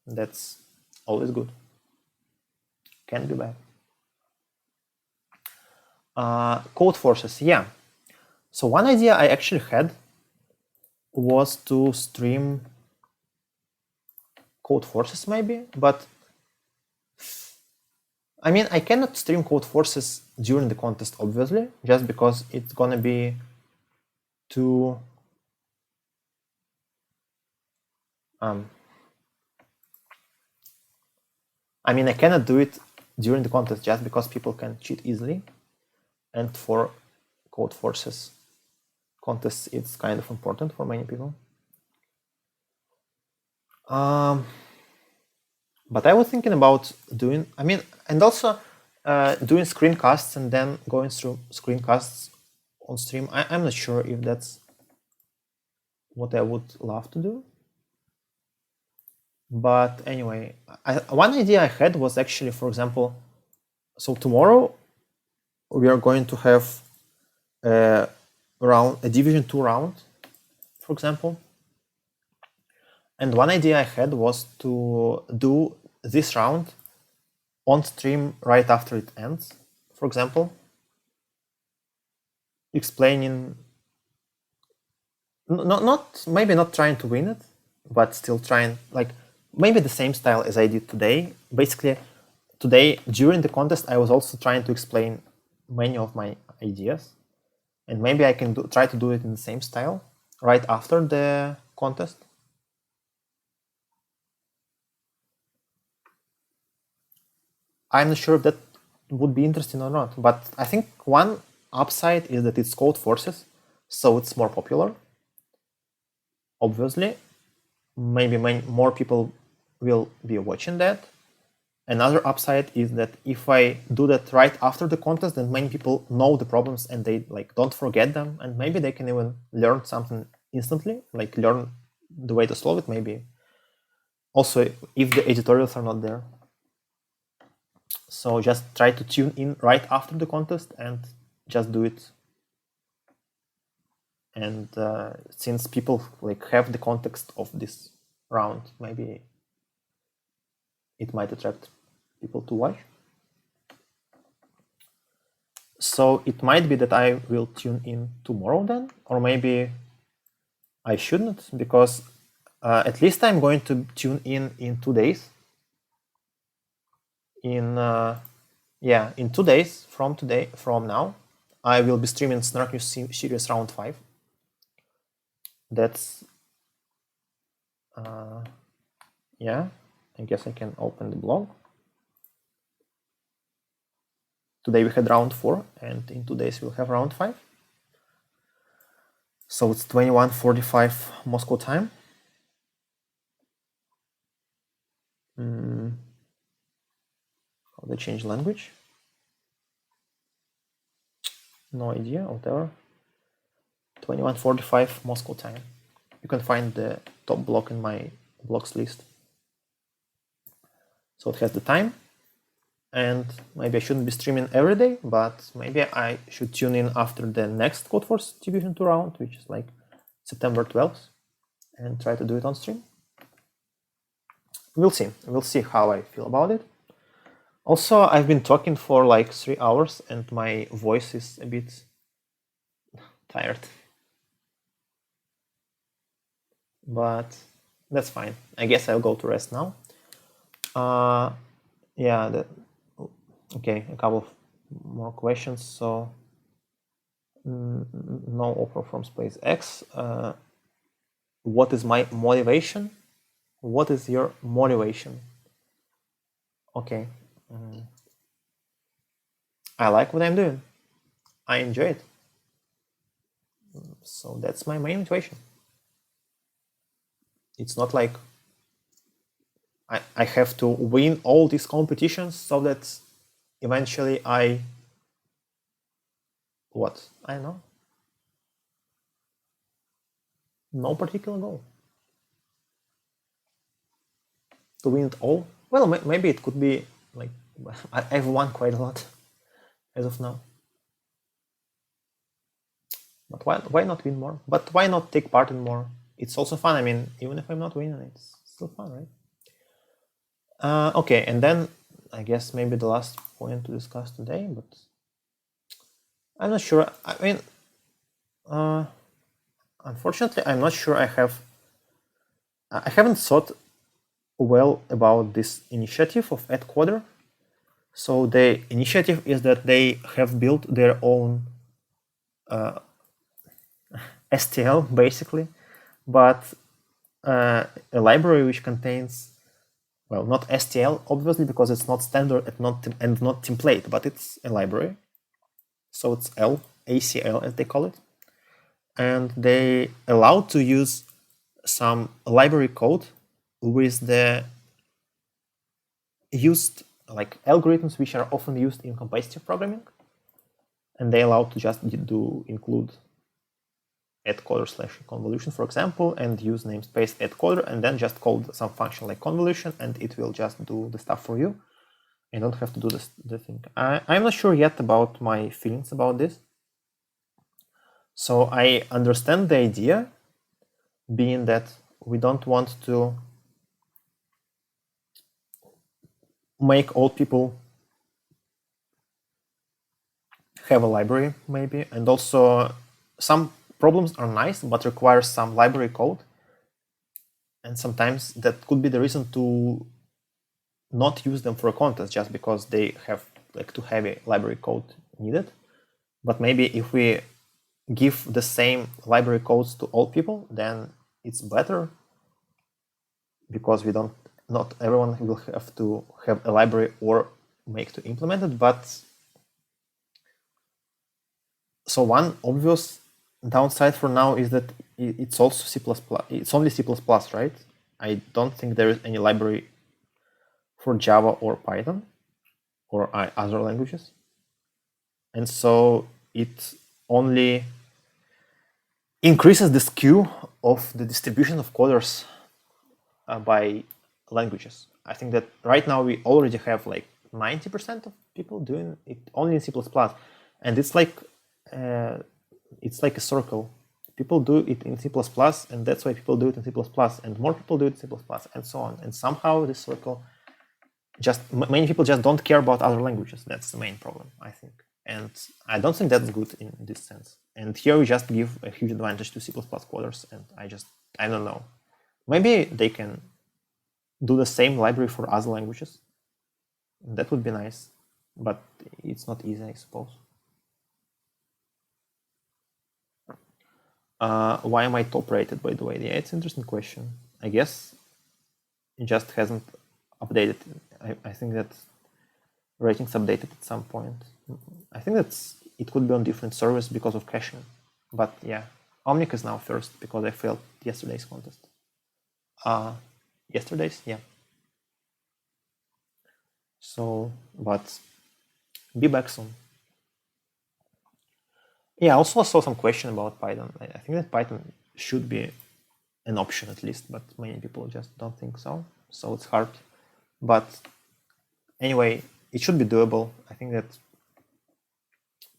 That's always good. Can be bad. Code forces, yeah. So one idea I actually had was to stream code forces maybe, but I mean, I cannot stream code forces during the contest, obviously, just because it's gonna be too I mean, I cannot do it during the contest just because people can cheat easily. And for code forces contests, it's kind of important for many people. But I was thinking about doing, and also doing screencasts and then going through screencasts on stream. I'm not sure if that's what I would love to do. But anyway, one idea I had was actually, for example, so tomorrow we are going to have a Division 2 round, for example. And one idea I had was to do this round on stream right after it ends, for example, explaining, maybe not trying to win it, but still trying, like maybe the same style as I did today. Basically, today during the contest, I was also trying to explain many of my ideas, and maybe I can try to do it in the same style right after the contest. I'm not sure if that would be interesting or not, but I think one upside is that it's code forces, so it's more popular. Obviously, maybe more people will be watching that. Another upside is that if I do that right after the contest, then many people know the problems and they don't forget them, and maybe they can even learn something instantly, like learn the way to solve it, maybe. Also, if the editorials are not there. So just try to tune in right after the contest and just do it. And since people have the context of this round, maybe it might attract people to watch. So it might be that I will tune in tomorrow then, or maybe I shouldn't, because at least I'm going to tune in 2 days. in 2 days from now, I will be streaming Snark News Series Round 5. That's yeah, I guess I can open the blog. Today we had round 4, and in 2 days we'll have round 5. So it's 21:45 Moscow time. How they change language? No idea, whatever. 21:45 Moscow time. You can find the top block in my blocks list. So it has the time, and maybe I shouldn't be streaming every day, but maybe I should tune in after the next Codeforce Division 2 round, which is like September 12th, and try to do it on stream. We'll see. We'll see how I feel about it. Also, I've been talking for like 3 hours, and my voice is a bit tired. But that's fine. I guess I'll go to rest now. Yeah, okay, a couple of more questions. So, no offer from SpaceX. What is my motivation? What is your motivation? Okay. I like what I'm doing. I enjoy it. So that's my main motivation. It's not like I have to win all these competitions so that eventually I don't know. No particular goal. To win it all? Well, maybe it could be like I've won quite a lot as of now. But why not win more? But why not take part in more? It's also fun. I mean, even if I'm not winning, it's still fun, right? Okay, and then I guess maybe the last point to discuss today, but I'm not sure. I mean, unfortunately, I'm not sure I haven't thought well about this initiative of AdQuadr. So the initiative is that they have built their own STL, basically, but a library which contains, well, not STL, obviously, because it's not standard and not template, but it's a library. So it's ACL, as they call it. And they allow to use some library code with the used like algorithms which are often used in competitive programming. And they allow to just include AdQuadr/convolution, for example, and use namespace AdQuadr, and then just call some function like convolution, and it will just do the stuff for you. You don't have to do the thing. I'm not sure yet about my feelings about this. So I understand the idea, being that we don't want to make all people have a library, maybe, and also some problems are nice, but require some library code. And sometimes that could be the reason to not use them for a contest just because they have like too heavy library code needed. But maybe if we give the same library codes to all people, then it's better, because not everyone will have to have a library or make to implement it. But so one obvious downside for now is that it's also C++. It's only C++, right? I don't think there is any library for Java or Python or other languages. And so it only increases the skew of the distribution of coders by languages. I think that right now we already have like 90% of people doing it only in C++, and it's like a circle. People do it in C++, and that's why people do it in C++, and more people do it in C++, and so on. And somehow this circle, many people just don't care about other languages. That's the main problem, I think. And I don't think that's good in this sense. And here we just give a huge advantage to C++ coders, and I don't know. Maybe they can do the same library for other languages. That would be nice, but it's not easy, I suppose. Why am I top rated, by the way? Yeah, it's an interesting question. I guess it just hasn't updated. I think that ratings updated at some point. I think it could be on different servers because of caching. But yeah, Omnic is now first because I failed yesterday's contest. Yesterday's, yeah. So, but be back soon. Yeah, I also saw some question about Python. I think that Python should be an option at least, but many people just don't think so. So it's hard. But anyway, it should be doable. I think that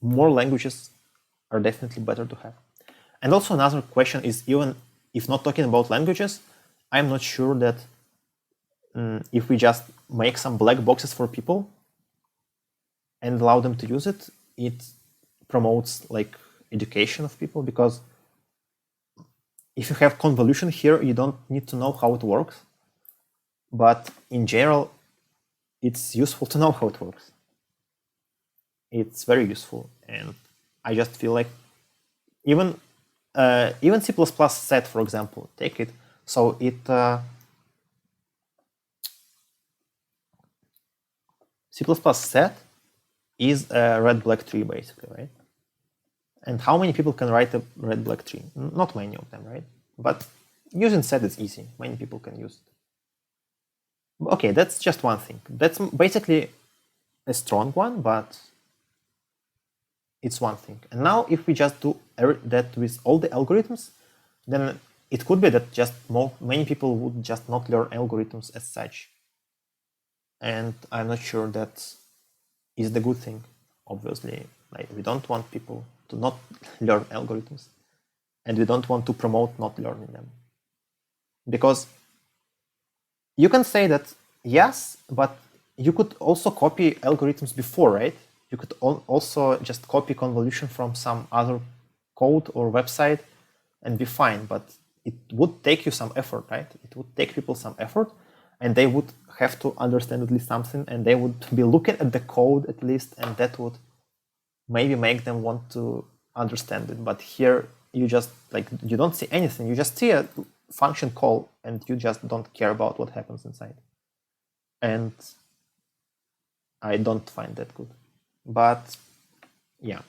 more languages are definitely better to have. And also another question is, even if not talking about languages, I'm not sure that if we just make some black boxes for people and allow them to use it, it promotes like education of people, because if you have convolution here, you don't need to know how it works. But in general, it's useful to know how it works. It's very useful. And I just feel like even C++ set, for example, take it. So it C++ set is a red-black tree, basically, right? And how many people can write a red-black tree? Not many of them, right? But using set is easy. Many people can use it. Okay, that's just one thing. That's basically a strong one, but it's one thing. And now if we just do that with all the algorithms, then it could be that just many people would just not learn algorithms as such. And I'm not sure that is the good thing, obviously. Like, we don't want people to not learn algorithms, and we don't want to promote not learning them. Because you can say that, yes, but you could also copy algorithms before, right? You could also just copy convolution from some other code or website and be fine, but it would take you some effort, right? It would take people some effort, and they would have to understand at least something, and they would be looking at the code at least, and that would maybe make them want to understand it. But here you just you don't see anything. You just see a function call, and you just don't care about what happens inside. And I don't find that good. But yeah,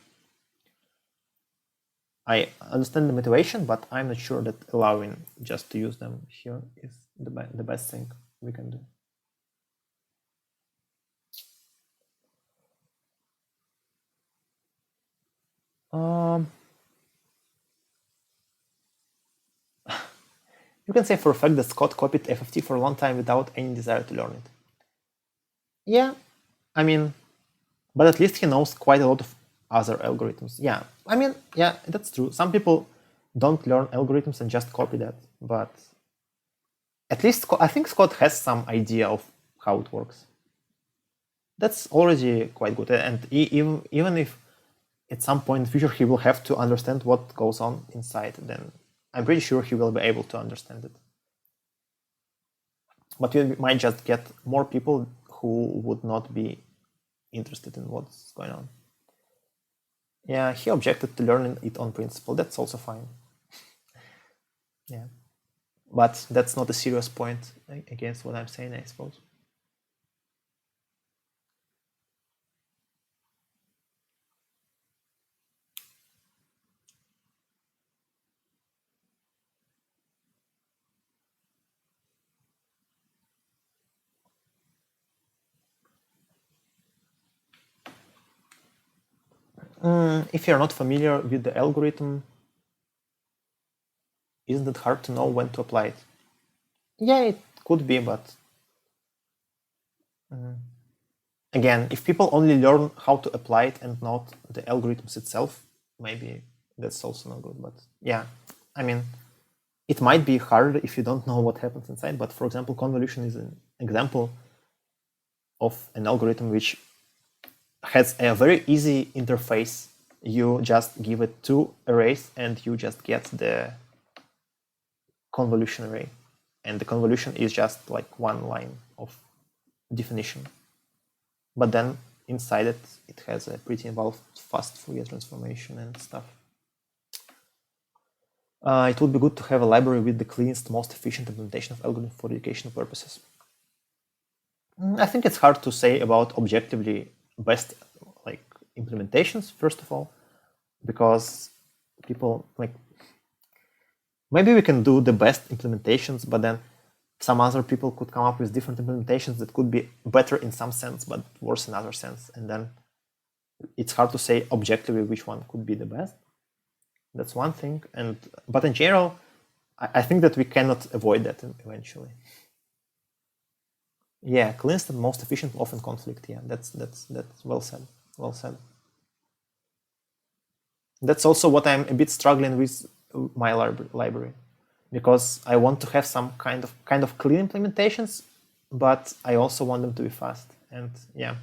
I understand the motivation, but I'm not sure that allowing just to use them here is the best thing we can do. You can say for a fact that Scott copied FFT for a long time without any desire to learn it. Yeah, I mean, but at least he knows quite a lot of other algorithms. Yeah, I mean, yeah, that's true. Some people don't learn algorithms and just copy that, but at least I think Scott has some idea of how it works. That's already quite good. And even if at some point in the future he will have to understand what goes on inside, then I'm pretty sure he will be able to understand it. But we might just get more people who would not be interested in what's going on. Yeah, he objected to learning it on principle. That's also fine. Yeah, but that's not a serious point against what I'm saying, I suppose. If you're not familiar with the algorithm, isn't it hard to know when to apply it? Yeah, it could be, but again, if people only learn how to apply it and not the algorithms itself, maybe that's also not good. But yeah, I mean, it might be hard if you don't know what happens inside. But for example, convolution is an example of an algorithm which has a very easy interface. You just give it two arrays and you just get the convolution array. And the convolution is just like one line of definition. but then inside it, it has a pretty involved fast Fourier transformation and stuff. It would be good to have a library with the cleanest, most efficient implementation of algorithm for educational purposes. I think it's hard to say about objectively best like implementations, first of all, because people like maybe we can do the best implementations, but then some other people could come up with different implementations that could be better in some sense, but worse in other sense. And then it's hard to say objectively which one could be the best. That's one thing. But in general, I think that we cannot avoid that eventually. Yeah, cleanest and most efficient often conflict. Yeah, that's well said. Well said. That's also what I'm a bit struggling with my library, because I want to have some kind of clean implementations, but I also want them to be fast. And yeah,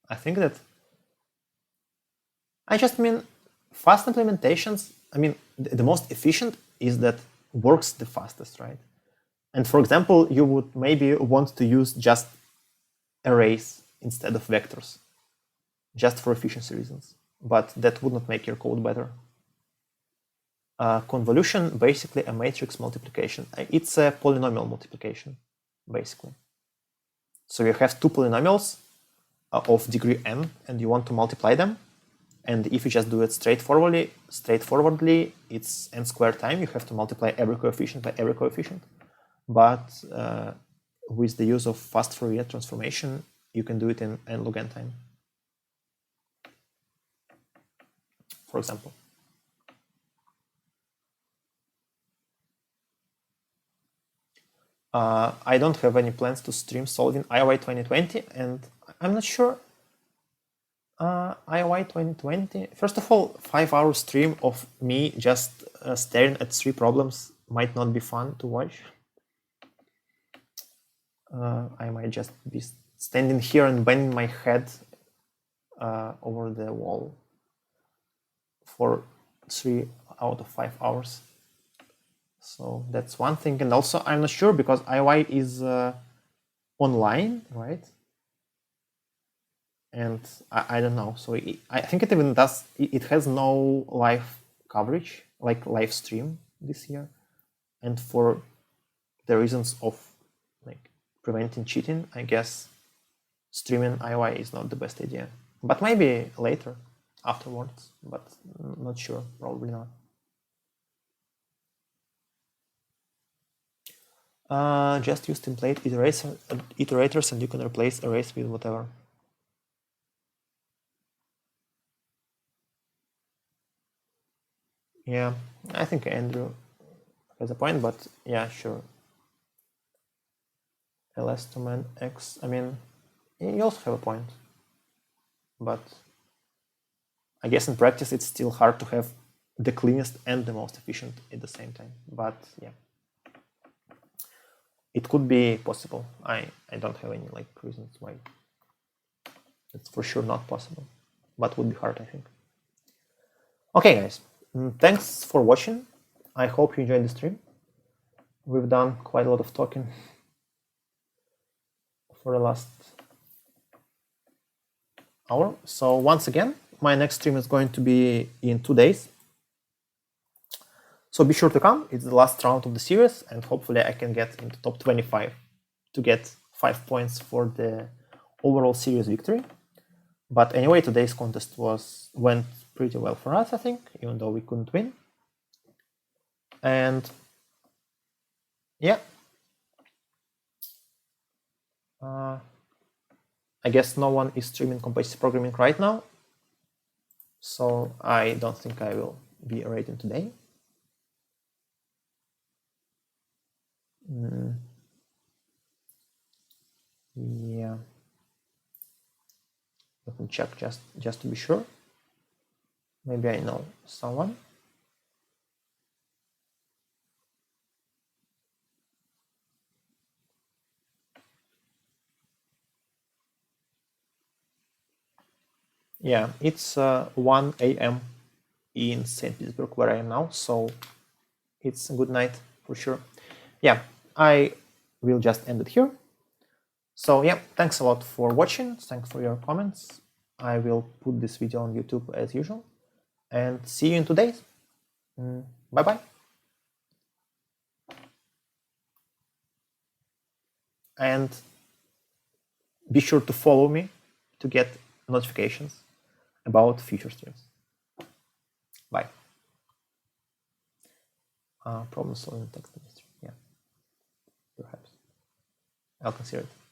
I think that I just mean fast implementations. I mean, the most efficient is that works the fastest, right? And for example, you would maybe want to use just arrays instead of vectors, just for efficiency reasons, but that would not make your code better. Convolution, basically a matrix multiplication. It's a polynomial multiplication, basically. So you have two polynomials of degree n, and you want to multiply them. And if you just do it straightforwardly, it's n squared time. You have to multiply every coefficient by every coefficient. But with the use of fast Fourier transformation, you can do it in n log n time, for example. I don't have any plans to stream solving IOI 2020, and I'm not sure. IOI 2020, first of all, 5-hour stream of me just staring at 3 problems might not be fun to watch. I might just be standing here and banging my head over the wall for 3 out of 5 hours. So that's one thing. And also, I'm not sure because IOI is online, right? And I don't know. So I think it even does, it has no live coverage, like live stream this year. And for the reasons of like preventing cheating, I guess streaming IOI is not the best idea. But maybe later, afterwards, but not sure, probably not. Just use template iterators and you can replace arrays with whatever. Yeah, I think Andrew has a point, but yeah, sure. ls to man x, I mean, you also have a point, but I guess in practice it's still hard to have the cleanest and the most efficient at the same time, but yeah. It could be possible. I don't have any like reasons why it's for sure not possible, but would be hard, I think. Okay, guys, thanks for watching. I hope you enjoyed the stream. We've done quite a lot of talking for the last hour. So once again, my next stream is going to be in 2 days. So be sure to come. It's the last round of the series, and hopefully I can get into top 25 to get 5 points for the overall series victory. But anyway, today's contest went pretty well for us, I think, even though we couldn't win. And yeah, I guess no one is streaming competitive programming right now, so I don't think I will be rating today. Yeah, let me check just to be sure. Maybe I know someone. Yeah, it's 1 a.m. in St. Petersburg, where I am now, so it's a good night for sure. Yeah, I will just end it here. So yeah, thanks a lot for watching. Thanks for your comments. I will put this video on YouTube as usual, and see you in 2 days. Bye bye. And be sure to follow me to get notifications about future streams. Bye. Problem solving text industry. Yeah, perhaps. I'll consider it.